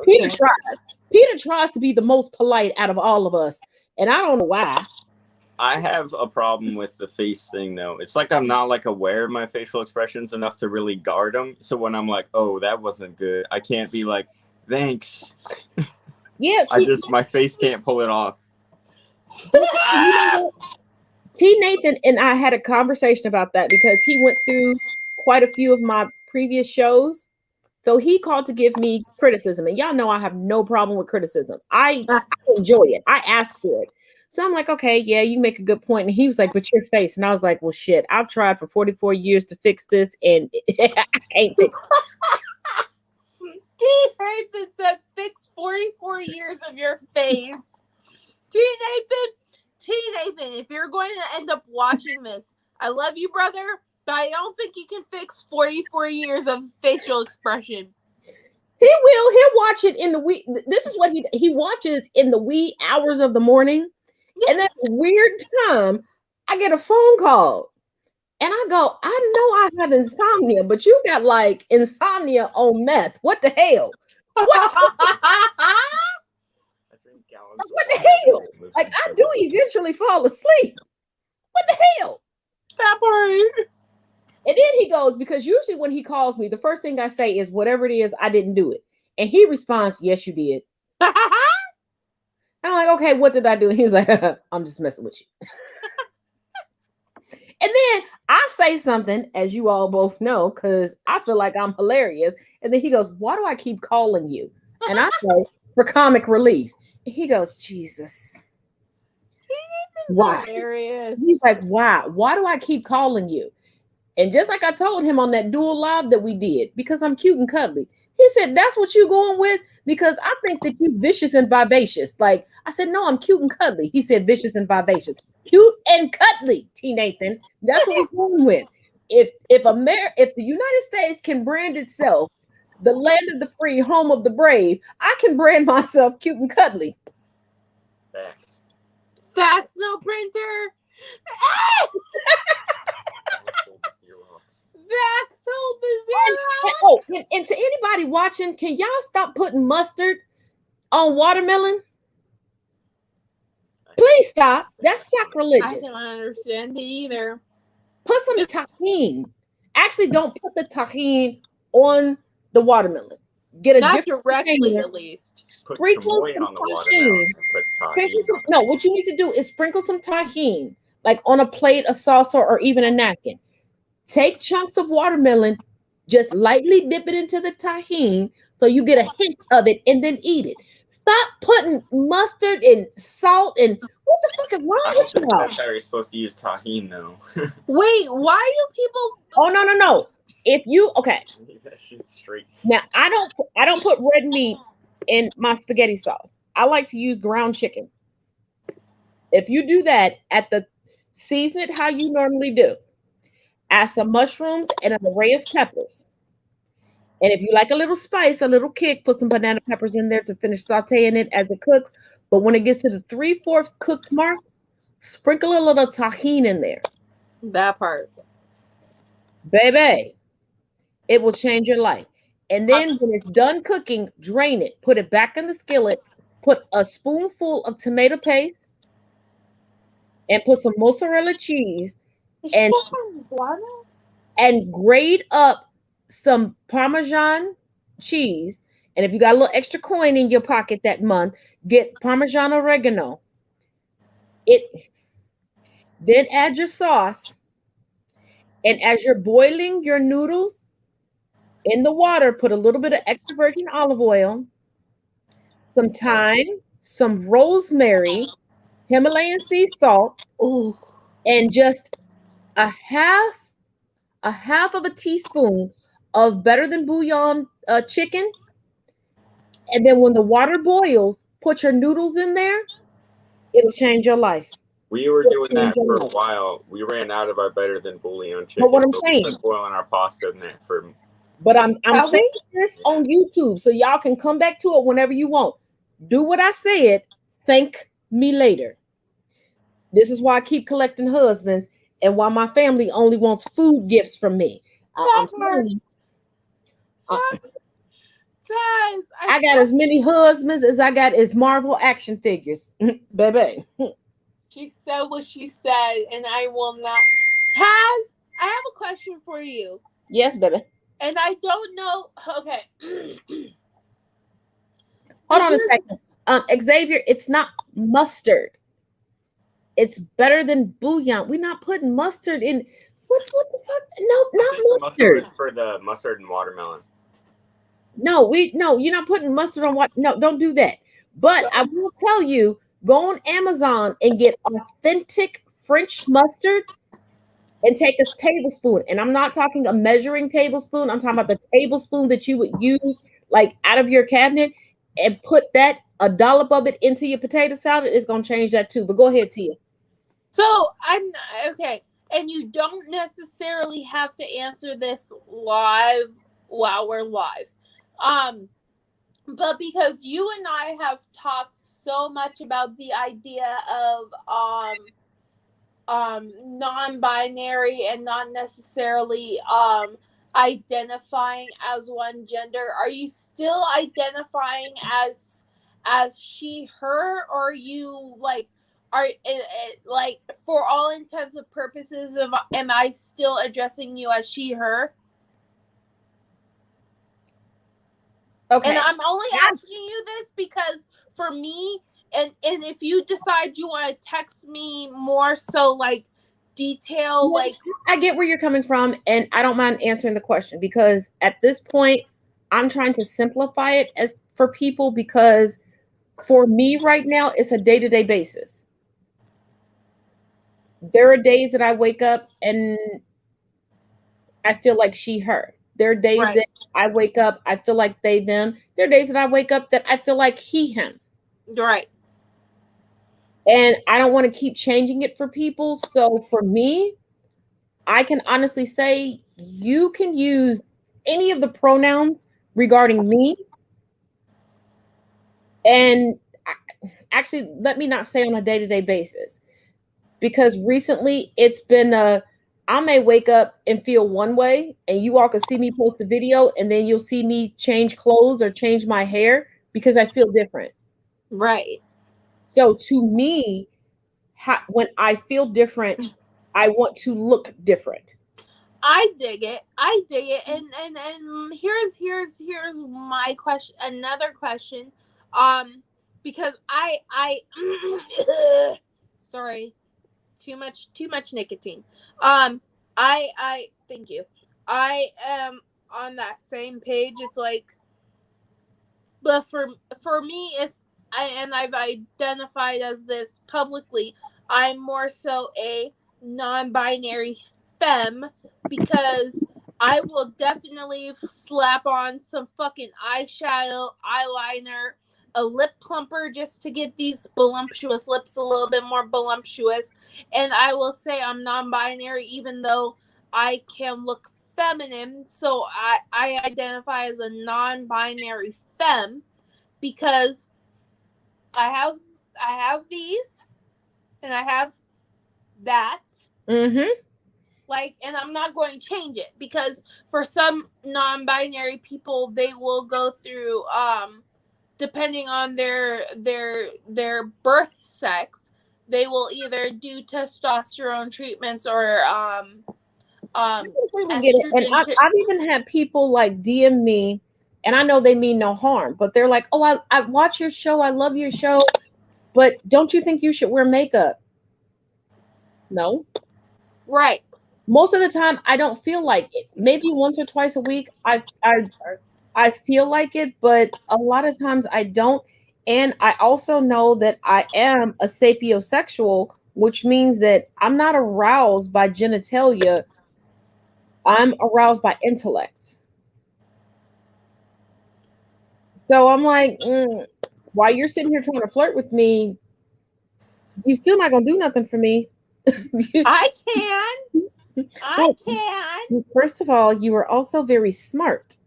Peter tries. Peter tries to be the most polite out of all of us, and I don't know why. I have a problem with the face thing, though. It's like I'm not like aware of my facial expressions enough to really guard them. So when I'm like, "Oh, that wasn't good," I can't be like, "Thanks." Yes, my face can't pull it off. T. Nathan and I had a conversation about that because he went through quite a few of my previous shows. So he called to give me criticism. And y'all know I have no problem with criticism. I enjoy it. I ask for it. So I'm like, okay, yeah, you make a good point. And he was like, but your face. And I was like, well, shit, I've tried for 44 years to fix this, and I can't fix it. T. Nathan said, fix 44 years of your face. T. Nathan, if you're going to end up watching this, I love you, brother, but I don't think you can fix 44 years of facial expression. He will. He'll watch it in the wee. This is what he watches in the wee hours of the morning. And then a weird time, I get a phone call. And I go, I know I have insomnia, but you got like insomnia on meth. What the hell? What the hell? Like, I do eventually fall asleep. What the hell? That part. And then he goes, because usually when he calls me, the first thing I say is, whatever it is, I didn't do it. And he responds, yes, you did. I'm like, okay, what did I do? And he's like, I'm just messing with you. And then I say something, as you all both know, because I feel like I'm hilarious. And then he goes, why do I keep calling you? And I say, for comic relief. And he goes, Jesus. Why? Hilarious. He's like, why? Why do I keep calling you? And just like I told him on that dual live that we did, because I'm cute and cuddly. He said, that's what you going with? Because I think that you vicious and vivacious. Like, I said, no, I'm cute and cuddly. He said, vicious and vivacious. Cute and cuddly, T. Nathan. That's what we're going with. If the United States can brand itself the land of the free, home of the brave. I can brand myself cute and cuddly. Facts. Fax no printer. Vax so bizarre. And to anybody watching, can y'all stop putting mustard on watermelon? Please stop. That's I sacrilegious. don't understand it either. Put some tahini. Actually, don't put the tahini on the watermelon. Get a Not different directly, container. at least. Put Sprinkle chamoy some on the watermelon. tahini. And put Sprinkle tahini some, on no, what you need to do is sprinkle some tahini, like on a plate, a saucer, or even a napkin. Take chunks of watermelon, just lightly dip it into the tahini so you get a hint of it, and then eat it. Stop putting mustard and salt and what the fuck is wrong I with don't think y'all? that's how you're supposed to use tahini, though. Wait, why do people? Oh no. If you okay, Leave that shit straight. now I don't put red meat in my spaghetti sauce. I like to use ground chicken. If you do that, season it how you normally do. Add some mushrooms and an array of peppers. And if you like a little spice, a little kick, put some banana peppers in there to finish sauteing it as it cooks. But when it gets to the 3/4 cooked mark, sprinkle a little tahini in there. That part. Baby, it will change your life. And then when it's done cooking, drain it, put it back in the skillet, put a spoonful of tomato paste, and put some mozzarella cheese and grate up some Parmesan cheese. And if you got a little extra coin in your pocket that month, get Parmesan oregano. Then add your sauce. And as you're boiling your noodles in the water, put a little bit of extra virgin olive oil, some thyme, some rosemary, Himalayan sea salt, and just a half of a teaspoon of better than bouillon chicken. And then when the water boils, put your noodles in there. It'll change your life. We were doing that for a while. We ran out of our better than bouillon chicken. But what I'm saying, we boiling our pasta in that for. But I'm saying this on YouTube so y'all can come back to it whenever you want. Do what I said. Thank me later. This is why I keep collecting husbands and why my family only wants food gifts from me. I'm telling you, I got as many husbands as I got as Marvel action figures, baby. She said what she said, and I will not. Taz, I have a question for you. Yes, baby. And I don't know. Okay. Hold on a second. Xavier, it's not mustard. It's better than bouillon. We're not putting mustard in. What the fuck? No, not mustard. Mustard for the mustard and watermelon. No, you're not putting mustard on what? No, don't do that. But I will tell you, go on Amazon and get authentic French mustard and take a tablespoon. And I'm not talking a measuring tablespoon. I'm talking about the tablespoon that you would use like out of your cabinet and put a dollop of it into your potato salad. It's going to change that too. But go ahead, Tia. So okay. And you don't necessarily have to answer this live while we're live. But because you and I have talked so much about the idea of non-binary and not necessarily identifying as one gender, are you still identifying as she, her, or are you like for all intents and purposes am I still addressing you as she, her? Okay. And I'm only asking you this because for me, and if you decide you want to text me more so like detail, like I get where you're coming from, and I don't mind answering the question because at this point, I'm trying to simplify it as for people because for me right now, it's a day-to-day basis. There are days that I wake up and I feel like she, her. There are days that I wake up, I feel like they, them. There are days that I wake up that I feel like he, him. Right. And I don't want to keep changing it for people. So for me, I can honestly say you can use any of the pronouns regarding me. And actually, let me not say on a day-to-day basis, because recently it's been I may wake up and feel one way, and you all can see me post a video, and then you'll see me change clothes or change my hair because I feel different. Right. So to me, when I feel different, I want to look different. I dig it. And here's my question. Another question. Because I sorry, too much nicotine. I thank you. I am on that same page. It's like, but for me, I've identified as this publicly. I'm more so a non-binary femme because I will definitely slap on some fucking eyeshadow, eyeliner, a lip plumper just to get these voluptuous lips a little bit more voluptuous. And I will say I'm non-binary even though I can look feminine. So I identify as a non-binary femme because I have these and I have that. Mm-hmm. Like, and I'm not going to change it because for some non-binary people, they will go through depending on their birth sex, they will either do testosterone treatments or I completely get it. And I've even had people like DM me, and I know they mean no harm, but they're like, "Oh, I watch your show. I love your show, but don't you think you should wear makeup?" No. Right. Most of the time, I don't feel like it. Maybe once or twice a week, I feel like it, but a lot of times I don't. And I also know that I am a sapiosexual, which means that I'm not aroused by genitalia. I'm aroused by intellect. So I'm like, while you're sitting here trying to flirt with me, you're still not gonna do nothing for me. I can. I can. First of all, you are also very smart,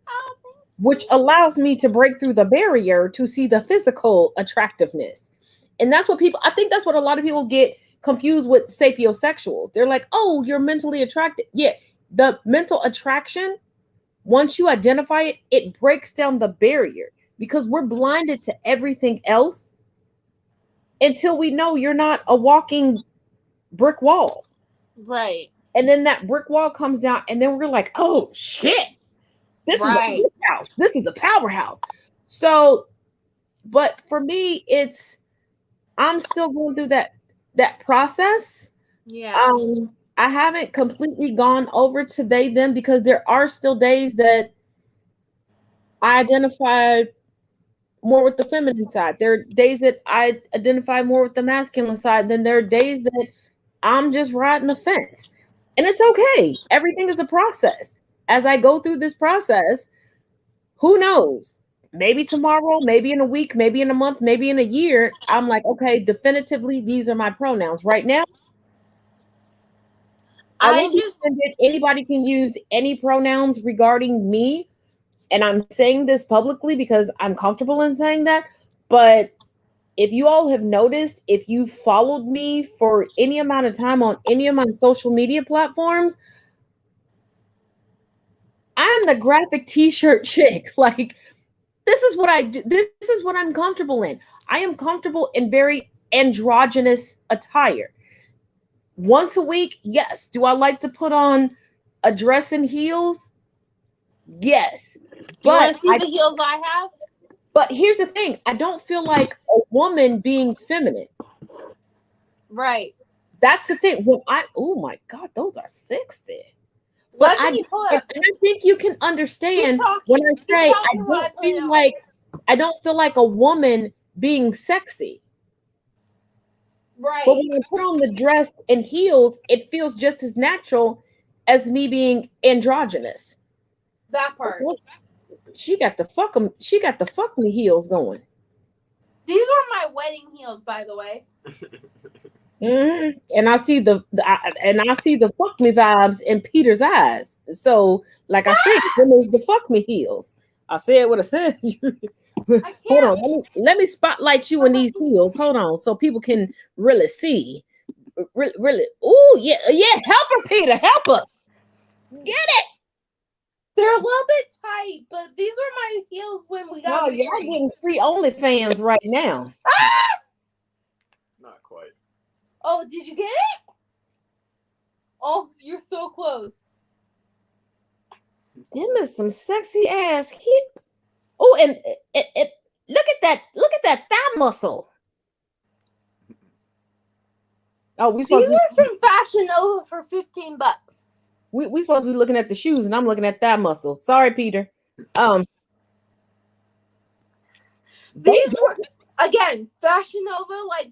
Oh, which allows me to break through the barrier to see the physical attractiveness. And that's what I think that's what a lot of people get confused with sapiosexuals. They're like, oh, you're mentally attracted. Yeah, the mental attraction, once you identify it, it breaks down the barrier because we're blinded to everything else until we know you're not a walking brick wall. Right. And then that brick wall comes down, and then we're like, oh shit, this is a house. This is a powerhouse. So, but for me, I'm still going through that process. Yeah. I haven't completely gone over to they them because there are still days that I identify more with the feminine side. There are days that I identify more with the masculine side. Then there are days that I'm just riding the fence. And it's okay. Everything is a process. As I go through this process, who knows? Maybe tomorrow, maybe in a week, maybe in a month, maybe in a year, I'm like, okay, definitively, these are my pronouns. Right now, anybody can use any pronouns regarding me. And I'm saying this publicly because I'm comfortable in saying that. But if you all have noticed, if you followed me for any amount of time on any of my social media platforms, I'm the graphic t-shirt chick. Like, this is what I do. This is what I'm comfortable in. I am comfortable in very androgynous attire. Once a week, yes. Do I like to put on a dress and heels? Yes. You want to see the heels I have? But here's the thing. I don't feel like a woman being feminine. Right. That's the thing. Oh my God, those are sexy. But I think you can understand when I say I don't feel like a woman being sexy. Right. But when I put on the dress and heels, it feels just as natural as me being androgynous. That part. She got the fuck me heels going. These are my wedding heels, by the way. And I see the fuck me vibes in Peter's eyes. So, like I said, them is the fuck me heels. I said what I said. Hold on, let me spotlight you in these heels. Hold on, so people can really see. Really, really. Oh yeah, yeah. Help her, Peter. Help her. Get it. They're a little bit tight, but these were my heels when we got No, married. y'all getting free OnlyFans right now. Not quite. Oh, did you get it? Oh, you're so close. Them is some sexy ass hip. Oh, and it look at that thigh muscle. Oh, we These supposed to are from Fashion Nova for $15. we supposed to be looking at the shoes, and I'm looking at thigh muscle. Sorry, Peter. These were again Fashion Nova, like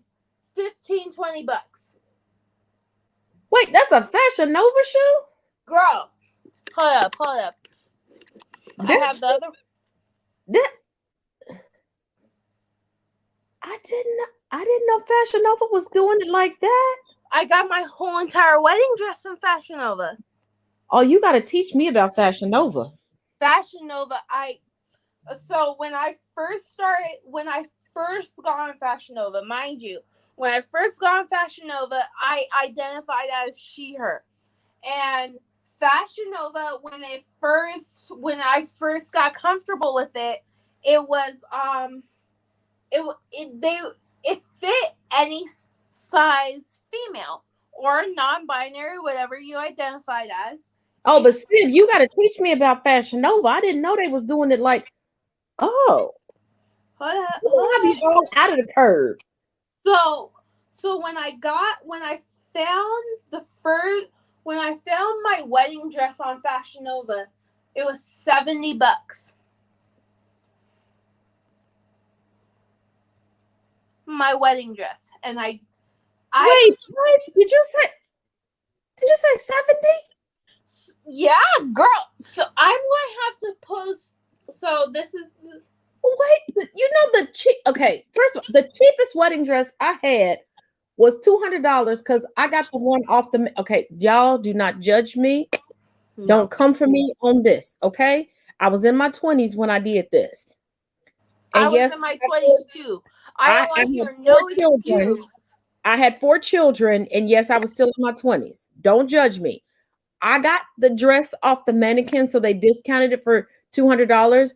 $15-20. Wait, that's a Fashion Nova shoe? Girl, hold up. I have the other. That I didn't know Fashion Nova was doing it like that. I got my whole entire wedding dress from Fashion Nova. Oh, you got to teach me about Fashion Nova. Fashion Nova, so when I first got on Fashion Nova, mind you, when I first got on Fashion Nova, I identified as she, her. And Fashion Nova, when I first got comfortable with it, it was it fit any size female or non-binary, whatever you identified as. Oh, but Sid, you got to teach me about Fashion Nova. I didn't know they was doing it like, oh, I'll be all out of the curve. So when I found my wedding dress on Fashion Nova, it was $70. My wedding dress, and wait, what? Did you say 70? Yeah, girl. So I'm going to have to post. So this is. Wait, you know okay, first of all, the cheapest wedding dress I had was $200 because I got the one off the. Okay, y'all do not judge me. Don't come for me on this, okay? I was in my 20s when I did this. And I was in my 20s too. I don't hear no excuse. I had 4 children, and yes, I was still in my 20s. Don't judge me. I got the dress off the mannequin, so they discounted it for $200.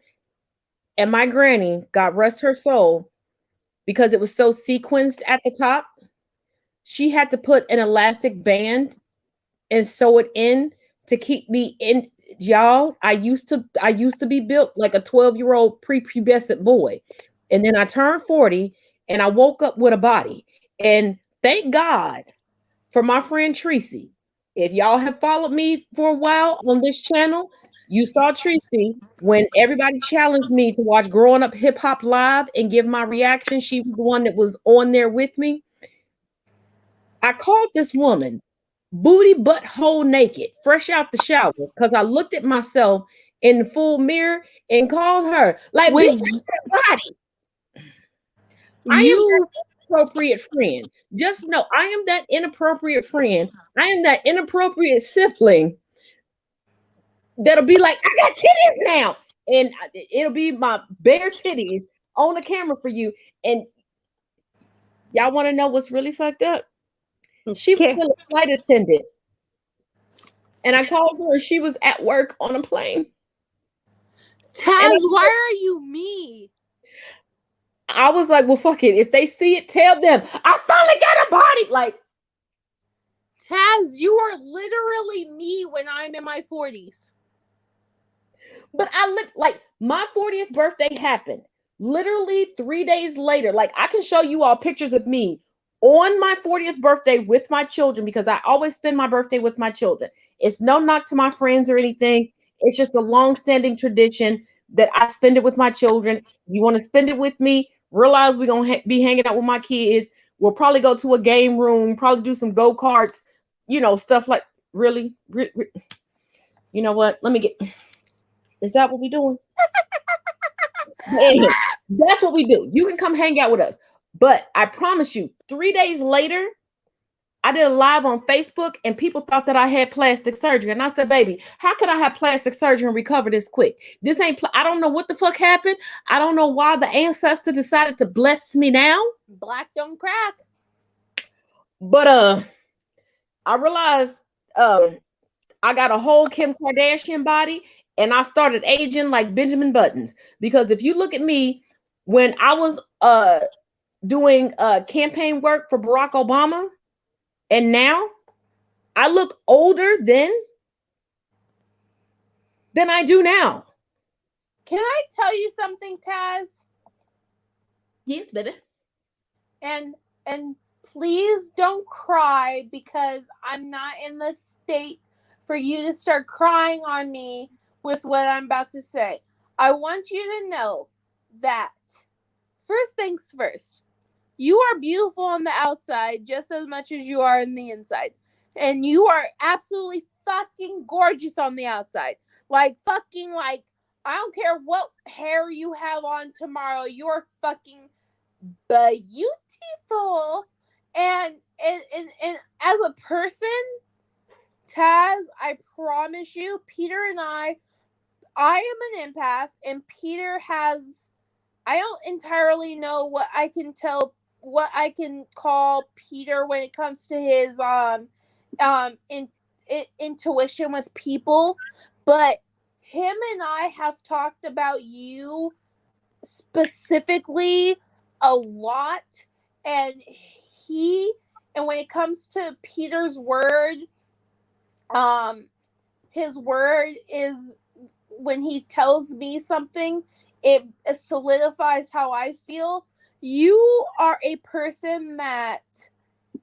And my granny, God rest her soul, because it was so sequenced at the top, she had to put an elastic band and sew it in to keep me in. Y'all, I used to be built like a 12-year-old prepubescent boy. And then I turned 40 and I woke up with a body. And thank God for my friend Tracy. If y'all have followed me for a while on this channel, you saw Tracy when everybody challenged me to watch Growing Up Hip Hop Live and give my reaction. She was the one that was on there with me. I called this woman booty butt hole naked, fresh out the shower, because I looked at myself in the full mirror and called her like, bitch, body. I am that inappropriate friend. Just know I am that inappropriate friend. I am that inappropriate sibling that'll be like, I got titties now. And it'll be my bare titties on the camera for you. And y'all want to know what's really fucked up? She was still a flight attendant. And I called her and she was at work on a plane. Taz, why are you me? I was like, well, fuck it. If they see it, tell them I finally got a body. Like, Taz, you are literally me when I'm in my 40s. But I look like my 40th birthday happened literally 3 days later. Like, I can show you all pictures of me on my 40th birthday with my children because I always spend my birthday with my children. It's no knock to my friends or anything. It's just a long-standing tradition that I spend it with my children. You want to spend it with me? Realize we're going to be hanging out with my kids. We'll probably go to a game room, probably do some go-karts, you know, stuff like really. You know what? Let me get... Is that what we doing? Anyway, that's what we do. You can come hang out with us. But I promise you, 3 days later, I did a live on Facebook and people thought that I had plastic surgery. And I said, baby, how could I have plastic surgery and recover this quick? This ain't, I don't know what the fuck happened. I don't know why the ancestor decided to bless me now. Black don't crack. But I realized I got a whole Kim Kardashian body and I started aging like Benjamin Buttons. Because if you look at me when I was doing campaign work for Barack Obama, and now I look older than I do now. Can I tell you something, Taz? Yes, baby. And please don't cry because I'm not in the state for you to start crying on me with what I'm about to say. I want you to know that first things first, you are beautiful on the outside just as much as you are on the inside. And you are absolutely fucking gorgeous on the outside. Like, fucking, like, I don't care what hair you have on tomorrow. You're fucking beautiful. And as a person, Taz, I promise you, Peter and I am an empath, and Peter has, I don't entirely know what I can call Peter when it comes to his intuition with people, but him and I have talked about you specifically a lot, and when it comes to Peter's word, his word is, when he tells me something, it solidifies how I feel. You are a person that,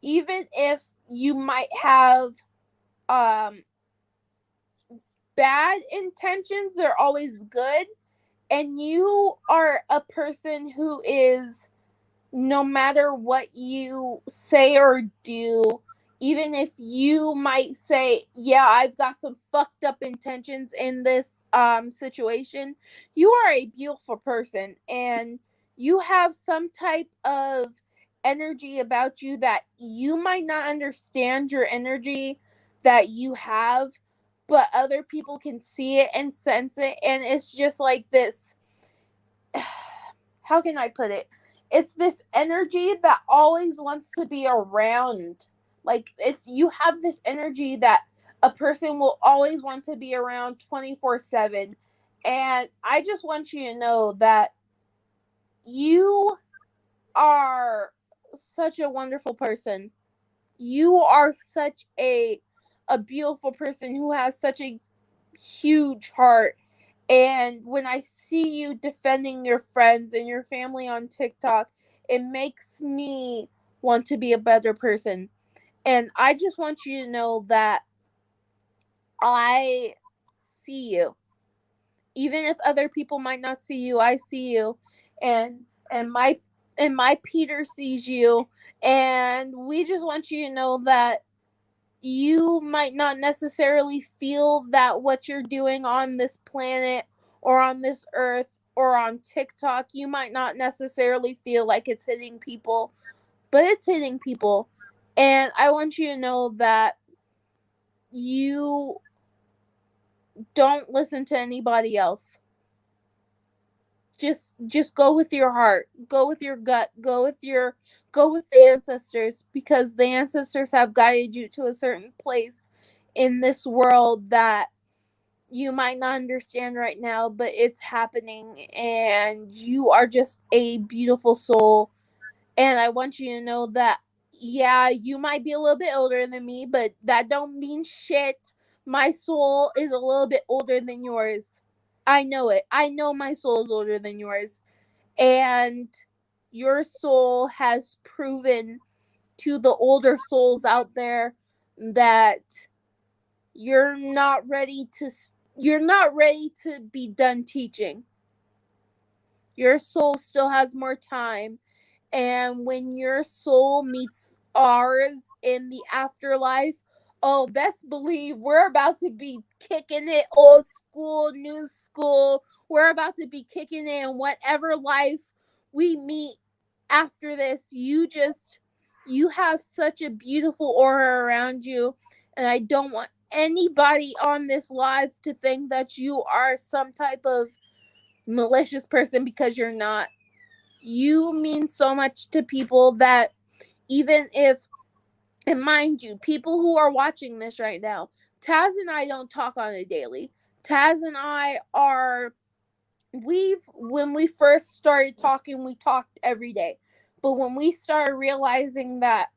even if you might have bad intentions, they're always good. And you are a person who is, no matter what you say or do, even if you might say, yeah, I've got some fucked up intentions in this situation, you are a beautiful person, and you have some type of energy about you that you might not understand your energy that you have, but other people can see it and sense it, and it's just like this. How can I put it? It's this energy that always wants to be around. Like, it's, you have this energy that a person will always want to be around 24/7. And I just want you to know that you are such a wonderful person. You are such a beautiful person who has such a huge heart. And when I see you defending your friends and your family on TikTok, it makes me want to be a better person. And I just want you to know that I see you. Even if other people might not see you, I see you. And my Peter sees you. And we just want you to know that you might not necessarily feel that what you're doing on this planet or on this earth or on TikTok, you might not necessarily feel like it's hitting people, but it's hitting people. And I want you to know that you don't listen to anybody else. Just go with your heart, go with your gut, go with the ancestors, because the ancestors have guided you to a certain place in this world that you might not understand right now, but it's happening, and you are just a beautiful soul. And I want you to know that, yeah, you might be a little bit older than me, but that don't mean shit. My soul is a little bit older than yours. I know it. I know my soul is older than yours. And your soul has proven to the older souls out there that you're not ready to be done teaching. Your soul still has more time. And when your soul meets ours in the afterlife, oh, best believe we're about to be kicking it old school, new school. We're about to be kicking it in whatever life we meet after this. You just You have such a beautiful aura around you, and I don't want anybody on this live to think that you are some type of malicious person, because you're not. You mean so much to people that even if, and mind you, people who are watching this right now, Taz and I don't talk on a daily. Taz and I are, when we first started talking, we talked every day. But when we started realizing that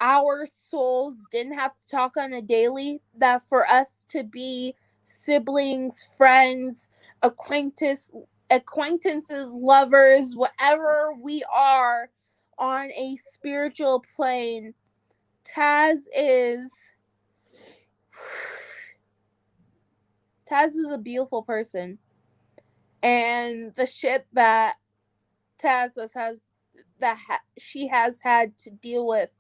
our souls didn't have to talk on a daily, that for us to be siblings, friends, acquaintances, lovers, whatever we are on a spiritual plane, Taz is a beautiful person. And the shit that she has had to deal with,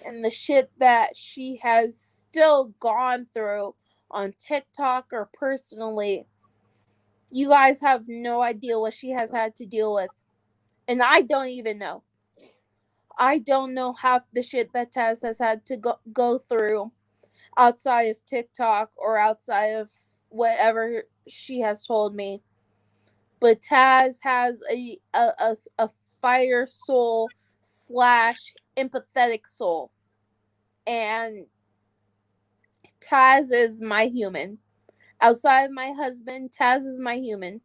and the shit that she has still gone through on TikTok or personally, you guys have no idea what she has had to deal with. And I don't even know. I don't know half the shit that Taz has had to go through outside of TikTok or outside of whatever she has told me. But Taz has a fire soul / empathetic soul. And Taz is my human. Outside of my husband, Taz is my human.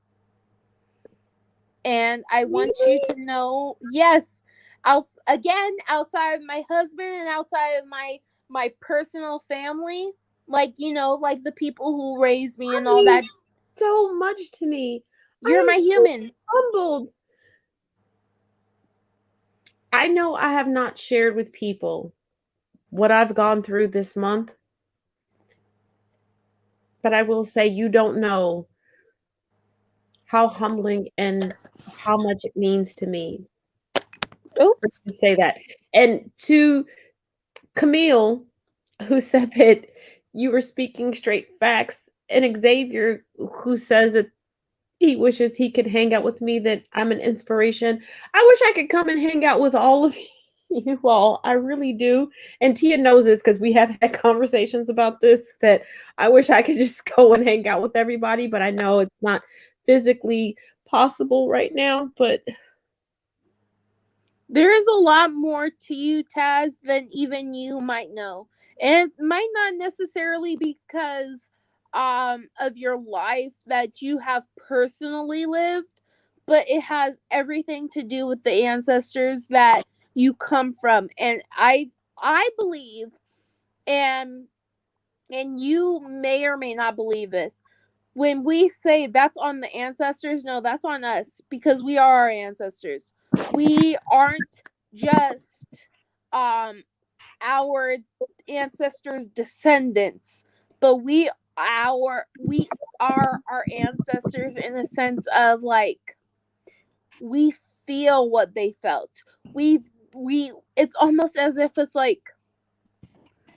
And I want you to know, yes, outside of my husband and outside of my personal family, like, you know, like the people who raised me and all that. So much to me. You're my human. Humbled. I know I have not shared with people what I've gone through this month, but I will say you don't know how humbling and how much it means to me. Oops. To say that. And to Camille, who said that you were speaking straight facts, and Xavier, who says that he wishes he could hang out with me, that I'm an inspiration. I wish I could come and hang out with all of you all. I really do. And Tia knows this because we have had conversations about this, that I wish I could just go and hang out with everybody, but I know it's not physically possible right now. But there is a lot more to you, Taz, than even you might know. And it might not necessarily because of your life that you have personally lived, but it has everything to do with the ancestors that you come from. And I believe, and you may or may not believe this, when we say that's on the ancestors, no, that's on us, because we are our ancestors. We aren't just our ancestors' descendants, but we are our ancestors in the sense of, like, we feel what they felt. We it's almost as if it's like,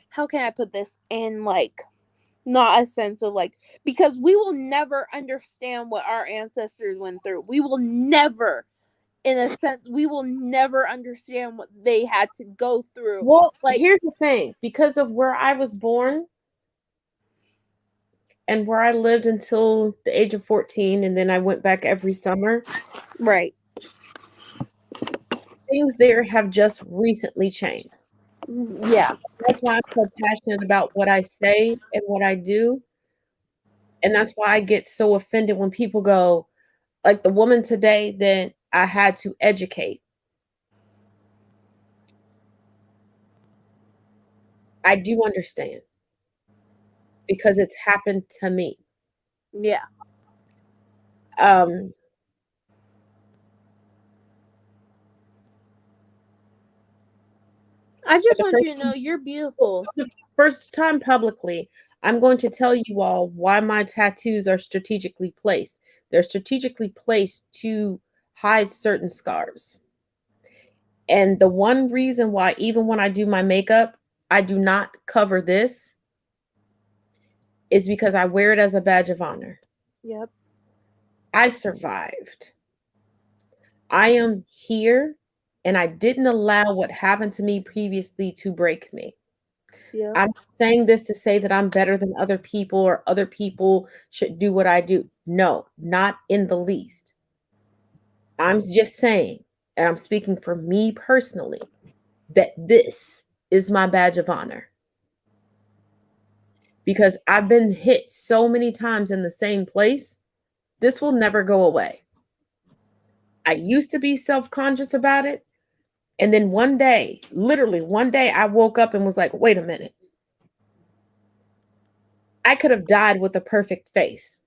how can I put this in, like, not a sense of, like, because we will never understand what our ancestors went through. We will never, in a sense, we will never understand what they had to go through. well, Like, here's the thing, because of where I was born and where I lived until the age of 14, and then I went back every summer, right. things there have just recently changed. Yeah. That's why I'm so passionate about what I say and what I do. And that's why I get so offended when people go, like the woman today that I had to educate. I do understand because it's happened to me. Yeah. Um, I just the want first, you to know you're beautiful. the first time publicly, I'm going to tell you all why my tattoos are strategically placed. They're strategically placed to hide certain scars. And the one reason why, even when I do my makeup, I do not cover this is because I wear it as a badge of honor. Yep. I survived. I am here and I didn't allow what happened to me previously to break me. Yeah. I'm saying this to say that I'm better than other people or other people should do what I do. No, not in the least. I'm just saying, and I'm speaking for me personally, that this is my badge of honor. Because I've been hit so many times in the same place, this will never go away. I used to be self-conscious about it. And then one day, literally one day, I woke up and was like, wait a minute. I could have died with a perfect face.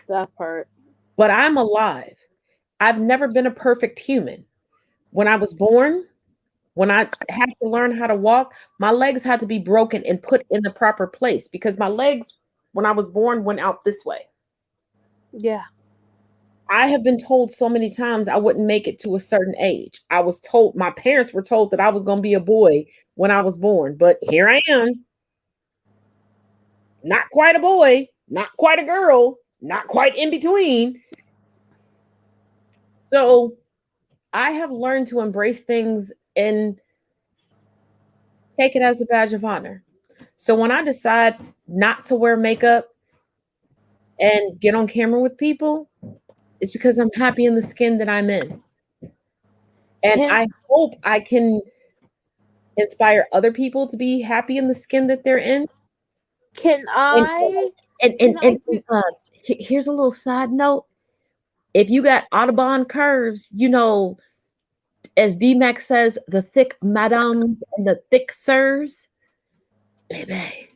That part. But I'm alive. I've never been a perfect human. When I was born, when I had to learn how to walk, my legs had to be broken and put in the proper place because my legs, when I was born, went out this way. Yeah. I have been told so many times I wouldn't make it to a certain age. I was told, my parents were told that I was going to be a boy when I was born, but here I am. Not quite a boy, not quite a girl, not quite in between. So I have learned to embrace things and take it as a badge of honor. So when I decide not to wear makeup and get on camera with people, it's because I'm happy in the skin that I'm in. And I hope I can inspire other people to be happy in the skin that they're in. Can I? Here's a little side note. If you got Audubon curves, you know, as D-Mac says, the thick madams and the thick sirs, baby.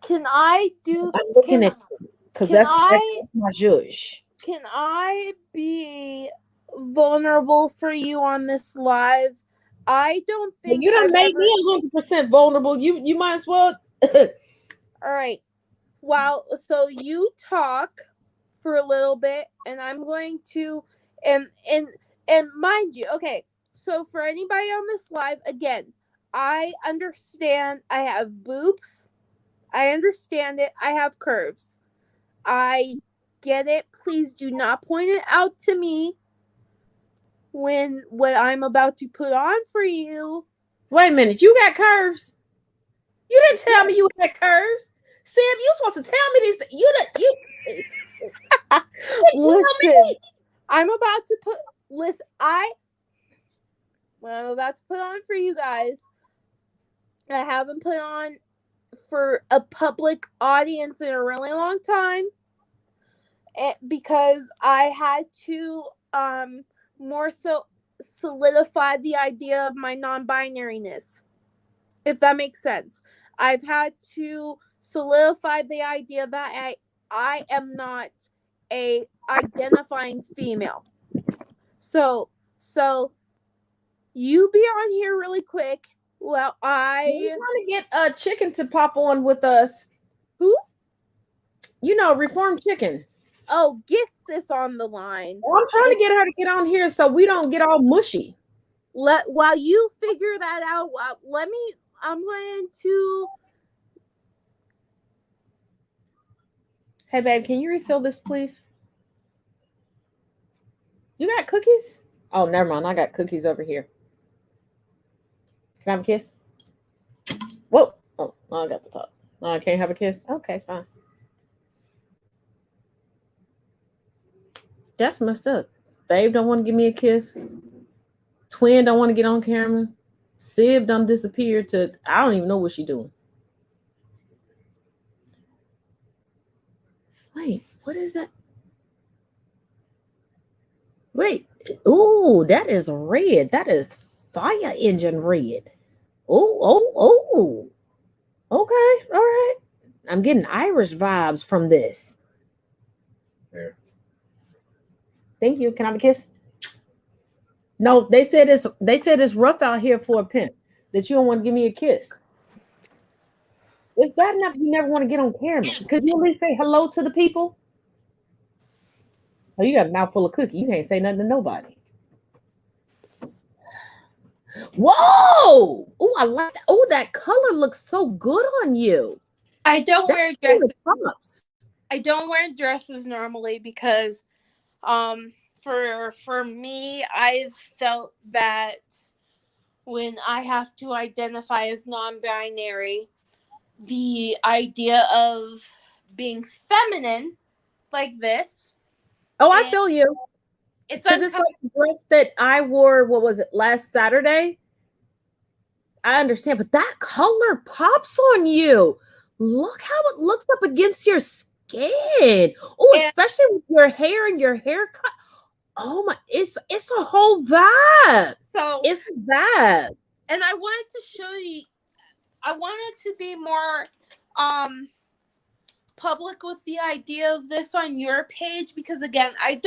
Can I do? I'm looking at you because that's my judge. Can I be vulnerable for you on this live? I don't think you done made me 100% vulnerable. You might as well. All right. Wow. So you talk for a little bit, and I'm going to and mind you, okay. So for anybody on this live, again, I understand. I have boobs. I understand it. I have curves. I get it. Please do not point it out to me when what I'm about to put on for you. Wait a minute. You got curves? You didn't tell me you had curves. Sib, you supposed to tell me these things. Listen, I'm about to put what I'm about to put on for you guys, I haven't put on for a public audience in a really long time. Because I had to more so solidify the idea of my non-binariness, if that makes sense. I've had to solidify the idea that I am not a identifying female. So you be on here really quick. Well, we're trying to get a chicken to pop on with us. Who? You know, Reformed Chicken. Oh, get sis on the line. Well, I'm trying to get her to get on here so we don't get all mushy. While you figure that out, I'm going to. Hey, babe, can you refill this, please? You got cookies? Oh, never mind. I got cookies over here. Can I have a kiss? Whoa. Oh, I got the top. Oh, I can't have a kiss? Okay, fine. That's messed up. Babe don't want to give me a kiss. Twin don't want to get on camera. Sib done disappeared to, I don't even know what she doing. Wait, what is that? Wait. Oh, that is red. That is fire engine red. Oh. Okay, all right. I'm getting Irish vibes from this. Here. Thank you. Can I have a kiss? No, they said it's rough out here for a pimp that you don't want to give me a kiss. It's bad enough you never want to get on camera. Could you at least say hello to the people? Oh, you got a mouthful of cookie. You can't say nothing to nobody. Whoa! Oh, I like that. Oh, that color looks so good on you. I don't wear dresses. I don't wear dresses normally because for me, I've felt that when I have to identify as non-binary, the idea of being feminine like this, Oh, I and feel you. it's Because it's like uncomfortable. the dress that I wore, what was it, last Saturday? I understand, but that color pops on you. Look how it looks up against your skin. Oh, And especially with your hair and your haircut. Oh my, it's a whole vibe. so, It's a vibe. and I wanted to show you, I wanted to be more public with the idea of this on your page, because again, I'm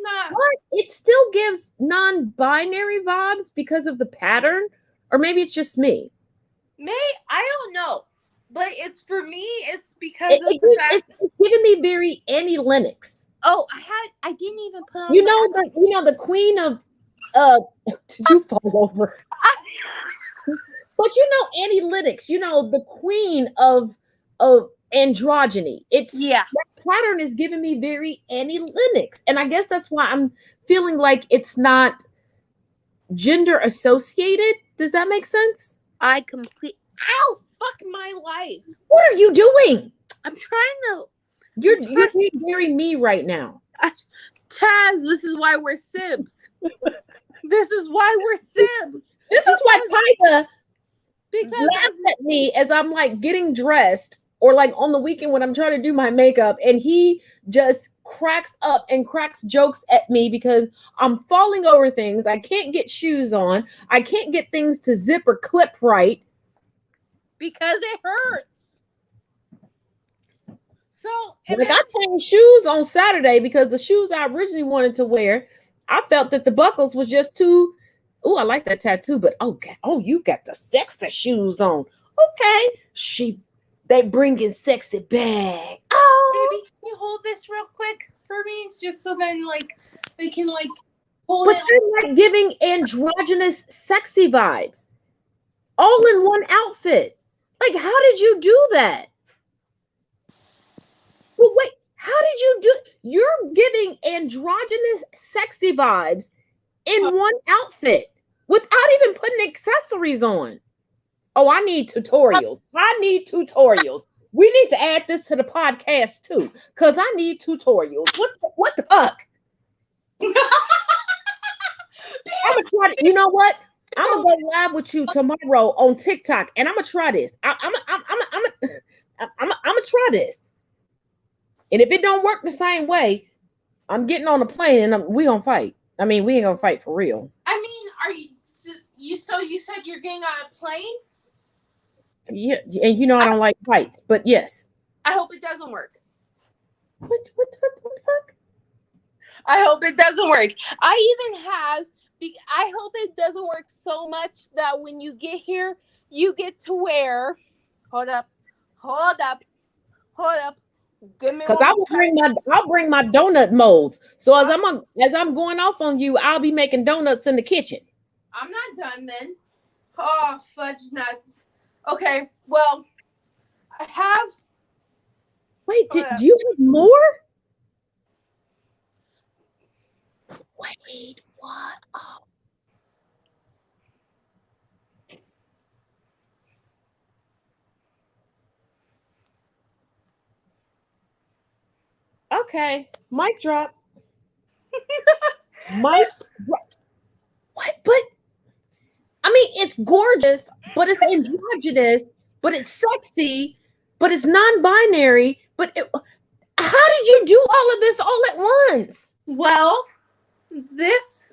not. But it still gives non-binary vibes because of the pattern, or maybe it's just me. I don't know, but it's for me. It's because of the fact. It's giving me very Annie Lennox. Oh, I didn't even put on. You know the queen of. Did you fall over? But you know Annie Lennox. You know the queen of androgyny. It's Yeah. that pattern is giving me very Annie Lennox, and I guess that's why I'm feeling like it's not gender associated. Does that make sense? Ow! Fuck my life. What are you doing? I'm trying to. You're being very me right now. Taz, this is why we're sibs. This is why we're sibs. This is why Tyga Because laughs at me as I'm like getting dressed, or like on the weekend when I'm trying to do my makeup, and he just cracks up and cracks jokes at me because I'm falling over things. I can't get shoes on. I can't get things to zip or clip right. because it hurts. So Like I changed shoes on Saturday because the shoes I originally wanted to wear, I felt that the buckles was just too. Oh, I like that tattoo, but okay. Oh, you got the sexy shoes on. Okay, they bringing sexy back. Oh, baby, can you hold this real quick for me? It's just so then like they can like hold but it. you're like giving androgynous sexy vibes, all in one outfit. Like, how did you do that? But wait, how did you do? You're giving androgynous sexy vibes in one outfit without even putting accessories on. Oh, I need tutorials. We need to add this to the podcast too, because I need tutorials. What the fuck? I'm gonna try to, you know what? I'm gonna go live with you tomorrow on TikTok, and I'm gonna try this. I'm gonna try this. And if it don't work the same way, I'm getting on a plane and we gonna fight. I mean, we ain't gonna fight for real. I mean, are you? So you said you're getting on a plane? Yeah, and you know I don't like fights, but yes. I hope it doesn't work. What the fuck? I hope it doesn't work. I hope it doesn't work so much that when you get here, you get to wear. Hold up. Give me Because one. I'll bring my donut molds. So as I'm going off on you, I'll be making donuts in the kitchen. I'm not done then. Oh, fudge nuts. Okay, well, I have. Wait, do you have more? Wait, what? Oh. Okay, mic drop. Mic drop. What? But I mean, it's gorgeous, but it's androgynous, but it's sexy, but it's non-binary. How did you do all of this all at once? Well, this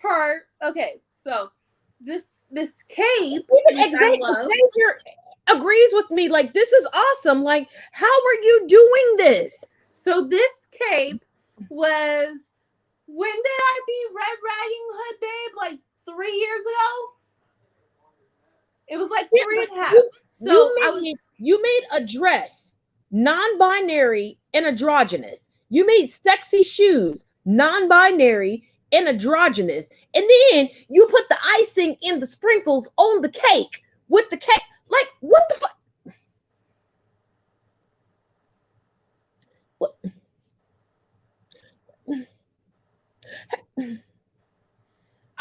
part. Okay, so this cape. Xavier agrees with me. Like, this is awesome. Like, how are you doing this? So this cape was. When did I be Red Riding Hood, babe? Like 3 years ago. It was like 3.5. So you made a dress, non-binary and androgynous. You made sexy shoes, non-binary and androgynous. And then you put the icing in the sprinkles on the cake with the cake. Like, what the fuck? What?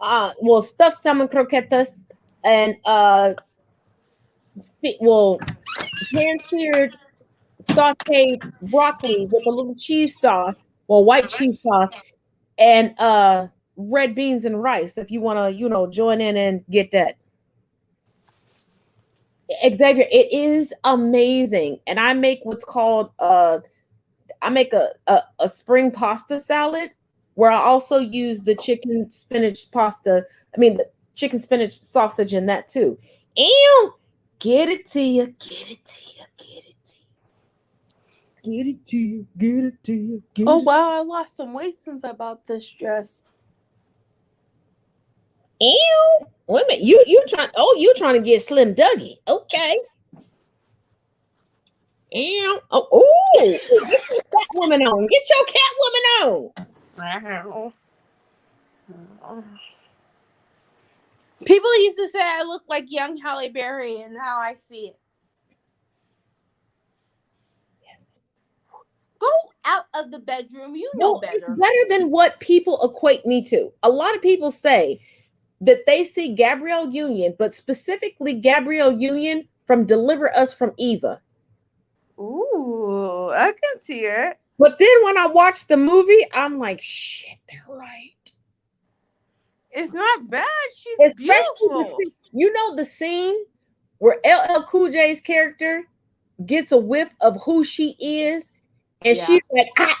well, stuffed salmon croquetas and well, pan-seared sauteed broccoli with a little cheese sauce, well, white cheese sauce, and red beans and rice. If you want to, join in and get that. Xavier, it is amazing. And I make what's called I make a spring pasta salad where I also use the chicken spinach pasta. I mean the chicken spinach sausage in that too. And get it to you, get it to you, get it to you. Get it to you, get it to you, get Oh it. wow, I lost some weight since I bought this dress. Ew. Wait a minute. You trying to get Slim Dougie. Okay. Ew. Get your cat woman on. Get your cat woman on. People used to say I look like young Halle Berry, and now I see it. Yes. Go out of the bedroom. You know Well, better. it's better than what people equate me to. A lot of people say that they see Gabrielle Union, but specifically Gabrielle Union from Deliver Us from Eva. Ooh, I can see it. But then when I watch the movie, I'm like, shit, they're right. It's not bad. She's Especially beautiful. the scene where LL Cool J's character gets a whiff of who she is, and she's like, I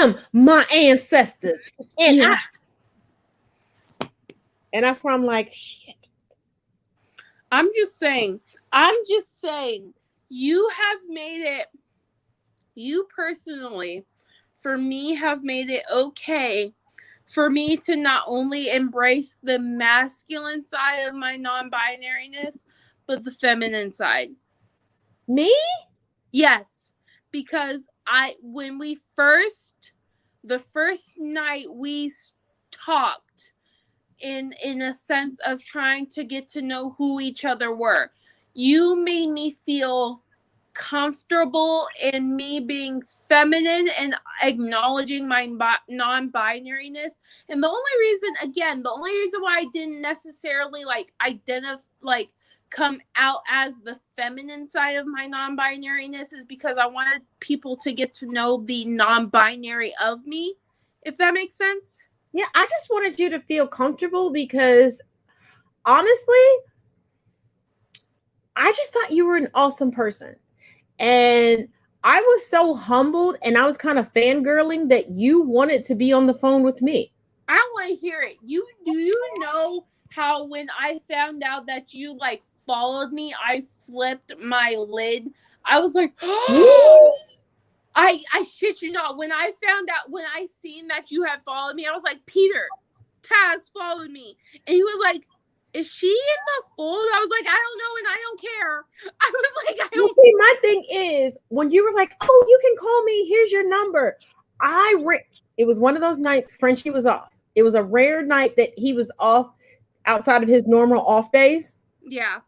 am my ancestors. And and that's where I'm like, shit. I'm just saying, you have made it, you personally, for me, have made it okay for me to not only embrace the masculine side of my non-binariness, but the feminine side. Me? Yes, because the first night we talked, in a sense of trying to get to know who each other were, you made me feel comfortable in me being feminine and acknowledging my non-binariness. And the only reason why I didn't necessarily come out as the feminine side of my non-binariness is because I wanted people to get to know the non-binary of me, if that makes sense. Yeah, I just wanted you to feel comfortable because honestly, I just thought you were an awesome person. And I was so humbled and I was kind of fangirling that you wanted to be on the phone with me. I want to hear it. Do you know how when I found out that you followed me, I flipped my lid? I was like, oh! I shit you not. When I seen that you had followed me, I was like, Peter, Taz followed me. And he was like, is she in the fold? I was like, I don't know, and I don't care. I was like, I don't. See, my thing is, when you were like, oh, you can call me, here's your number. It was one of those nights Frenchie was off. It was a rare night that he was off outside of his normal off days. Yeah.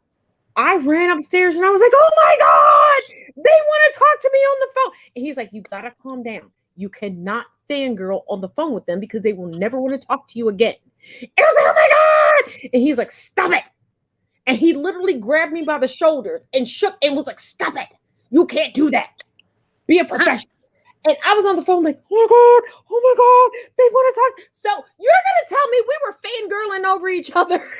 I ran upstairs and I was like, oh my God, they want to talk to me on the phone. And he's like, you got to calm down. You cannot fangirl on the phone with them because they will never want to talk to you again. And I was like, oh my God. And he's like, stop it. And he literally grabbed me by the shoulders and shook and was like, stop it. You can't do that. Be a professional. And I was on the phone like, oh my God, they want to talk. So you're going to tell me we were fangirling over each other?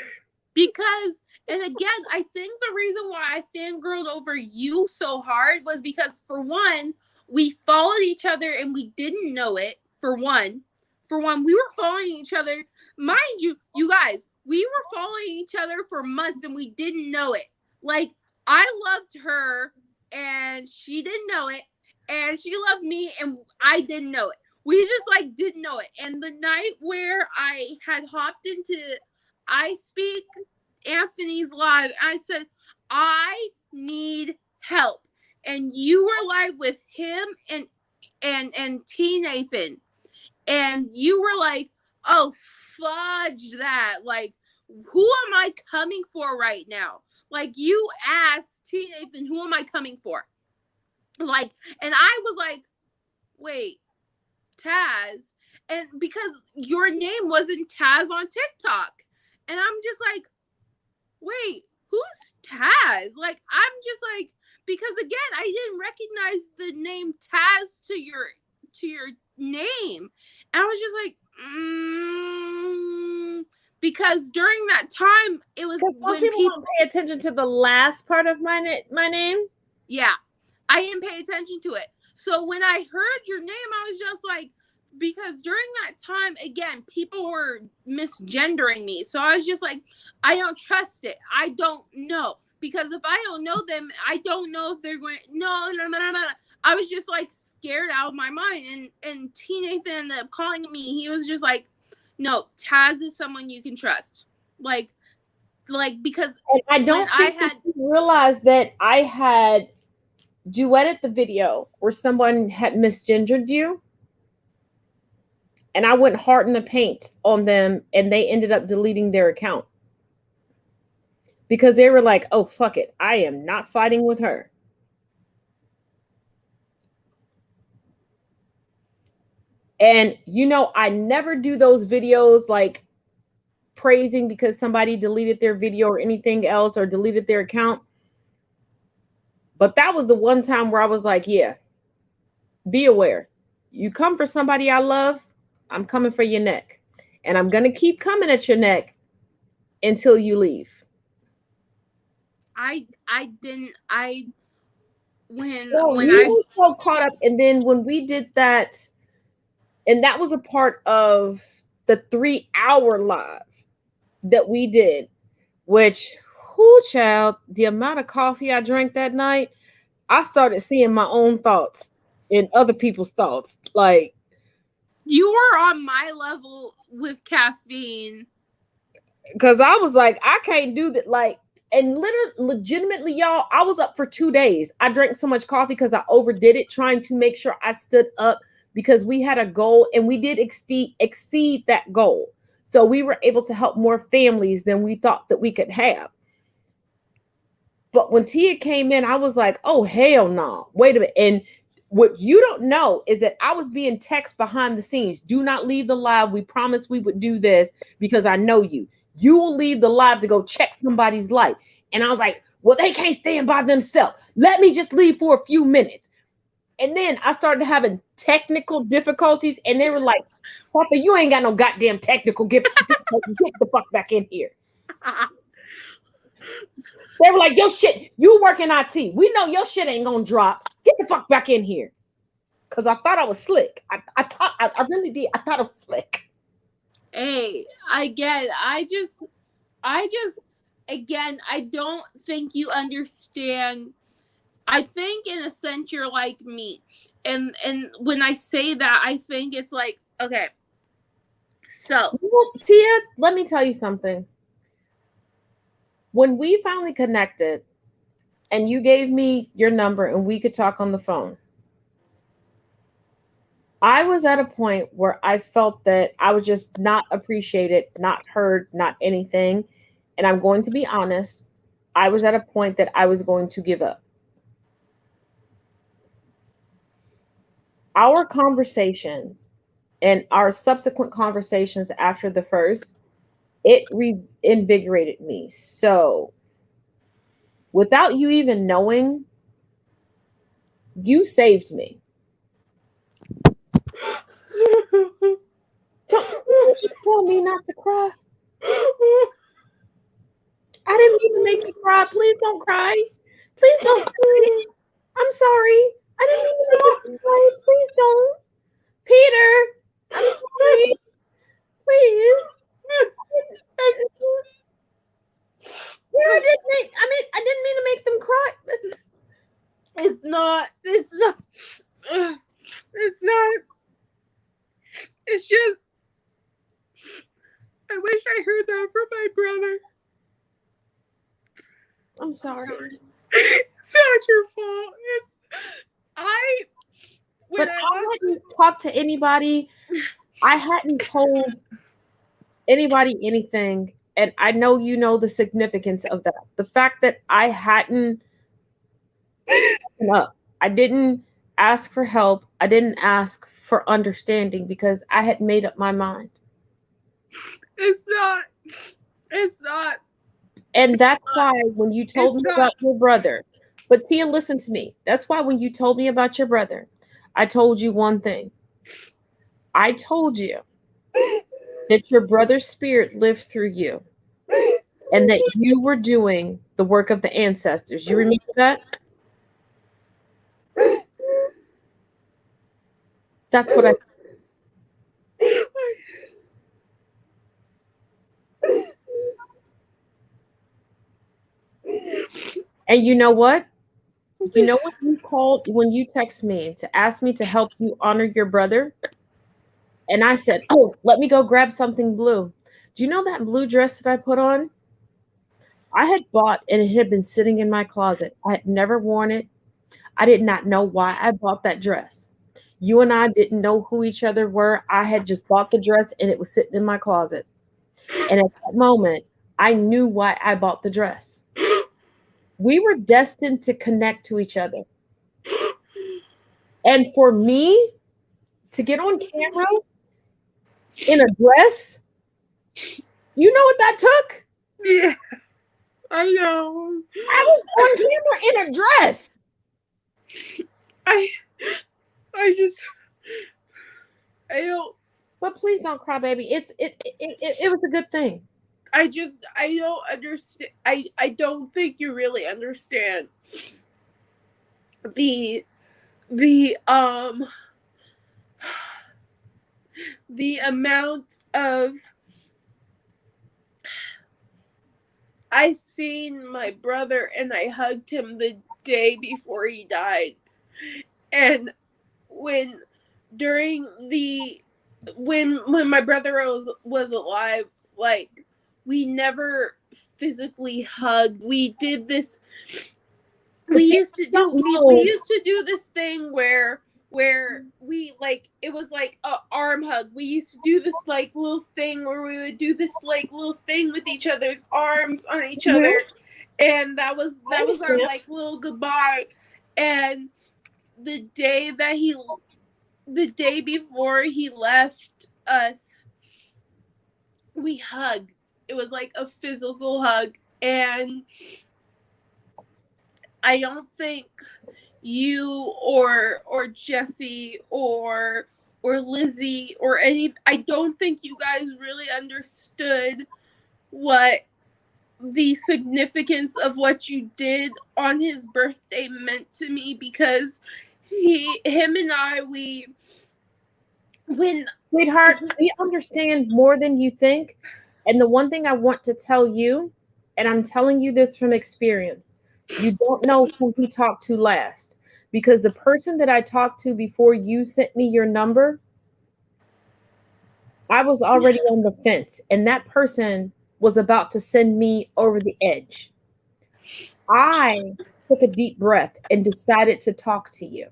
Because, and again, I think the reason why I fangirled over you so hard was because, for one, we followed each other and we didn't know it, for one. We were following each other. Mind you, you guys, we were following each other for months and we didn't know it. Like, I loved her and she didn't know it. And she loved me and I didn't know it. We just didn't know it. And the night where I had hopped into I Speak Anthony's live, I said, I need help. And you were live with him and T Nathan. And you were like, oh, fudge that. Like, who am I coming for right now? Like, you asked T Nathan, who am I coming for? Like, and I was like, wait, Taz. And because your name wasn't Taz on TikTok. And I'm just like, wait, who's Taz? Like, I'm just like, because again, I didn't recognize the name Taz to your name. And I was just like, because during that time, it was when people don't pay attention to the last part of my name. Yeah, I didn't pay attention to it. So when I heard your name, I was just like, because during that time, again, people were misgendering me. So I was just like, I don't trust it. I don't know. Because if I don't know them, I don't know if they're going, no. I was just like scared out of my mind. And T. Nathan ended up calling me. He was just like, no, Taz is someone you can trust. Like because and I don't think you realized that I had duetted the video where someone had misgendered you. And I went hard in the paint on them, and they ended up deleting their account. Because they were like, oh, fuck it. I am not fighting with her. And, I never do those videos like praising because somebody deleted their video or anything else or deleted their account. But that was the one time where I was like, yeah, be aware. You come for somebody I love, I'm coming for your neck. And I'm going to keep coming at your neck until you leave. I was so caught up. And then when we did that, and that was a part of the 3-hour live that we did, which, child, the amount of coffee I drank that night, I started seeing my own thoughts in other people's thoughts. Like, you were on my level with caffeine. Because I was like, I can't do that. Like, and legitimately, y'all, I was up for 2 days. I drank so much coffee because I overdid it, trying to make sure I stood up because we had a goal and we did exceed that goal. So we were able to help more families than we thought that we could have. But when Tia came in, I was like, oh, hell no. Wait a minute. And what you don't know is that I was being texted behind the scenes. Do not leave the live. We promised we would do this because I know you. You will leave the live to go check somebody's life. And I was like, well, they can't stand by themselves. Let me just leave for a few minutes. And then I started having technical difficulties. And they were like, Papa, you ain't got no goddamn technical difficulties. Get the fuck back in here. They were like, yo, shit, you work in IT. We know your shit ain't gonna drop. Get the fuck back in here. Because I thought I was slick. I really did. I thought I was slick. Hey, I get it. I just, again, I don't think you understand. I think in a sense you're like me. And when I say that, I think it's like, okay. So, Tia, let me tell you something. When we finally connected and you gave me your number and we could talk on the phone, I was at a point where I felt that I was just not appreciated, not heard, not anything. And I'm going to be honest, I was at a point that I was going to give up. Our conversations and our subsequent conversations after the first, it reinvigorated me. So without you even knowing, you saved me. Don't just tell me not to cry. I didn't mean to make you cry. Please don't cry. Please don't cry. I'm sorry. I didn't mean to make you cry. Please don't. Peter, I'm sorry. Please. I didn't mean to make them cry. It's not. It's just, I wish I heard that from my brother. I'm sorry. It's not your fault. But I hadn't talked to anybody. I hadn't told anybody anything. And I know you know the significance of that. The fact that I hadn't up. I didn't ask for help. I didn't ask for understanding because I had made up my mind. It's not It's not. And that's why when you told me It's not. about your brother, but Tia, listen to me. That's why when you told me about your brother, I told you one thing. I told you that your brother's spirit lived through you and that you were doing the work of the ancestors. You remember that? That's what I. And you know what? You know when you called, when you text me to ask me to help you honor your brother? And I said, oh, let me go grab something blue. Do you know that blue dress that I put on? I had bought and it had been sitting in my closet. I had never worn it. I did not know why I bought that dress. You and I didn't know who each other were. I had just bought the dress and it was sitting in my closet. And at that moment, I knew why I bought the dress. We were destined to connect to each other. And for me to get on camera in a dress, you know what that took? Yeah, I know. I was on camera in a dress. I just, I don't. But please don't cry, baby. It was a good thing. I don't understand. I don't think you really understand the the um the amount of I seen my brother and I hugged him the day before he died. And when during the when my brother was alive, like we never physically hugged. We did this we used to do this thing where we like it was like a arm hug. We used to do this like little thing where we would do this like little thing with each other's arms on each other, and that was our like little goodbye. And the day before he left us, we hugged. It was like a physical hug, and I don't think you or Jesse or Lizzie or any I don't think you guys really understood what the significance of what you did on his birthday meant to me, because him and I Sweetheart, we understand more than you think. And the one thing I want to tell you, and I'm telling you this from experience, you don't know who he talked to last. Because the person that I talked to before you sent me your number, I was already on the fence. And that person was about to send me over the edge. I took a deep breath and decided to talk to you.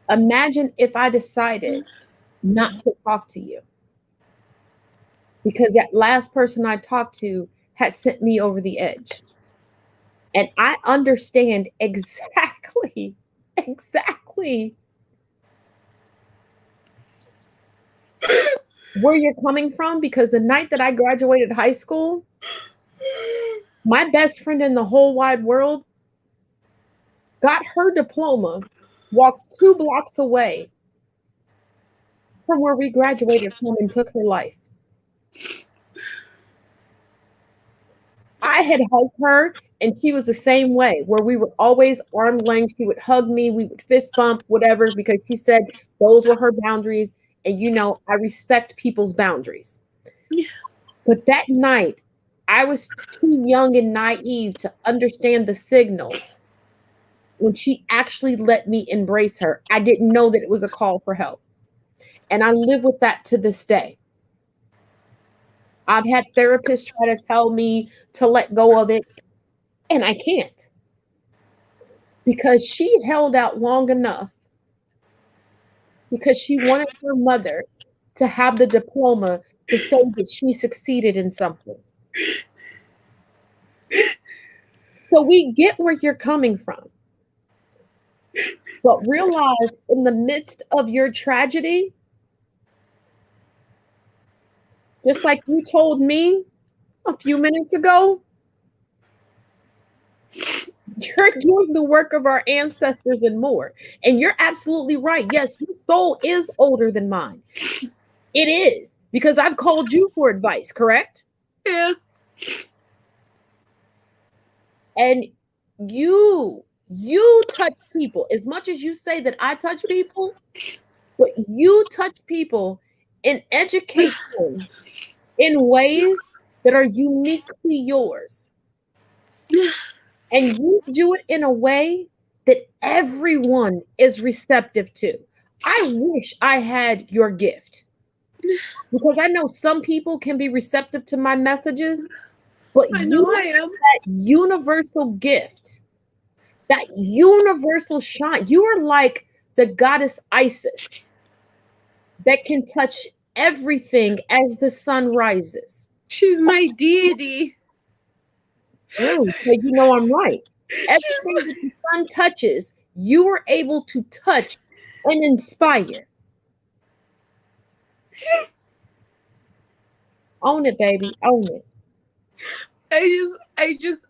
Imagine if I decided not to talk to you, because that last person I talked to had sent me over the edge. And I understand exactly where you're coming from, because the night that I graduated high school, my best friend in the whole wide world got her diploma, walked 2 blocks away from where we graduated from, and took her life. I had hugged her, and she was the same way, where we were always arm length. She would hug me, we would fist bump, whatever, because she said those were her boundaries. And I respect people's boundaries. Yeah. But that night, I was too young and naive to understand the signal. When she actually let me embrace her, I didn't know that it was a call for help. And I live with that to this day. I've had therapists try to tell me to let go of it, and I can't. Because she held out long enough, because she wanted her mother to have the diploma to say that she succeeded in something. So we get where you're coming from. But realize, in the midst of your tragedy, just like you told me a few minutes ago. You're doing the work of our ancestors and more. And you're absolutely right. Yes, your soul is older than mine. It is, because I've called you for advice, correct? Yeah. And you touch people as much as you say that I touch people, but you touch people and educate them in ways that are uniquely yours. And you do it in a way that everyone is receptive to. I wish I had your gift, because I know some people can be receptive to my messages, but I you know I have am. that universal gift, that universal shine. You are like the goddess Isis that can touch everything as the sun rises. She's my deity. So you know I'm right. She's Everything that the sun touches, you are able to touch and inspire. Own it, baby. Own it. I just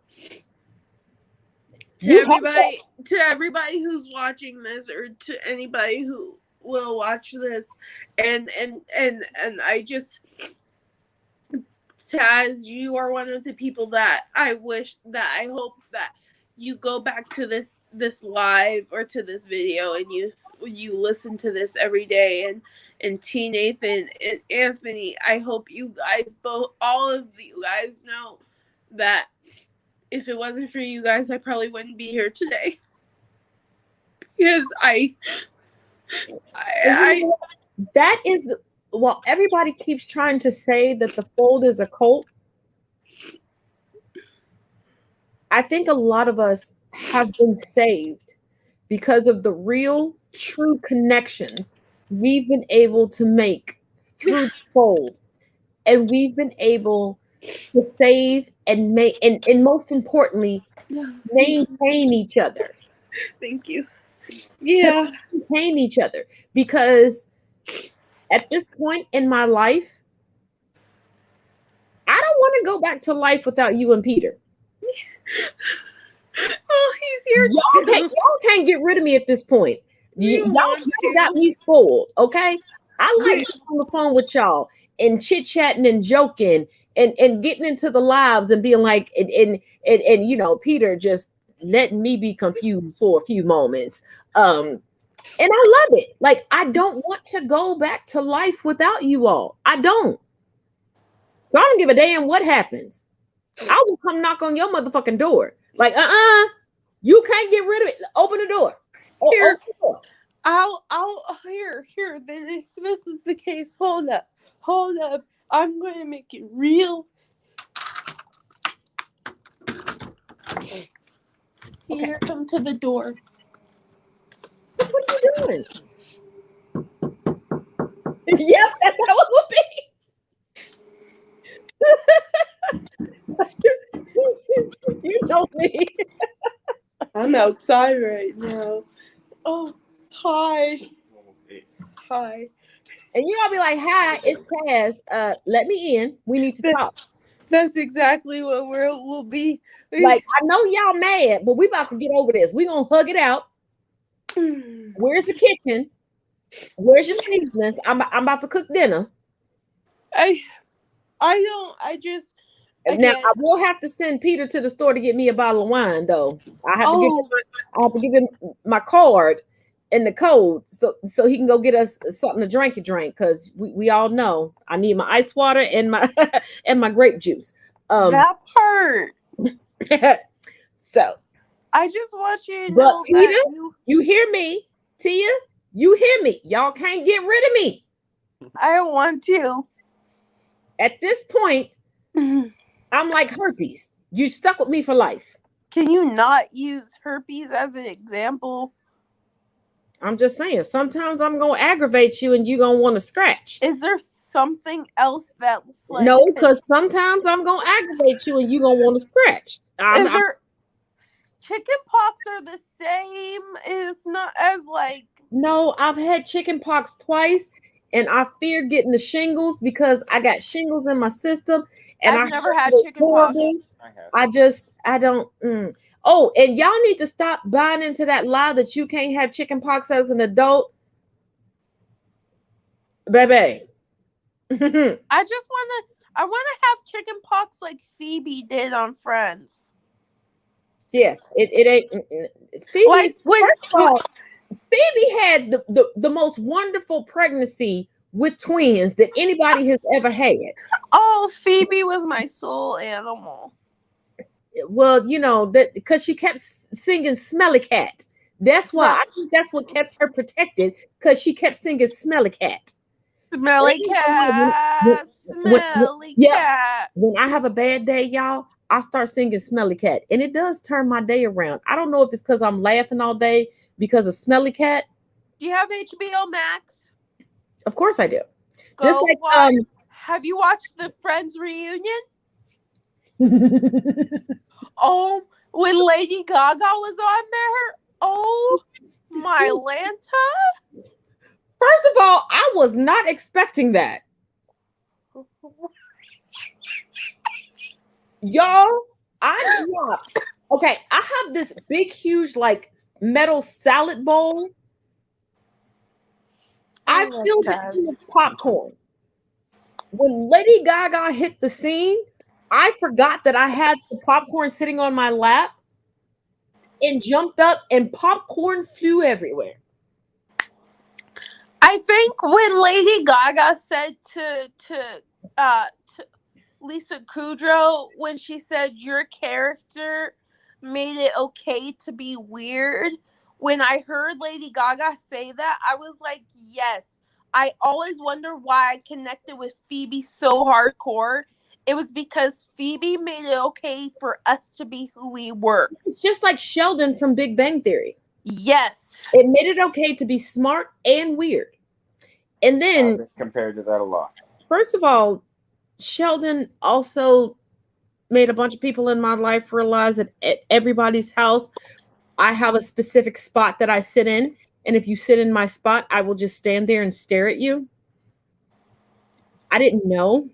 You have that. to everybody who's watching this, or to anybody who will watch this, and I just, Taz, you are one of the people that I hope that you go back to this live or to this video, and you listen to this every day. And T. Nathan and Anthony, I hope you guys all of you guys know that if it wasn't for you guys, I probably wouldn't be here today. Because that is well, everybody keeps trying to say that the fold is a cult. I think a lot of us have been saved because of the real, true connections we've been able to make through the fold. And we've been able to save and make, and most importantly, maintain each other. Thank you. Yeah. Maintain each other. Because at this point in my life, I don't want to go back to life without you and Peter. Oh, he's here. Y'all can't get rid of me at this point. Y'all got me spoiled, okay? I like being on the phone with y'all and chit-chatting and joking and getting into the lives and being like, and you know, Peter just letting me be confused for a few moments. And I love it. Like, I don't want to go back to life without you all. I don't. So I don't give a damn what happens. I will come knock on your motherfucking door. Like, you can't get rid of it. Open the door. Here. Open the door. I'll here. Then if this is the case, hold up. I'm going to make it real. Here, come to the door. What are you doing? Yep, that's how it will be. You know me. I'm outside right now. Oh, hi. Hi. And you all be like, hi, it's Taz. Let me in. We need to talk. That's exactly what we'll be. Like, I know y'all mad, but we about to get over this. We gonna hug it out. Where's the kitchen? Where's your seasonings? I'm about to cook dinner. I will have to send Peter to the store to get me a bottle of wine, though. I have to give him my card and the code so he can go get us something to drink because we all know I need my ice water and my and my grape juice. That part. So I just want you to know Peter, that you hear me, Tia? You hear me? Y'all can't get rid of me. I don't want to. At this point, I'm like herpes. You stuck with me for life. Can you not use herpes as an example? I'm just saying, sometimes I'm going to aggravate you and you're going to want to scratch. Is there something else that's like... No, because sometimes I'm going to aggravate you and you're going to want to scratch. Chicken pox are the same? It's not as like... No, I've had chicken pox twice and I fear getting the shingles because I got shingles in my system, and I've I never heard had it was chicken pox. horrible. I have. I don't. Oh, and y'all need to stop buying into that lie that you can't have chicken pox as an adult, baby. I want to have chicken pox like Phoebe did on Friends. Yeah, it ain't. Phoebe, Like when first of all, Phoebe had the most wonderful pregnancy with twins that anybody has ever had. oh, Phoebe was my soul animal. Well, you know that because she kept singing "Smelly Cat." That's why I think that's what kept her protected because she kept singing "Smelly Cat." Smelly cat, smelly Yeah, cat. when I have a bad day, y'all, I start singing "Smelly Cat," and it does turn my day around. I don't know if it's because I'm laughing all day because of "Smelly Cat." Do you have HBO Max? Of course, I do. Go Just like watch. Have you watched the Friends reunion? Oh, when Lady Gaga was on there. Oh, my Lanta. First of all, I was not expecting that. Y'all, I'm not. Okay, I have this big, huge, like metal salad bowl. I filled it full of popcorn. When Lady Gaga hit the scene, I forgot that I had the popcorn sitting on my lap and jumped up, and popcorn flew everywhere. I think when Lady Gaga said to Lisa Kudrow when she said your character made it okay to be weird, when I heard Lady Gaga say that, I was like, yes. I always wonder why I connected with Phoebe so hardcore. It was because Phoebe made it okay for us to be who we were. It's just like Sheldon from Big Bang Theory. Yes. It made it okay to be smart and weird. And then, compared to that a lot. first of all, Sheldon also made a bunch of people in my life realize that at everybody's house, I have a specific spot that I sit in. And if you sit in my spot, I will just stand there and stare at you. I didn't know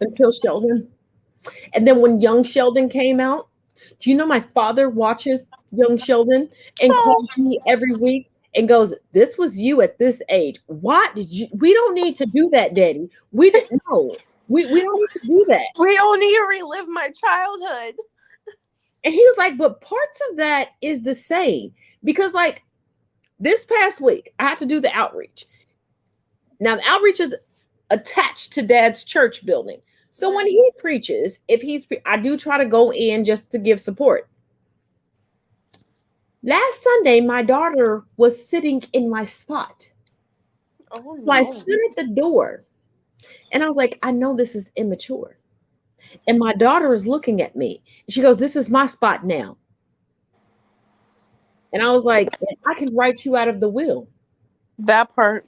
until Sheldon. And then when Young Sheldon came out, do you know my father watches Young Sheldon and calls me every week and goes, "This was you at this age. Why did you? We don't need to do that, Daddy. We didn't know. We don't need to do that." We don't need to relive my childhood. And he was like, "But parts of that is the same because, like, this past week, I had to do the outreach. Now, the outreach is attached to Dad's church building. So when he preaches, I do try to go in just to give support. Last Sunday, my daughter was sitting in my spot. Oh, So I stood at the door and I was like, I know this is immature. And my daughter is looking at me. She goes, "This is my spot now." And I was like, "I can write you out of the will." That part.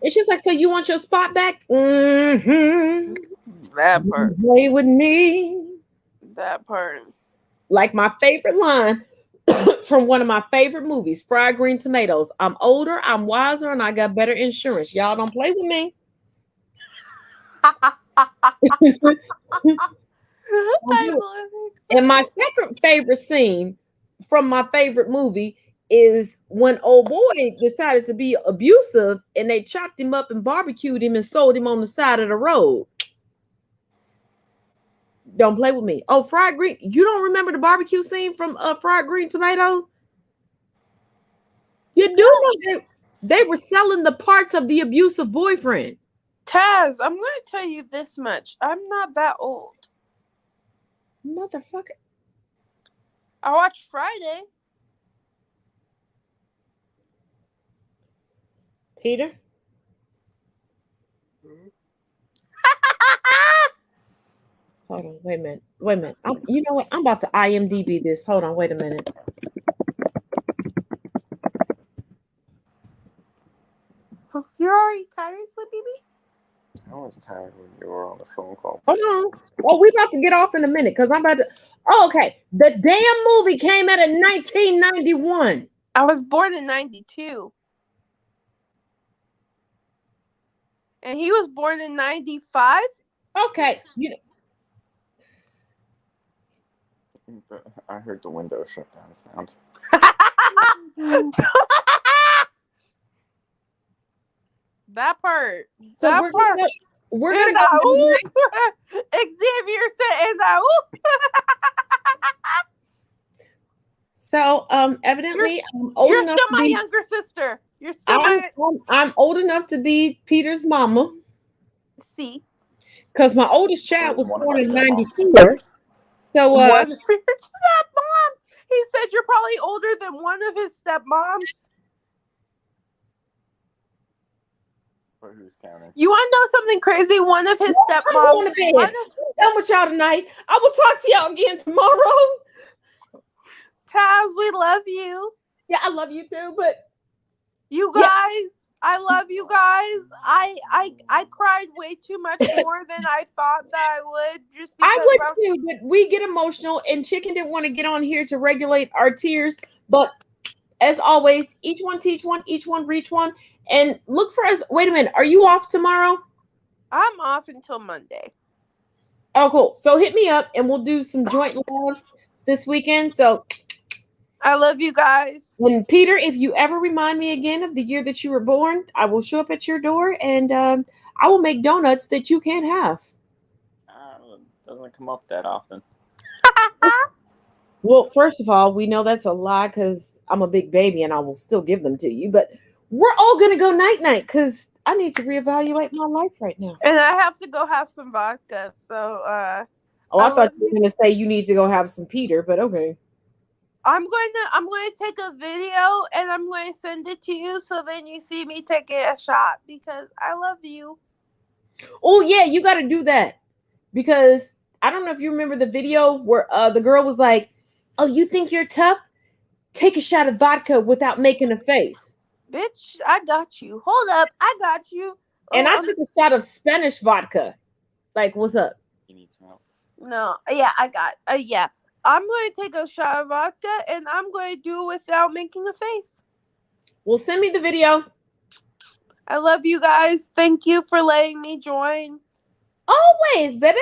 And she's like, "So you want your spot back?" Mm-hmm. That part. Play with me. That part. Like my favorite line from one of my favorite movies, Fried Green Tomatoes. "I'm older, I'm wiser, and I got better insurance. Y'all don't play with me." And my second favorite scene from my favorite movie is when old boy decided to be abusive and they chopped him up and barbecued him and sold him on the side of the road. Don't play with me. Oh, Fried Green. You don't remember the barbecue scene from Fried Green Tomatoes? You do know they were selling the parts of the abusive boyfriend. Taz, I'm going to tell you this much. I'm not that old. Motherfucker. I watched Friday. Peter? Hold on, wait a minute. You know what? I'm about to IMDb this. Hold on, wait a minute. You're already tired, Sleepy Bee? I was tired when you were on the phone call. Hold on. Oh, we about to get off in a minute because I'm about to. Oh, okay. The damn movie came out in 1991. I was born in 92. And he was born in 95? Okay. I heard the window shut down sound. That part. So That part. we're And gonna that go. whoop. Xavier said, and that whoop. So evidently I'm old You're enough still to my be, younger sister. You're still my I'm old enough to be Peter's mama see. because my oldest child Where's was one of born our in stepmoms? 94. So One of your stepmoms. He said you're probably older than one of his stepmoms. But who's counting? You want to know something crazy? One of his I'm stepmoms. going to bed. I'm done with y'all tonight. I will talk to y'all again tomorrow. Taz, we love you. Yeah, I love you too, but You guys, I love you guys. I cried way too much more than I thought that I would. Just because I would too, but we get emotional, and Chicken didn't want to get on here to regulate our tears. But as always, each one teach one, each one reach one, and look for us. Wait a minute, are you off tomorrow? I'm off until Monday. Oh, cool. So hit me up, and we'll do some joint lives this weekend. So I love you guys. And Peter, if you ever remind me again of the year that you were born, I will show up at your door, and I will make donuts that you can't have. Doesn't come up that often. Well, first of all, we know that's a lie because I'm a big baby and I will still give them to you. But we're all going to go night-night because I need to reevaluate my life right now. And I have to go have some vodka. So, I thought you were going to say you need to go have some Peter, but okay. I'm going to take a video and I'm going to send it to you so then you see me taking a shot because I love you. Oh, yeah, you got to do that because I don't know if you remember the video where the girl was like, oh, you think you're tough? Take a shot of vodka without making a face. Bitch, I got you. Hold up. I got you. And I took a shot of Spanish vodka. Like, what's up? You need some help. No. Yeah, I got yeah. I'm going to take a shot of vodka and I'm going to do it without making a face. Well, send me the video. I love you guys. Thank you for letting me join. Always, baby.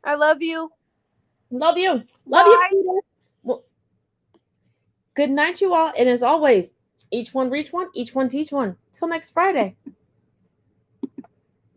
I love you. Love you. Bye. Love you, Peter. Well, good night, you all. And as always, each one reach one, each one teach one. Till next Friday.